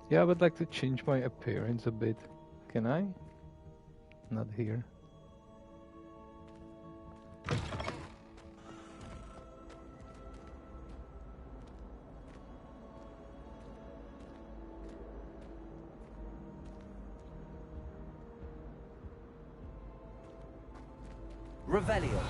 Yeah, I would like to change my appearance a bit. Can I? Not here. Revelio.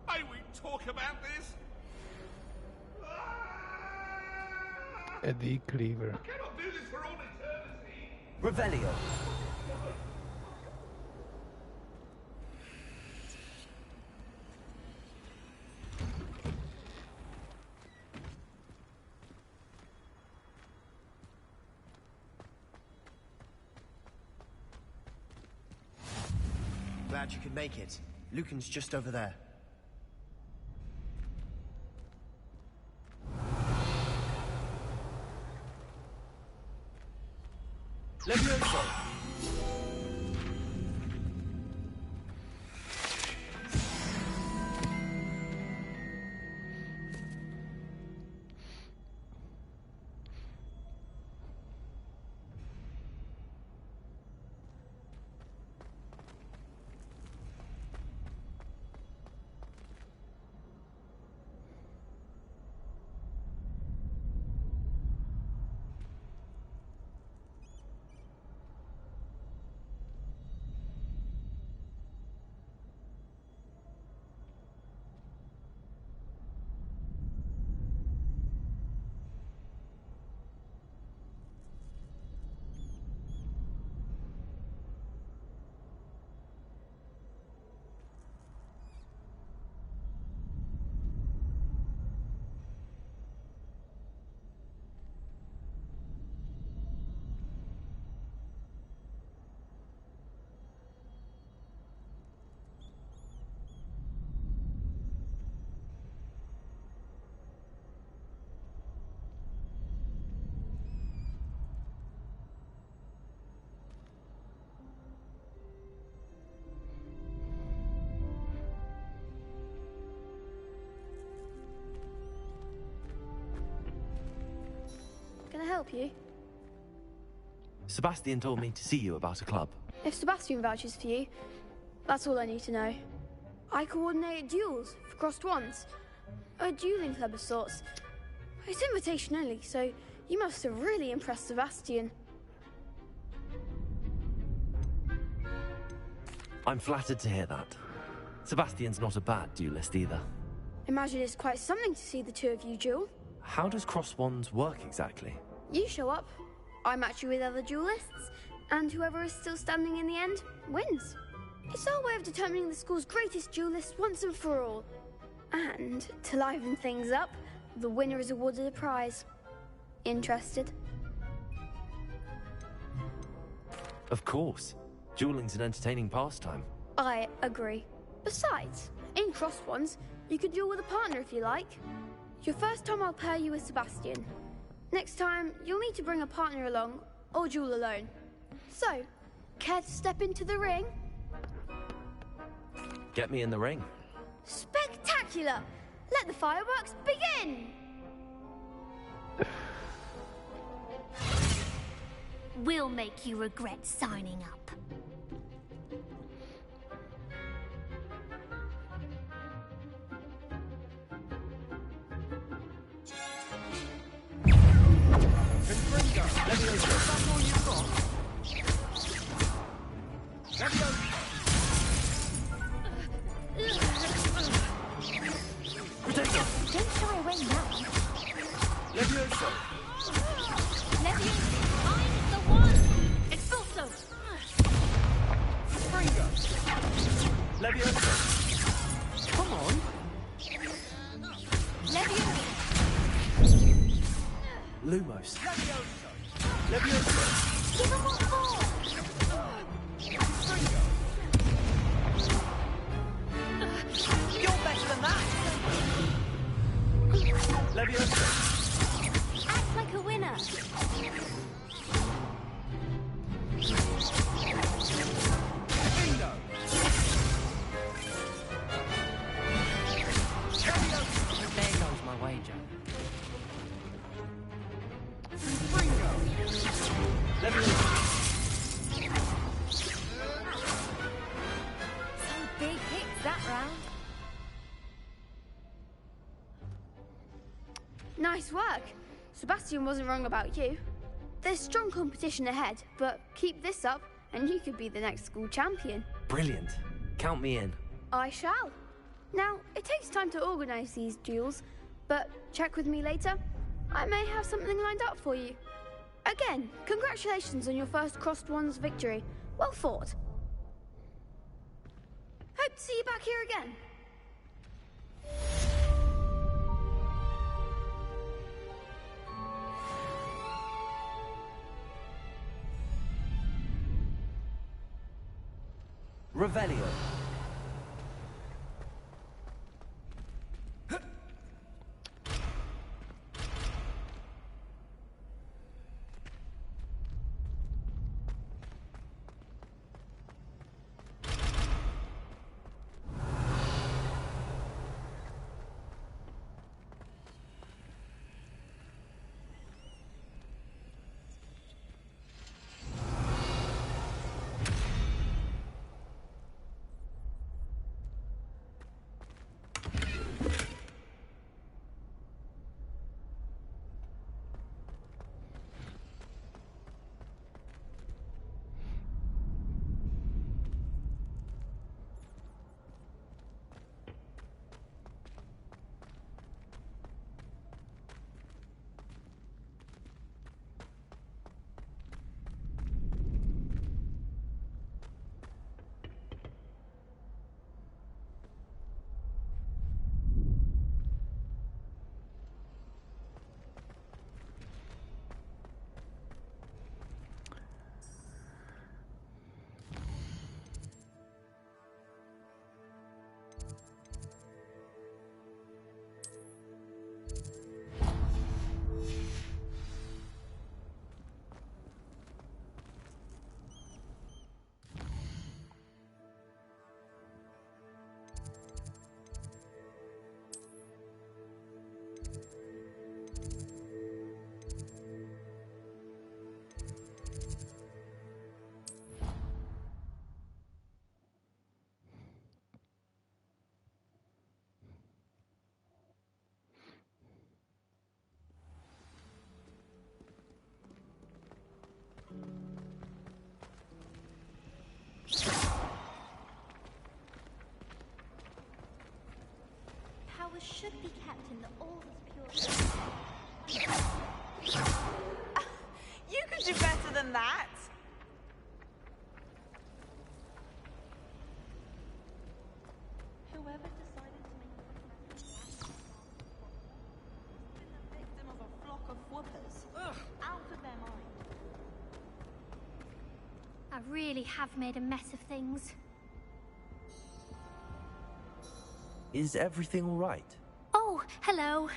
May we talk about this? Eddie Cleaver. I cannot do this for all eternity. Revelio. Glad you could make it. Lucan's just over there. Levioso. Can I help you? Sebastian told me to see you about a club. If Sebastian vouches for you, that's all I need to know. I coordinate duels for crossed ones. A dueling club of sorts. It's invitation only, so you must have really impressed Sebastian. I'm flattered to hear that. Sebastian's not a bad duelist either. Imagine it's quite something to see the two of you duel. How does cross wands work exactly? You show up, I match you with other duelists, and whoever is still standing in the end wins. It's our way of determining the school's greatest duelist once and for all. And to liven things up, the winner is awarded a prize. Interested? Of course. Dueling's an entertaining pastime. I agree. Besides, in cross ones, you could duel with a partner if you like. Your first time I'll pair you with Sebastian. Next time, you'll need to bring a partner along, or duel alone. So, care to step into the ring? Get me in the ring. Spectacular! Let the fireworks begin! We'll make you regret signing up. Don't shy away now. Levioso. Levioso, I'm the one. Expulso. Springo. Levioso. Come on. Levioso. Lumos. Levioso. Give him what for. Leviosa! Act like a winner. Bingo! There goes my wager. Ringo! Leviosa! Some big hits that round. Nice work. Sebastian wasn't wrong about you. There's strong competition ahead, but keep this up and you could be the next school champion. Brilliant. Count me in. I shall. Now, it takes time to organise these duels, but check with me later. I may have something lined up for you. Again, congratulations on your first Crossed Wands victory. Well fought. Hope to see you back here again. Revelio. Powers should be kept in the oldest pure. You could do better than that. Whoever decided to make been the victim of a flock of whoopers. Ugh, out of their mind. I really have made a mess of things. Is everything all right? Oh, hello.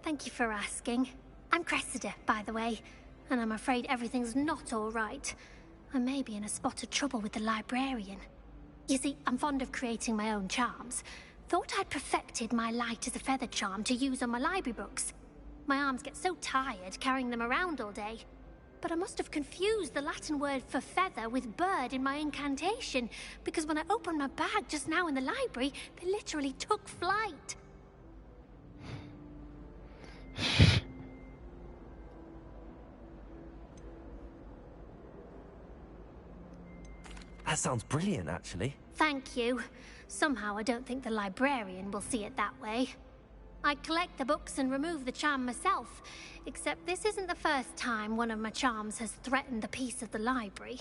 Thank you for asking. I'm Cressida, by the way, and I'm afraid everything's not all right. I may be in a spot of trouble with the librarian. You see, I'm fond of creating my own charms. Thought I'd perfected my light as a feather charm to use on my library books. My arms get so tired carrying them around all day. But I must have confused the Latin word for feather with bird in my incantation, because when I opened my bag just now in the library, they literally took flight. That sounds brilliant, actually. Thank you. Somehow I don't think the librarian will see it that way. I collect the books and remove the charm myself, except this isn't the first time one of my charms has threatened the peace of the library.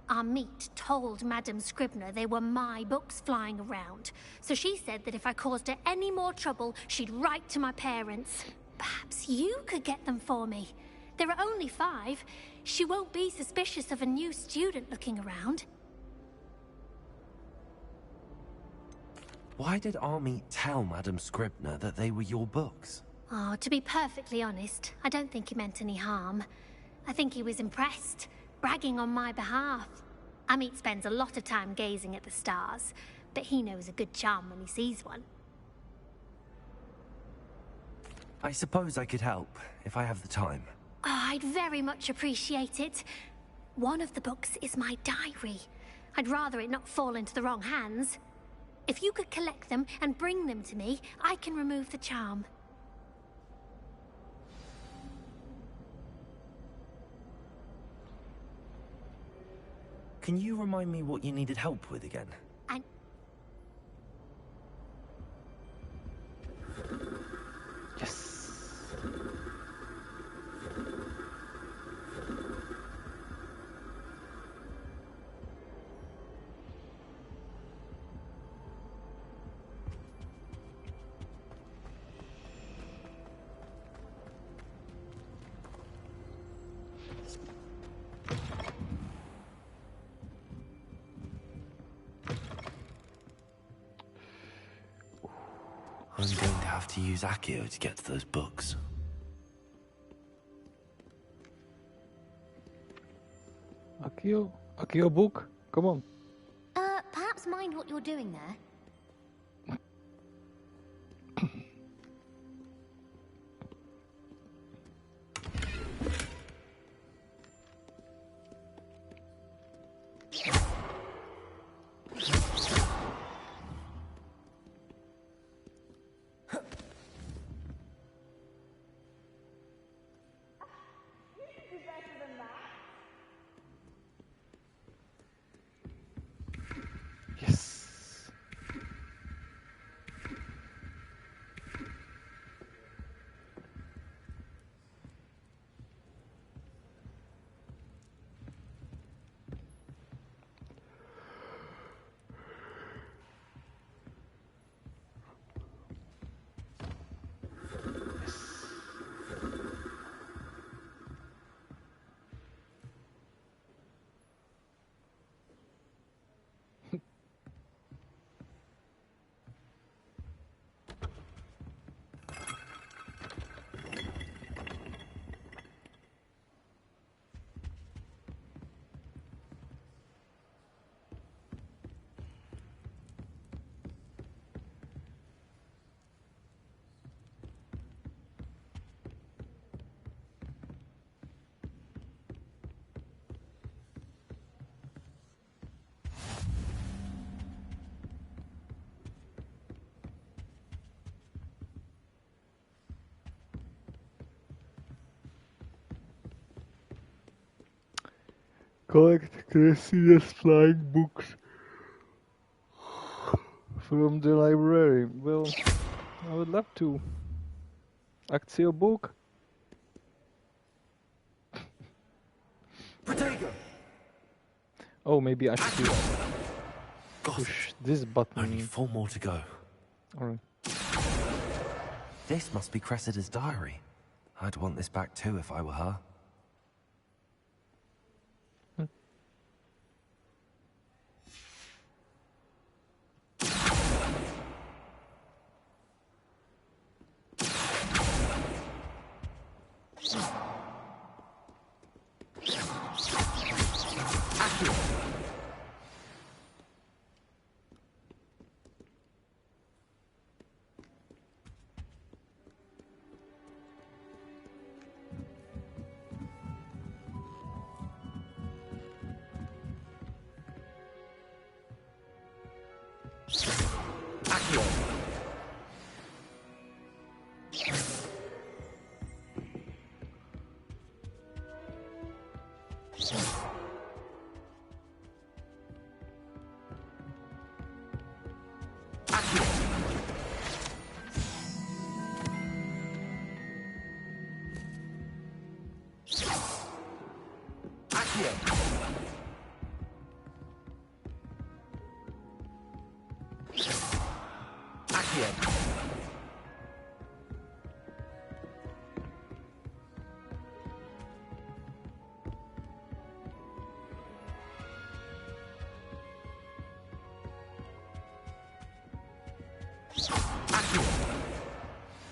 Amit told Madame Scribner they were my books flying around, so she said that if I caused her any more trouble, she'd write to my parents. Perhaps you could get them for me. There are only 5. She won't be suspicious of a new student looking around. Why did Army tell Madame Scribner that they were your books? Oh, to be perfectly honest, I don't think he meant any harm. I think he was impressed, bragging on my behalf. Amit spends a lot of time gazing at the stars, but he knows a good charm when he sees one. I suppose I could help, if I have the time. Oh, I'd very much appreciate it. One of the books is my diary. I'd rather it not fall into the wrong hands. If you could collect them and bring them to me, I can remove the charm. Can you remind me what you needed help with again? And Yes. I'm going to have to use Accio to get to those books. Accio book? Come on. perhaps mind what you're doing there? Collect Cressida's flying books from the library. Well, I would love to. Accio book? Protego! Oh, maybe I should push this button. Only 4 more to go. Alright. This must be Cressida's diary. I'd want this back too if I were her.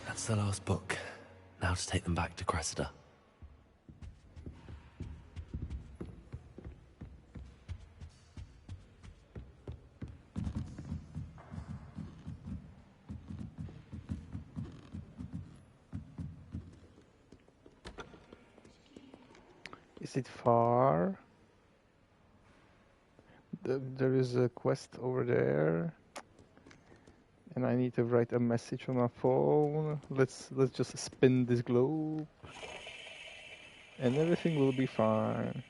That's the last book. how to take them back to Cressida. Is it far? There is a quest over there, and I need to write a message on my phone. Let's just spin this globe, and everything will be fine.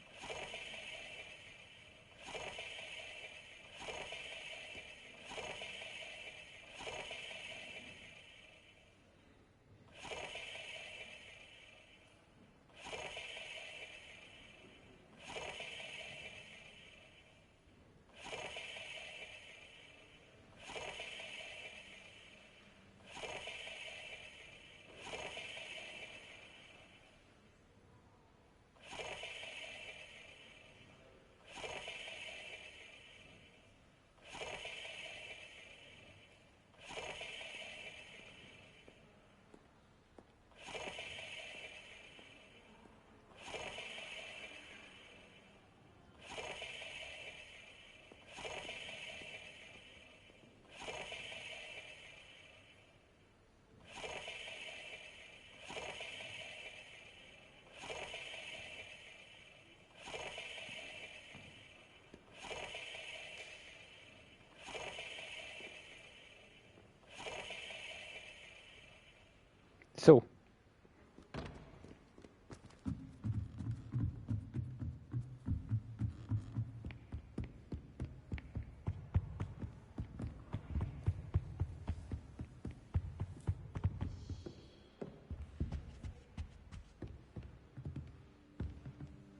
So,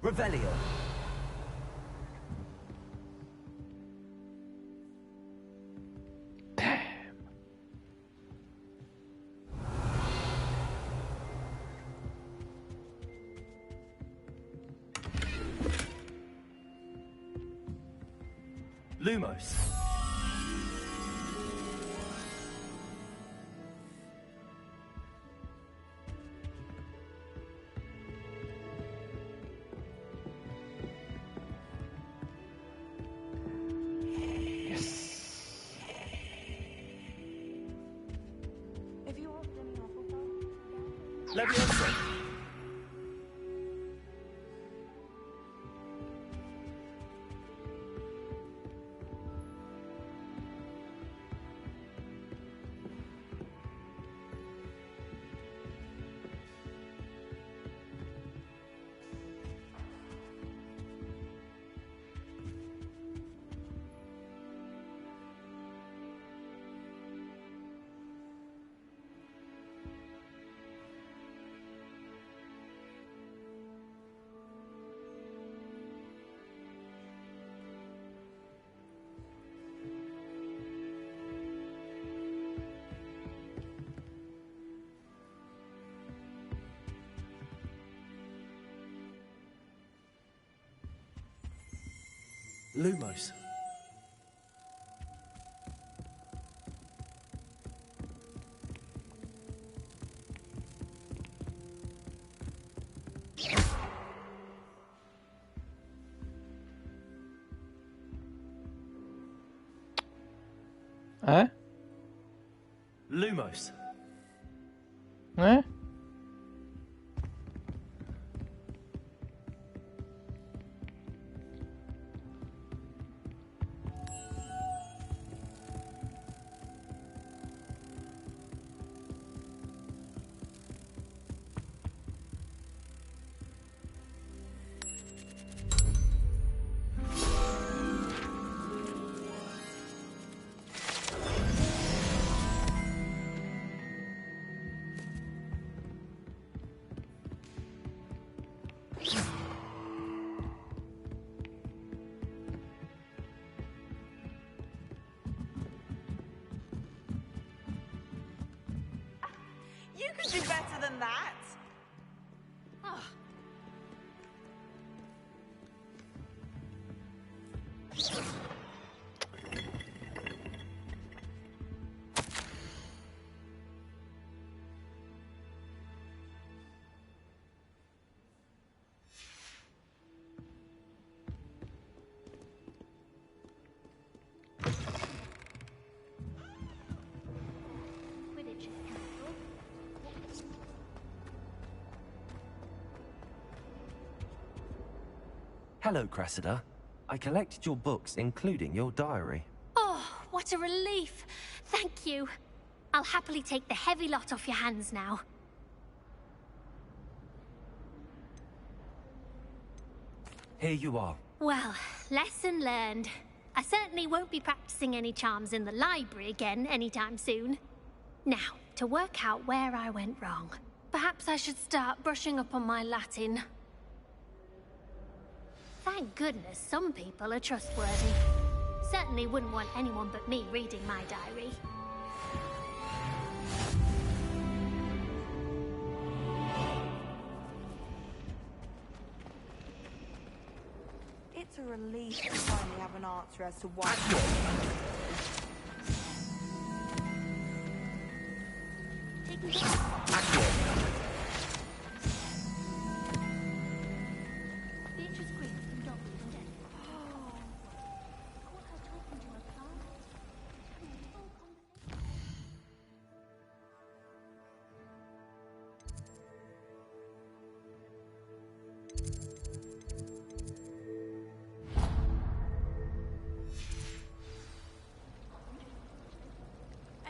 Revelio. Lumos. If you want any Hufflepuff, Leviosa. Lumos. Eh? Lumos. Eh? you could do better than that. Ah. Hello, Cressida. I collected your books, including your diary. Oh, what a relief. Thank you. I'll happily take the heavy lot off your hands now. Here you are. Well, lesson learned. I certainly won't be practicing any charms in the library again anytime soon. Now, to work out where I went wrong. Perhaps I should start brushing up on my Latin. Thank goodness some people are trustworthy. Certainly wouldn't want anyone but me reading my diary. It's a relief to finally have an answer as to why.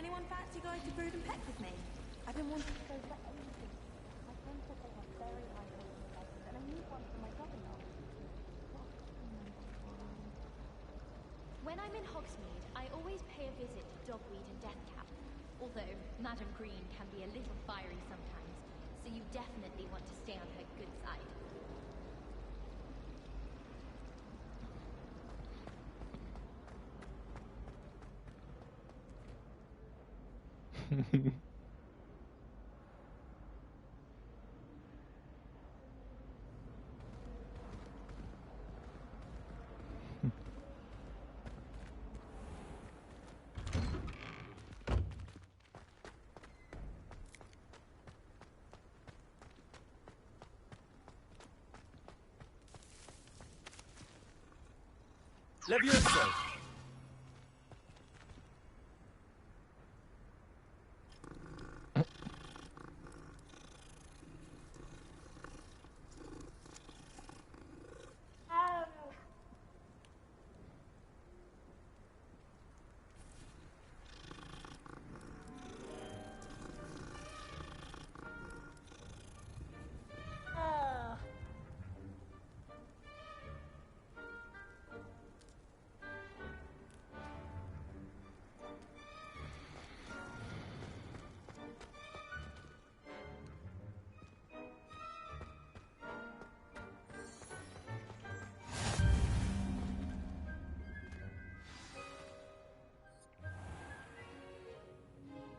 Anyone fancy going to Brood and Peck with me? I've been wanting to go for ages. My friend said they have very high poison levels, and I need one for my governor. When I'm in Hogsmeade, I always pay a visit to Dogweed and Deathcap. Although Madam Green can be a little fiery sometimes, so you definitely want to stay on her good side. Levioso!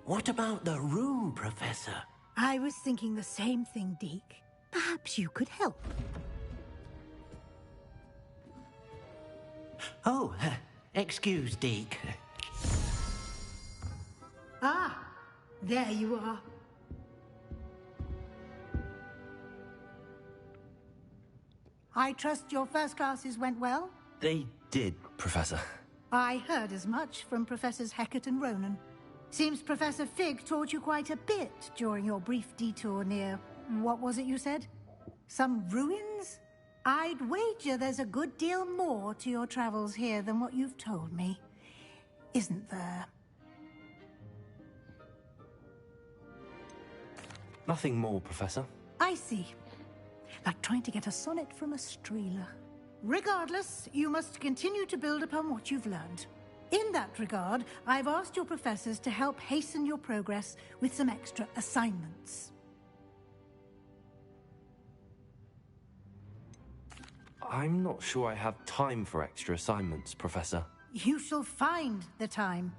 What about the room, Professor? I was thinking the same thing, Deke. Perhaps you could help. Oh, excuse, Deke. Ah, there you are. I trust your first classes went well? They did, Professor. I heard as much from Professors Hecat and Ronan. Seems Professor Fig taught you quite a bit during your brief detour near... what was it you said? Some ruins? I'd wager there's a good deal more to your travels here than what you've told me. Isn't there? Nothing more, Professor. I see. Like trying to get a sonnet from a streeler. Regardless, you must continue to build upon what you've learned. In that regard, I've asked your professors to help hasten your progress with some extra assignments. I'm not sure I have time for extra assignments, Professor. You shall find the time.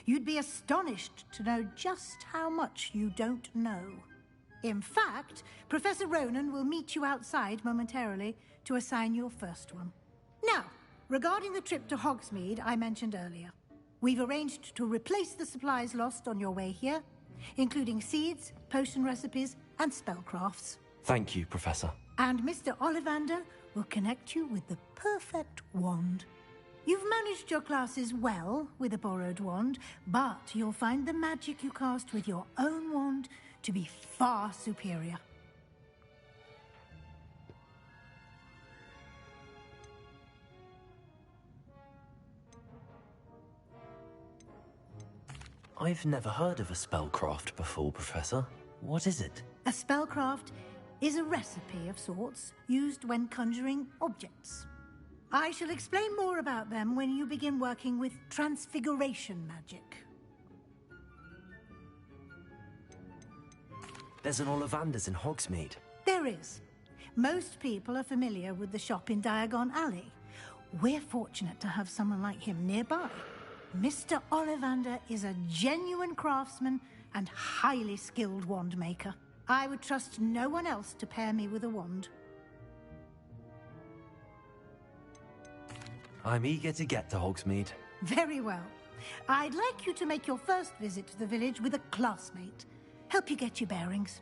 You'd be astonished to know just how much you don't know. In fact, Professor Ronan will meet you outside momentarily to assign your first one. Now, regarding the trip to Hogsmeade I mentioned earlier, we've arranged to replace the supplies lost on your way here, including seeds, potion recipes, and spellcrafts. Thank you, Professor. And Mr. Ollivander will connect you with the perfect wand. You've managed your classes well with a borrowed wand, but you'll find the magic you cast with your own wand to be far superior. I've never heard of a spellcraft before, Professor. What is it? A spellcraft is a recipe of sorts used when conjuring objects. I shall explain more about them when you begin working with transfiguration magic. There's an Ollivander's in Hogsmeade. There is. Most people are familiar with the shop in Diagon Alley. We're fortunate to have someone like him nearby. Mr. Ollivander is a genuine craftsman and highly skilled wand maker. I would trust no one else to pair me with a wand. I'm eager to get to Hogsmeade. Very well. I'd like you to make your first visit to the village with a classmate. Help you get your bearings.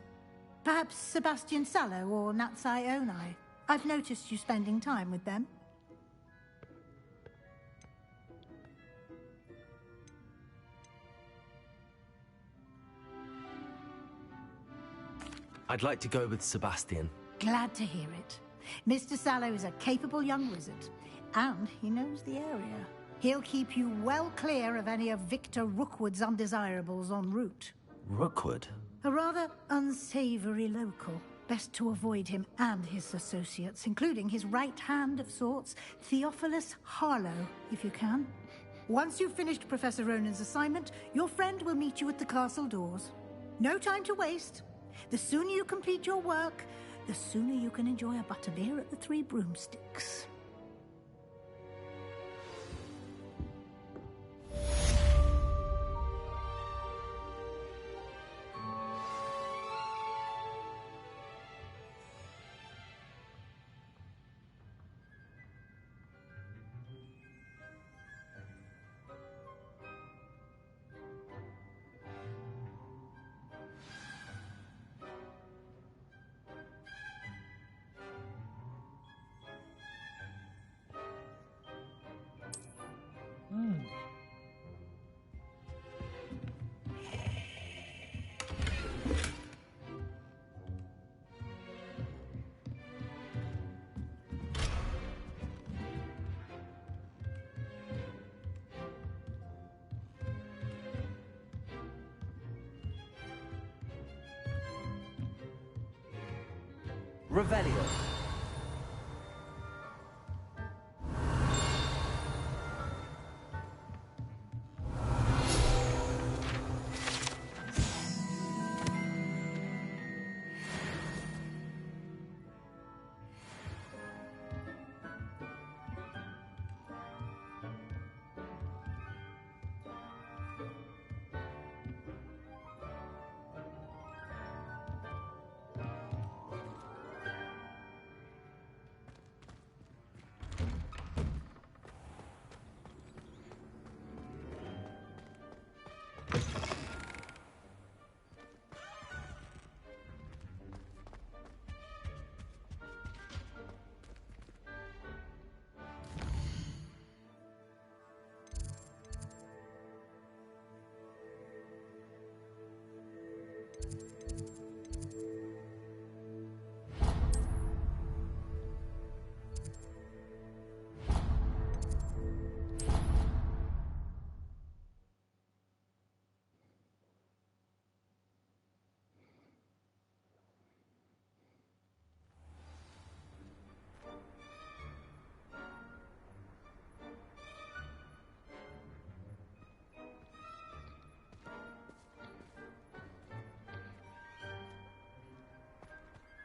Perhaps Sebastian Sallow or Natsai Onai. I've noticed you spending time with them. I'd like to go with Sebastian. Glad to hear it. Mr. Sallow is a capable young wizard, and he knows the area. He'll keep you well clear of any of Victor Rookwood's undesirables en route. Rookwood? A rather unsavory local. Best to avoid him and his associates, including his right hand of sorts, Theophilus Harlow, if you can. Once you've finished Professor Ronan's assignment, your friend will meet you at the castle doors. No time to waste. The sooner you complete your work, the sooner you can enjoy a butterbeer at the Three Broomsticks. Revelio.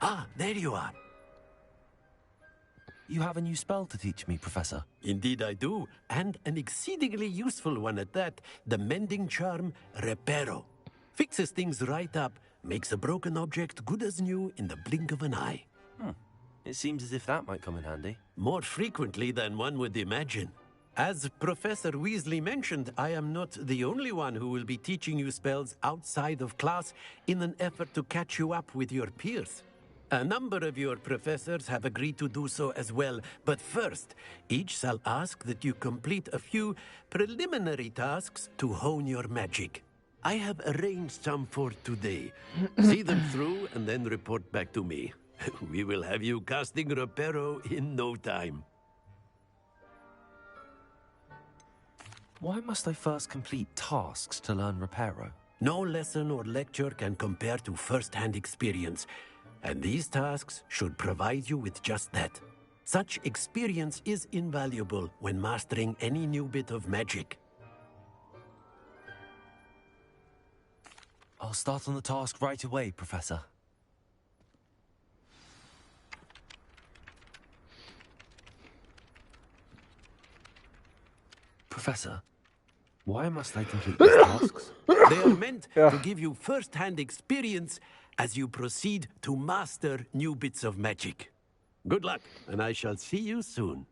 Ah, there you are. You have a new spell to teach me, Professor. Indeed I do, and an exceedingly useful one at that. The mending charm, Reparo. Fixes things right up, makes a broken object good as new in the blink of an eye. It seems as if that might come in handy. More frequently than one would imagine. As Professor Weasley mentioned, I am not the only one who will be teaching you spells outside of class in an effort to catch you up with your peers. A number of your professors have agreed to do so as well, but first, each shall ask that you complete a few preliminary tasks to hone your magic. I have arranged some for today. See them through and then report back to me. We will have you casting Reparo in no time. Why must I first complete tasks to learn Reparo? No lesson or lecture can compare to first-hand experience, and these tasks should provide you with just that. Such experience is invaluable when mastering any new bit of magic. I'll start on the task right away, Professor. Professor, why must I complete these tasks? They are meant to give you first-hand experience as you proceed to master new bits of magic. Good luck, and I shall see you soon.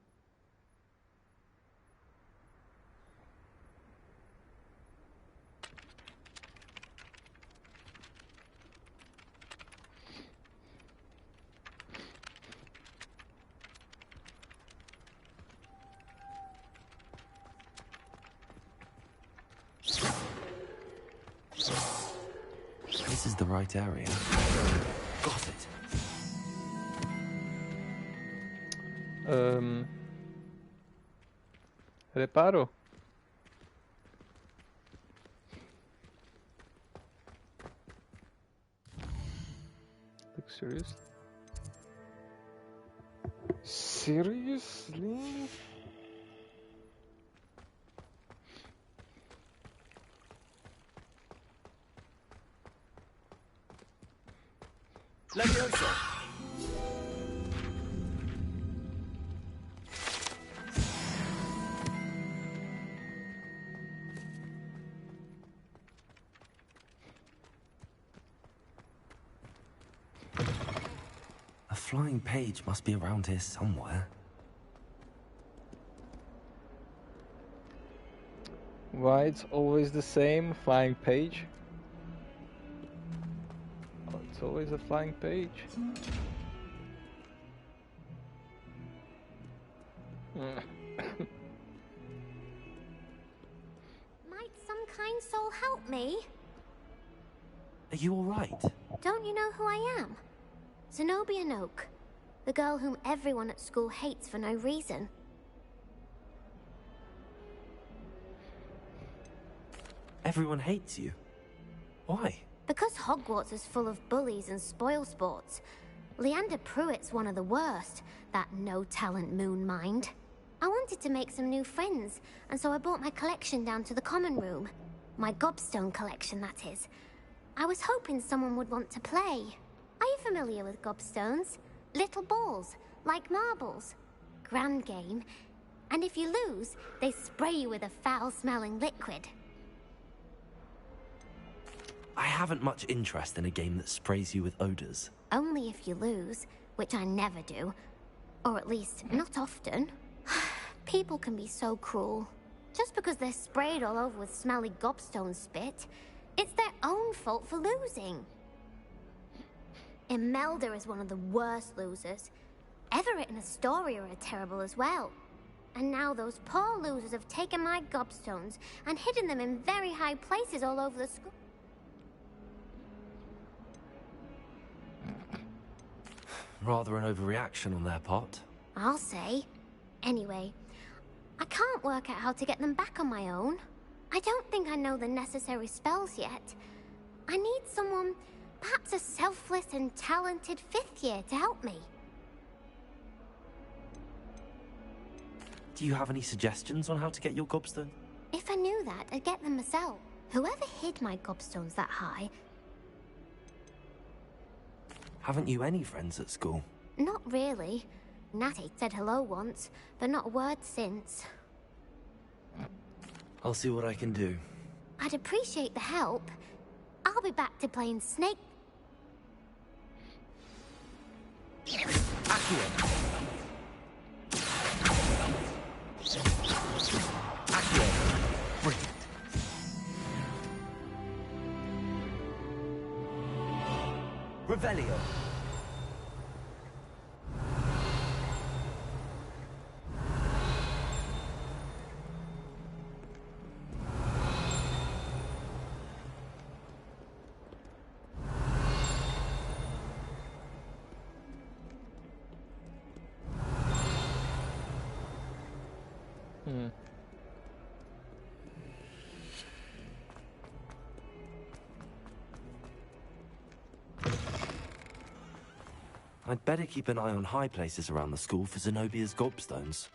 This is the right area. Got it. Reparo. Look serious. Seriously? Leviosa! A flying page must be around here somewhere. Why it's always the same flying page? Oh, it's always a flying page. Might some kind soul help me? Are you alright? Don't you know who I am? Zenobia Noak, the girl whom everyone at school hates for no reason. Everyone hates you. Why? Because Hogwarts is full of bullies and spoilsports. Leander Pruitt's one of the worst, that no-talent moon mind. I wanted to make some new friends, and so I brought my collection down to the common room. My gobstone collection, that is. I was hoping someone would want to play. Are you familiar with gobstones? Little balls, like marbles. Grand game. And if you lose, they spray you with a foul-smelling liquid. I haven't much interest in a game that sprays you with odors. Only if you lose, which I never do. Or at least, not often. People can be so cruel. Just because they're sprayed all over with smelly gobstone spit, it's their own fault for losing. Imelda is one of the worst losers. Everett and Astoria are terrible as well. And now those poor losers have taken my gobstones and hidden them in very high places all over the school. Rather an overreaction on their part. I'll say. Anyway, I can't work out how to get them back on my own. I don't think I know the necessary spells yet. I need someone, perhaps a selfless and talented 5th year to help me. Do you have any suggestions on how to get your gobstone? If I knew that, I'd get them myself. Whoever hid my gobstones that high... Haven't you any friends at school? Not really. Natty said hello once, but not a word since. I'll see what I can do. I'd appreciate the help. I'll be back to playing Snake... Accio! Brilliant. Revelio. I'd better keep an eye on high places around the school for Zenobia's gobstones.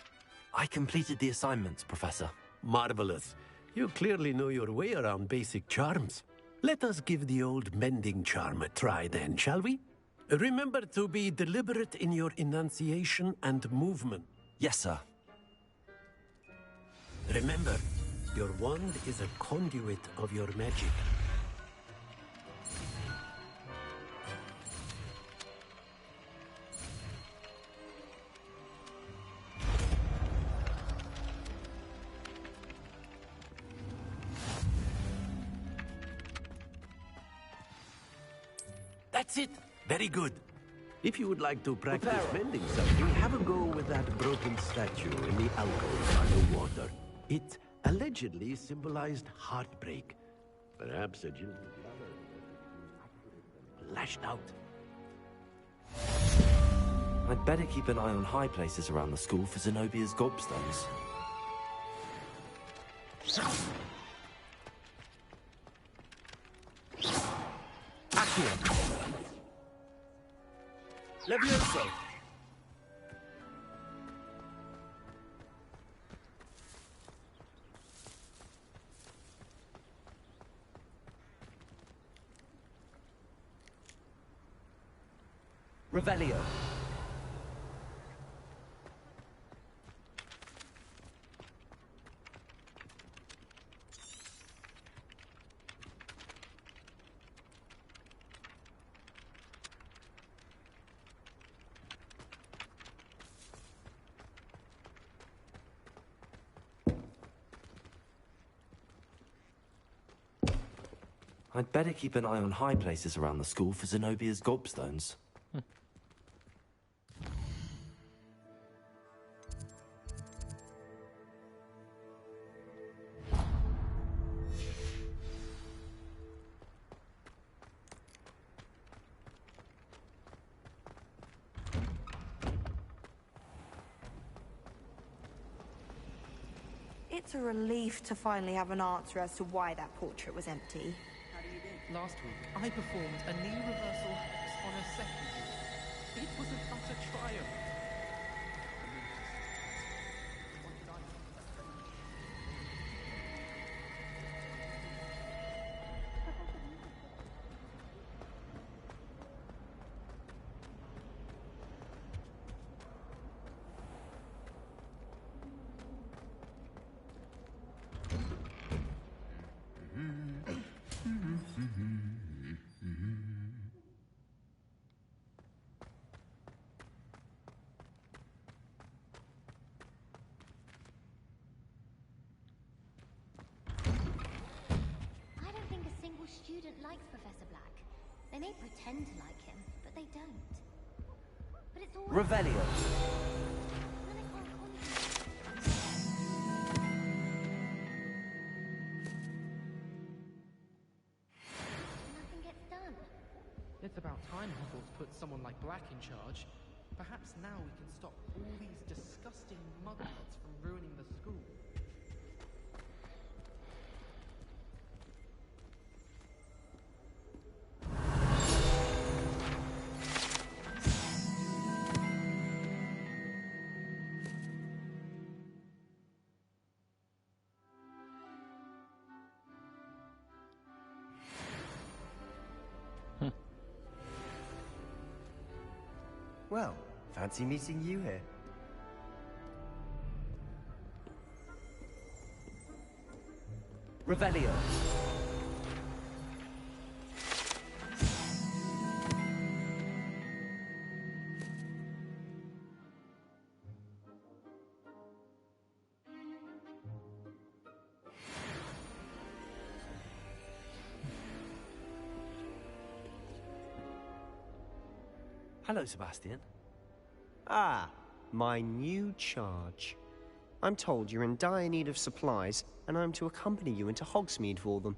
I completed the assignments, Professor. Marvelous. You clearly know your way around basic charms. Let us give the old mending charm a try then, shall we? Remember to be deliberate in your enunciation and movement. Yes, sir. Remember, your wand is a conduit of your magic. That's it. Very good. If you would like to practice mending something, have a go with that broken statue in the alcove by the water. It allegedly symbolized heartbreak. Perhaps a gentle lashed out. I'd better keep an eye on high places around the school for Zenobia's gobstones. Accio. Levioso. Revelio. I'd better keep an eye on high places around the school for Zenobia's gobstones. It's a relief to finally have an answer as to why that portrait was empty. Last week, I performed a knee reversal hex on a second. It was an utter triumph. Student likes Professor Black. They may pretend to like him, but they don't. But it's all Revelio. Nothing gets done. It's about time Hogwarts put someone like Black in charge. Perhaps now we can stop all these disgusting muggleheads from ruining the school. Well, fancy meeting you here. Revelio. Hello, Sebastian. Ah, my new charge. I'm told you're in dire need of supplies, and I'm to accompany you into Hogsmeade for them.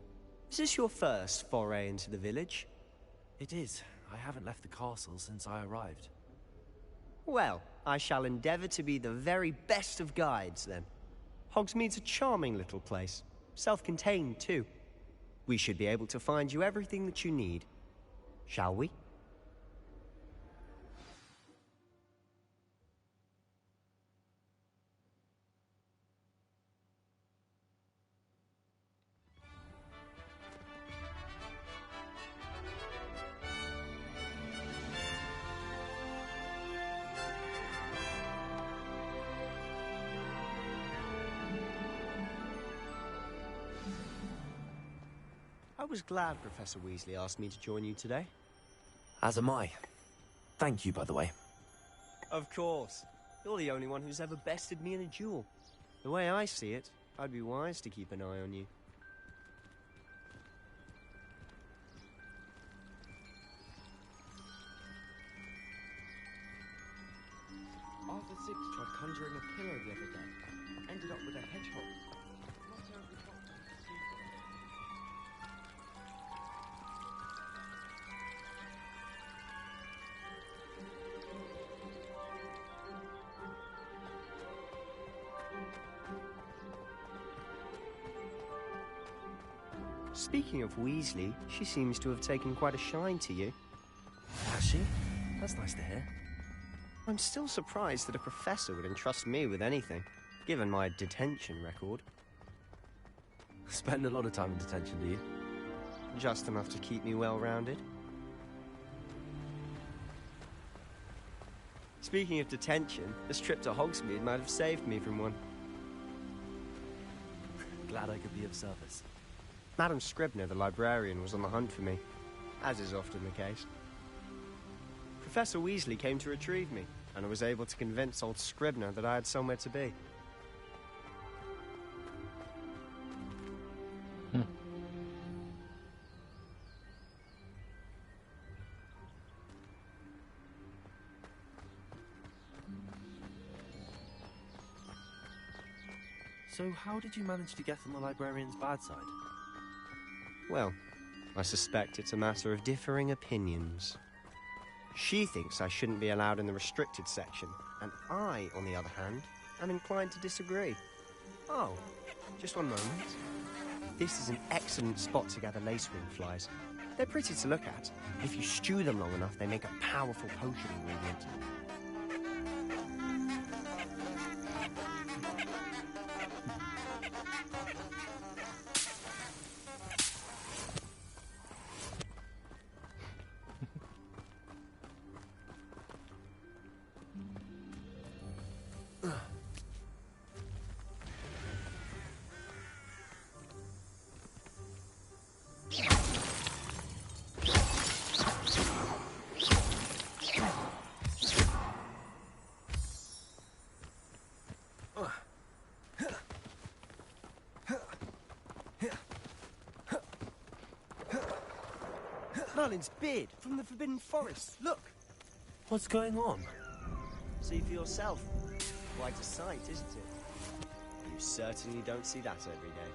Is this your first foray into the village? It is. I haven't left the castle since I arrived. Well, I shall endeavor to be the very best of guides, then. Hogsmeade's a charming little place. Self-contained, too. We should be able to find you everything that you need. Shall we? I was glad Professor Weasley asked me to join you today. As am I. Thank you, by the way. Of course. You're the only one who's ever bested me in a duel. The way I see it, I'd be wise to keep an eye on you. Arthur Six tried conjuring a pillow the other day. Ended up with a hedgehog. Not terribly popular. Speaking of Weasley, she seems to have taken quite a shine to you. Has she? That's nice to hear. I'm still surprised that a professor would entrust me with anything, given my detention record. Spend a lot of time in detention, do you? Just enough to keep me well-rounded. Speaking of detention, this trip to Hogsmeade might have saved me from one. Glad I could be of service. Madam Scribner, the librarian, was on the hunt for me, as is often the case. Professor Weasley came to retrieve me, and I was able to convince old Scribner that I had somewhere to be. So how did you manage to get on the librarian's bad side? Well, I suspect it's a matter of differing opinions. She thinks I shouldn't be allowed in the restricted section, and I, on the other hand, am inclined to disagree. Oh, just one moment. This is an excellent spot to gather lacewing flies. They're pretty to look at. If you stew them long enough, they make a powerful potion ingredient. Merlin's beard from the Forbidden Forest. Look! What's going on? See for yourself. Quite a sight, isn't it? You certainly don't see that every day.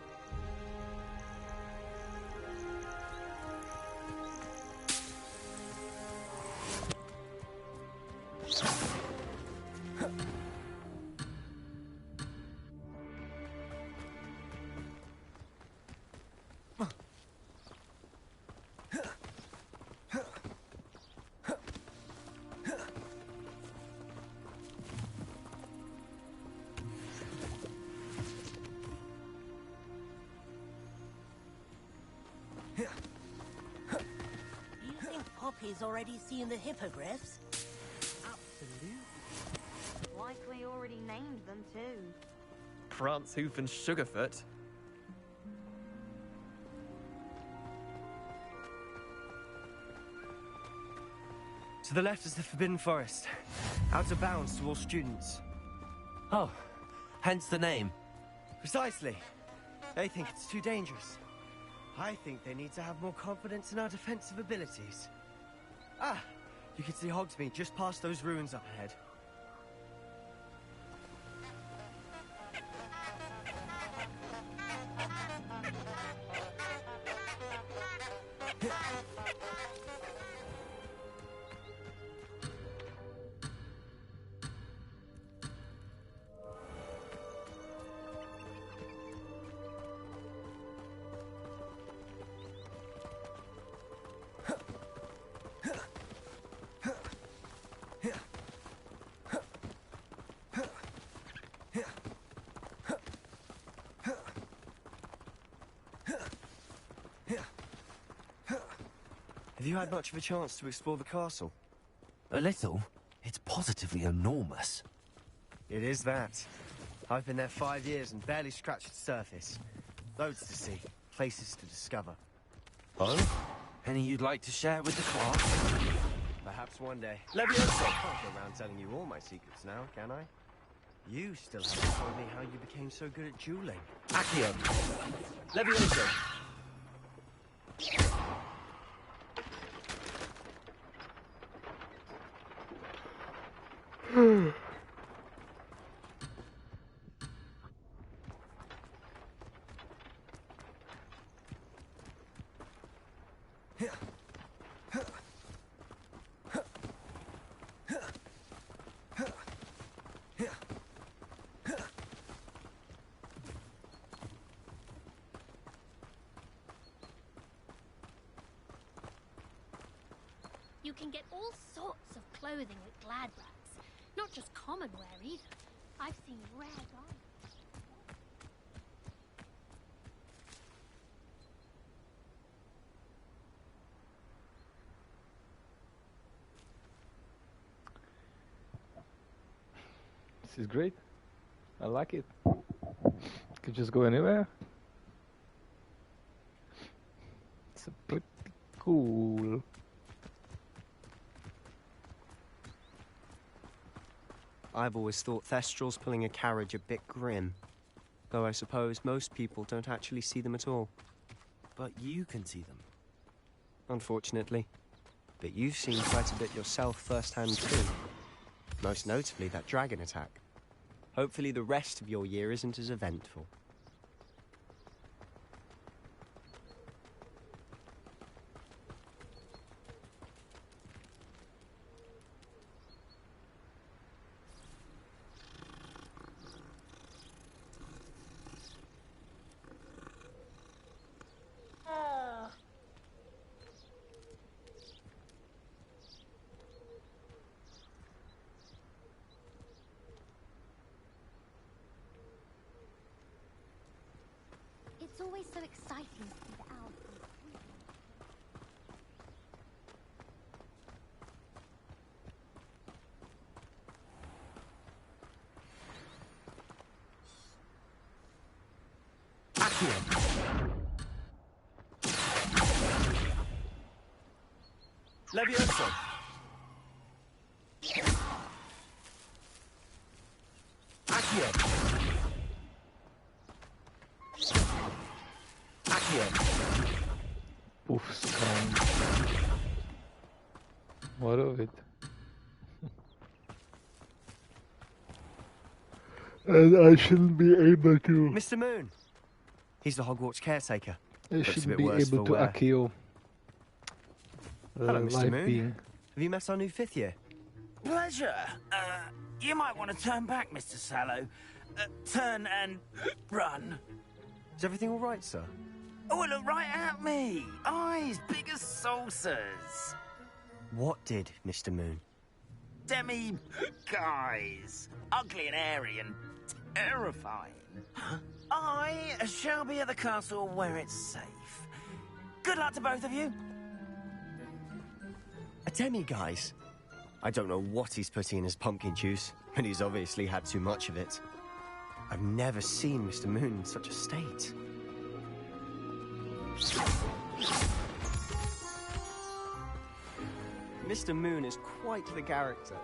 Poppy's already seen the hippogriffs? Absolutely. Likely already named them too. Prance, Hoof, and Sugarfoot. To the left is the Forbidden Forest. Out of bounds to all students. Oh, hence the name. Precisely. They think it's too dangerous. I think they need to have more confidence in our defensive abilities. Ah, you can see Hogsmeade just past those ruins up ahead. Have you had much of a chance to explore the castle? A little. It's positively enormous. It is that. I've been there 5 years and barely scratched the surface. Loads to see, places to discover. Oh? Any you'd like to share with the class? Perhaps one day. Levioso! I can't go around telling you all my secrets now, can I? You still haven't told me how you became so good at dueling. Accio! Levioso! You can get all sorts of clothing at Glad Rags, not just common wear either. I've seen rare garments. This is great. I like it. Could just go anywhere. It's pretty cool. I've always thought Thestrals pulling a carriage a bit grim. Though I suppose most people don't actually see them at all. But you can see them. Unfortunately. But you've seen quite a bit yourself firsthand too. Most notably that dragon attack. Hopefully the rest of your year isn't as eventful. It's always so exciting to see the owls. Levioso! Accio! Oof, strong. What of it? And I shouldn't be able to. Mr. Moon! He's the Hogwarts caretaker. I Looks a shouldn't bit be worse able for to wear. Accio. Hello, Mr. Life Moon. being. Have you met our new 5th year? Pleasure. You might want to turn back, Mr. Sallow. Turn and run. Is everything all right, sir? Oh, look right at me. Eyes big as saucers. What did, Mr. Moon? Guys. Ugly and hairy and terrifying. I shall be at the castle where it's safe. Good luck to both of you. A demi-guise? I don't know what he's putting in his pumpkin juice, but he's obviously had too much of it. I've never seen Mr. Moon in such a state. Mr. Moon is quite the character.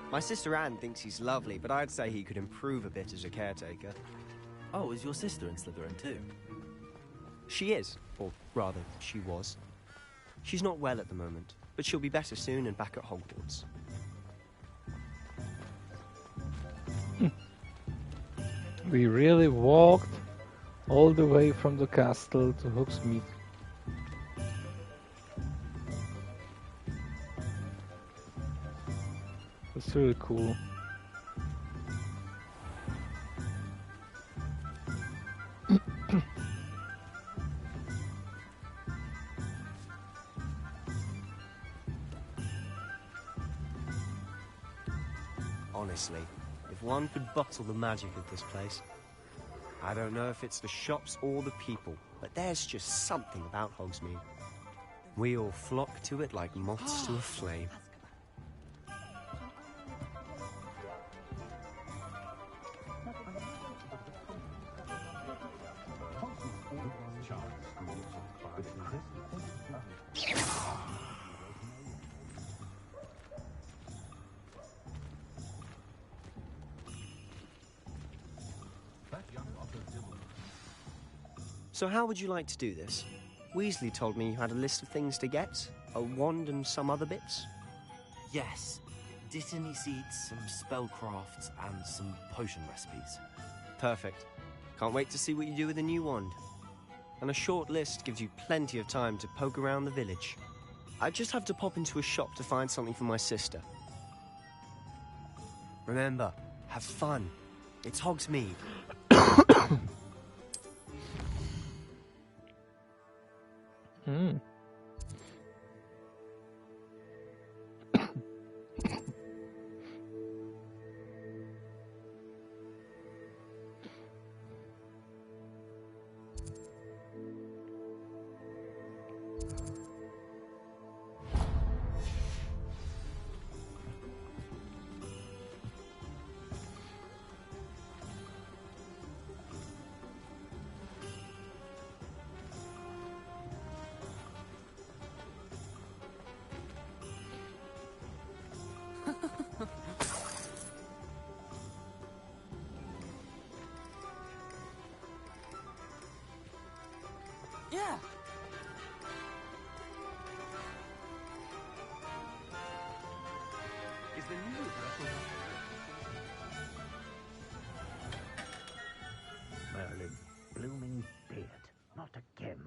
My sister Anne thinks he's lovely, but I'd say he could improve a bit as a caretaker. Oh, is your sister in Slytherin too? She is, or rather, she was. She's not well at the moment, but she'll be better soon and back at Hogwarts. We really walked all the way from the castle to Hogsmeade. That's really cool. Honestly, if one could bottle the magic of this place. I don't know if it's the shops or the people, but there's just something about Hogsmeade. We all flock to it like moths to a flame. So how would you like to do this? Weasley told me you had a list of things to get, a wand and some other bits. Yes. Dittany seeds, some spellcrafts, and some potion recipes. Perfect. Can't wait to see what you do with the new wand. And a short list gives you plenty of time to poke around the village. I just have to pop into a shop to find something for my sister. Remember, have fun. It's Hogsmeade. Yeah. Is the new Merlin, blooming beard, not again.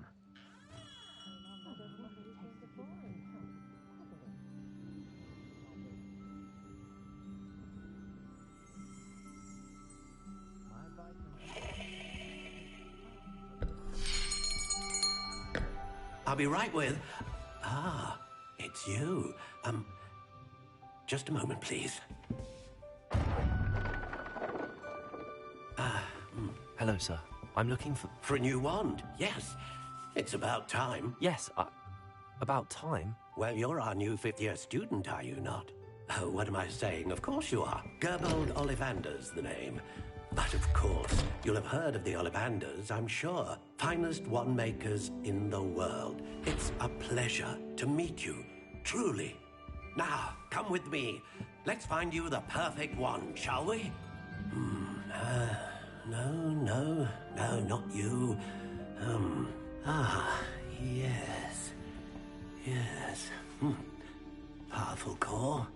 I'll be right with... Ah, it's you. Just a moment, please. Hello, sir. I'm looking For a new wand, yes. It's about time. Yes, about time? Well, you're our new fifth-year student, are you not? Oh, what am I saying? Of course you are. Gerbold Ollivander's the name. But of course, you'll have heard of the Ollivanders, I'm sure. Finest wand makers in the world. It's a pleasure to meet you, truly. Now, come with me. Let's find you the perfect wand, shall we? No, not you. Yes. Powerful core.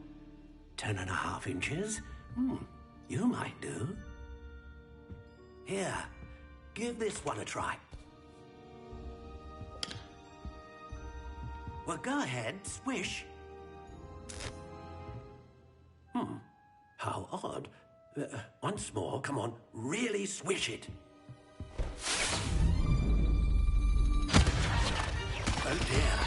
10.5 inches. You might do. Here, give this one a try. Well, go ahead, swish. How odd. Once more, come on, really swish it. Oh dear.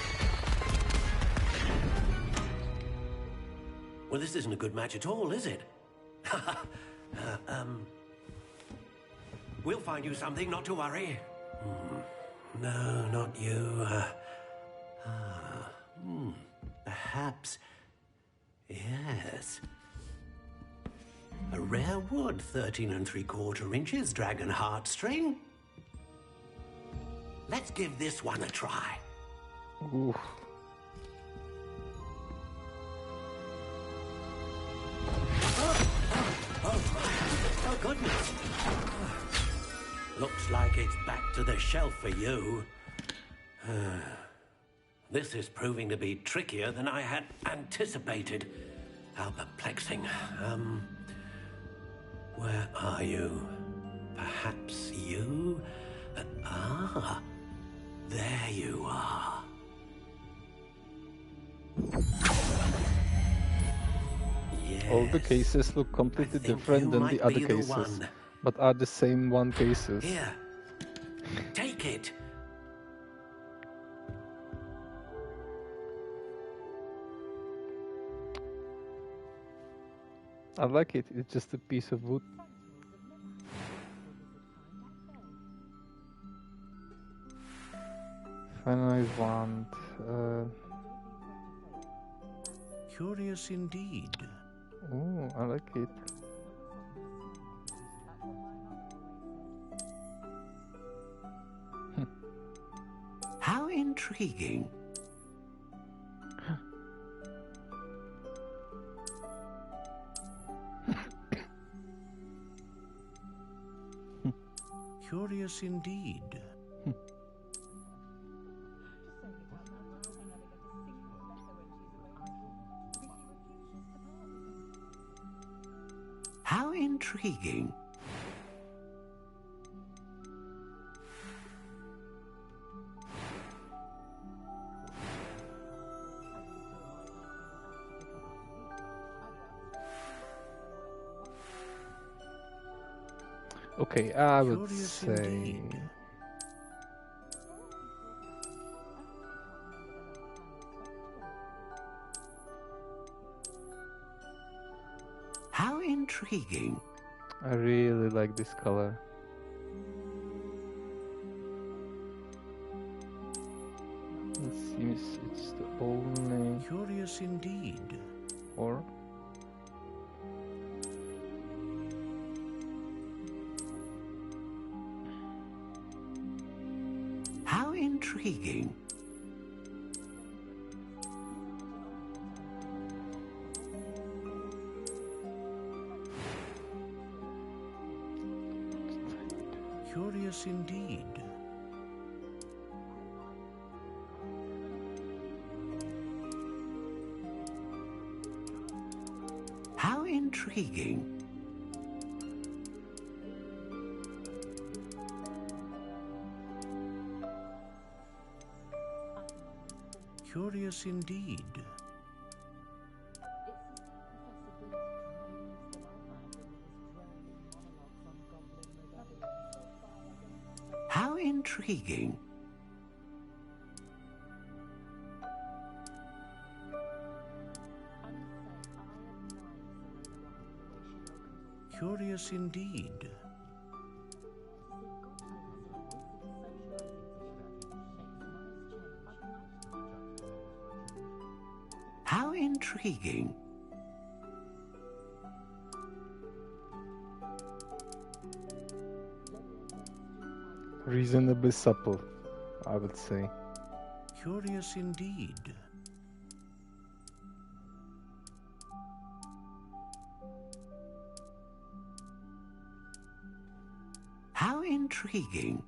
Well, this isn't a good match at all, is it? We'll find you something, not to worry. No, not you. Perhaps. Yes. A rare wood, 13 3/4 inches, dragon heartstring. Let's give this one a try. Oof. Oh, goodness. Looks like it's back to the shelf for you. This is proving to be trickier than I had anticipated. How perplexing. Where are you? Perhaps you? There you are. Yes. All the cases look completely different than the other cases, but are the same one cases. Here, take it. I like it, it's just a piece of wood. Finally wand. Curious indeed. Oh, I like it. How intriguing. Curious indeed. How intriguing. Okay, I would say... How intriguing. I really like this color. It seems it's the only... Curious indeed. Or... How intriguing. Curious indeed. How intriguing. Curious indeed. How intriguing. Curious indeed. How intriguing. Reasonably supple, I would say. Curious indeed. How intriguing.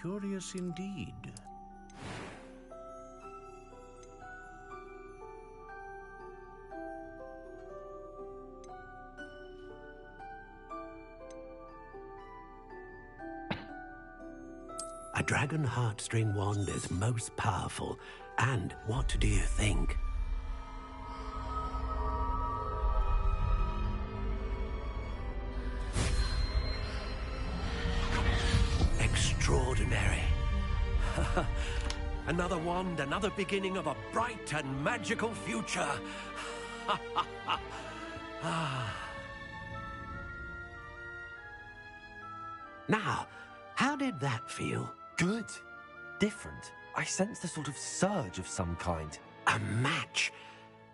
Curious indeed. A dragon heartstring wand is most powerful. And what do you think? Extraordinary. Another wand, another beginning of a bright and magical future. Now, how did that feel? Good. Different. I sensed a sort of surge of some kind. A match.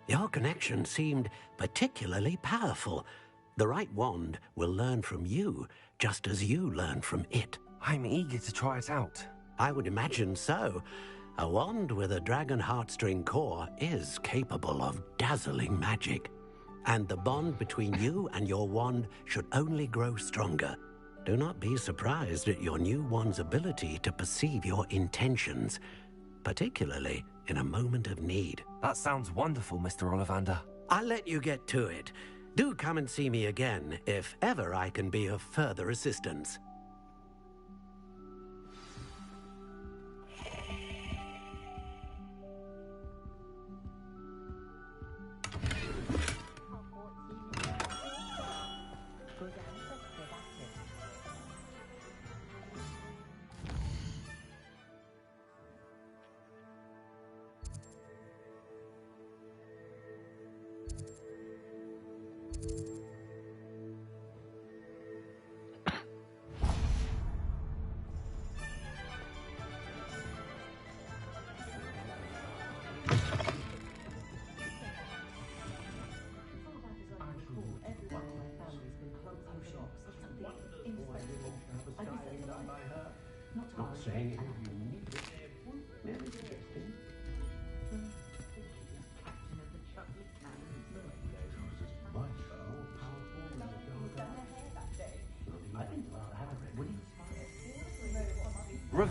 Your connection seemed particularly powerful. The right wand will learn from you, just as you learn from it. I'm eager to try it out. I would imagine so. A wand with a dragon heartstring core is capable of dazzling magic. And the bond between you and your wand should only grow stronger. Do not be surprised at your new wand's ability to perceive your intentions, particularly in a moment of need. That sounds wonderful, Mr. Ollivander. I'll let you get to it. Do come and see me again if ever I can be of further assistance.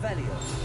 Revelio.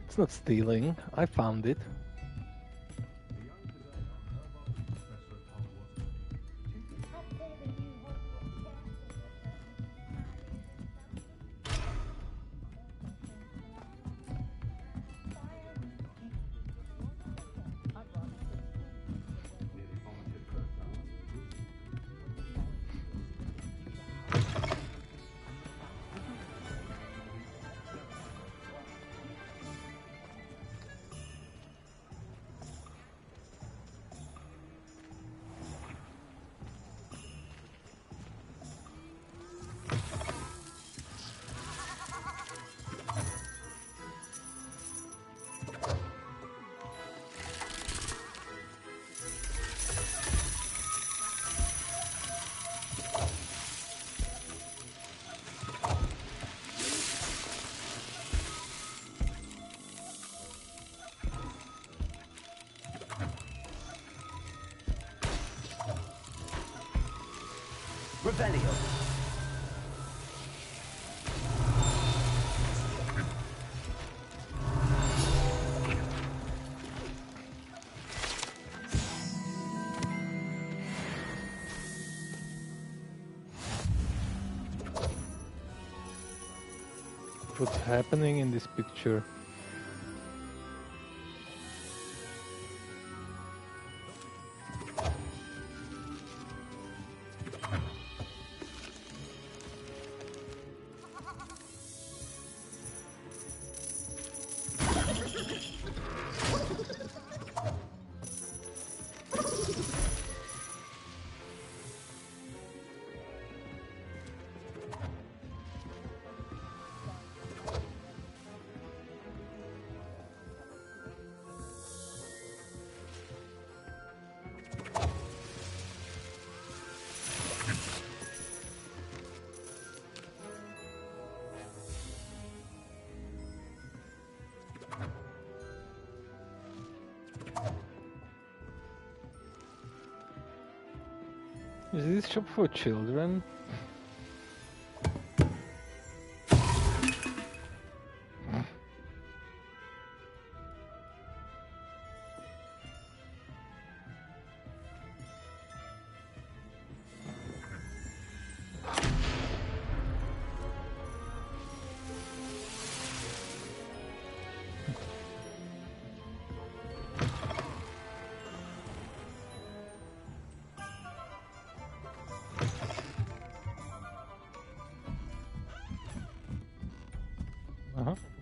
It's not stealing. I found it. Revelio. What's happening in this picture? Is this shop for children?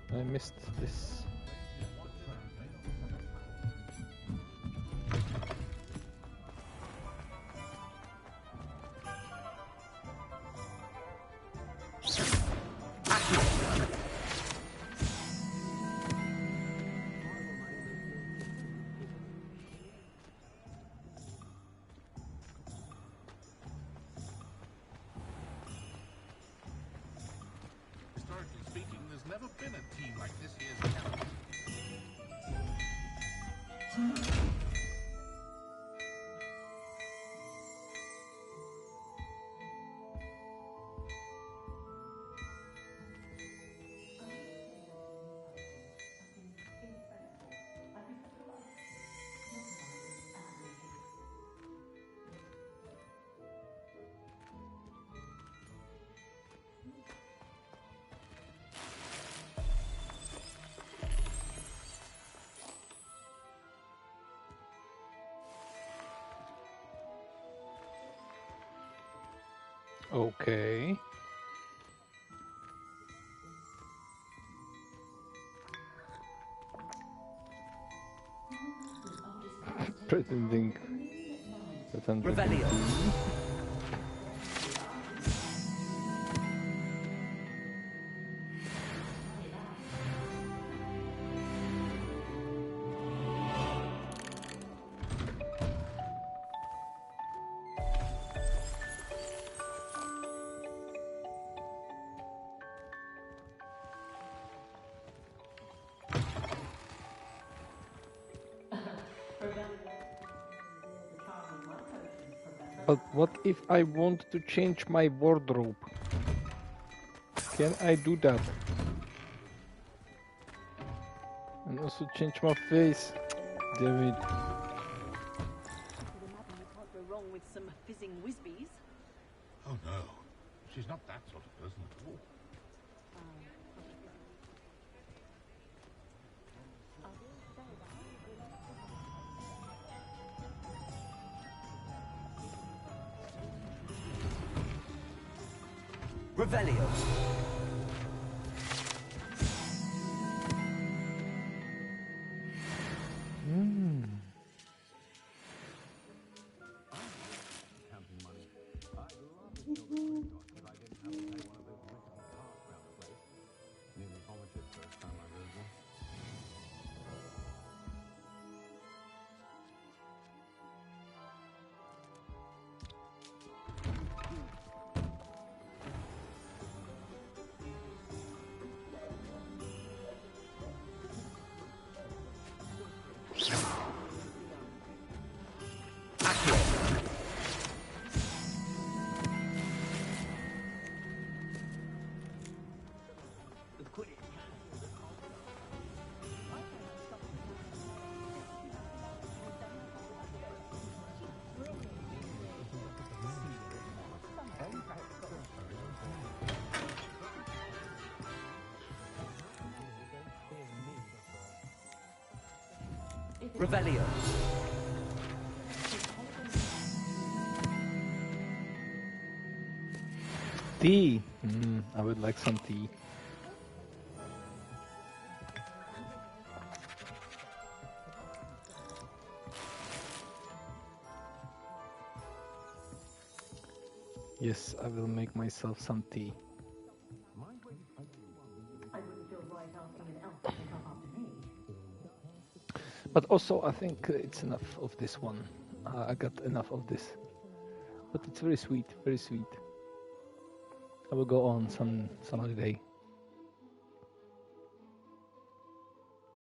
I missed this. Historically speaking, there's never been a team like this year's camp. Okay. Pretending. Revelio. But what if I want to change my wardrobe? Can I do that? And also change my face? Damn it. Can't go wrong with some fizzing whizbees. Oh no, she's not that sort of person at all. Revelio. Revelio. Tea. I would like some tea. Yes, I will make myself some tea. But also, I think it's enough of this one. I got enough of this. But it's very sweet, very sweet. I will go on some other day.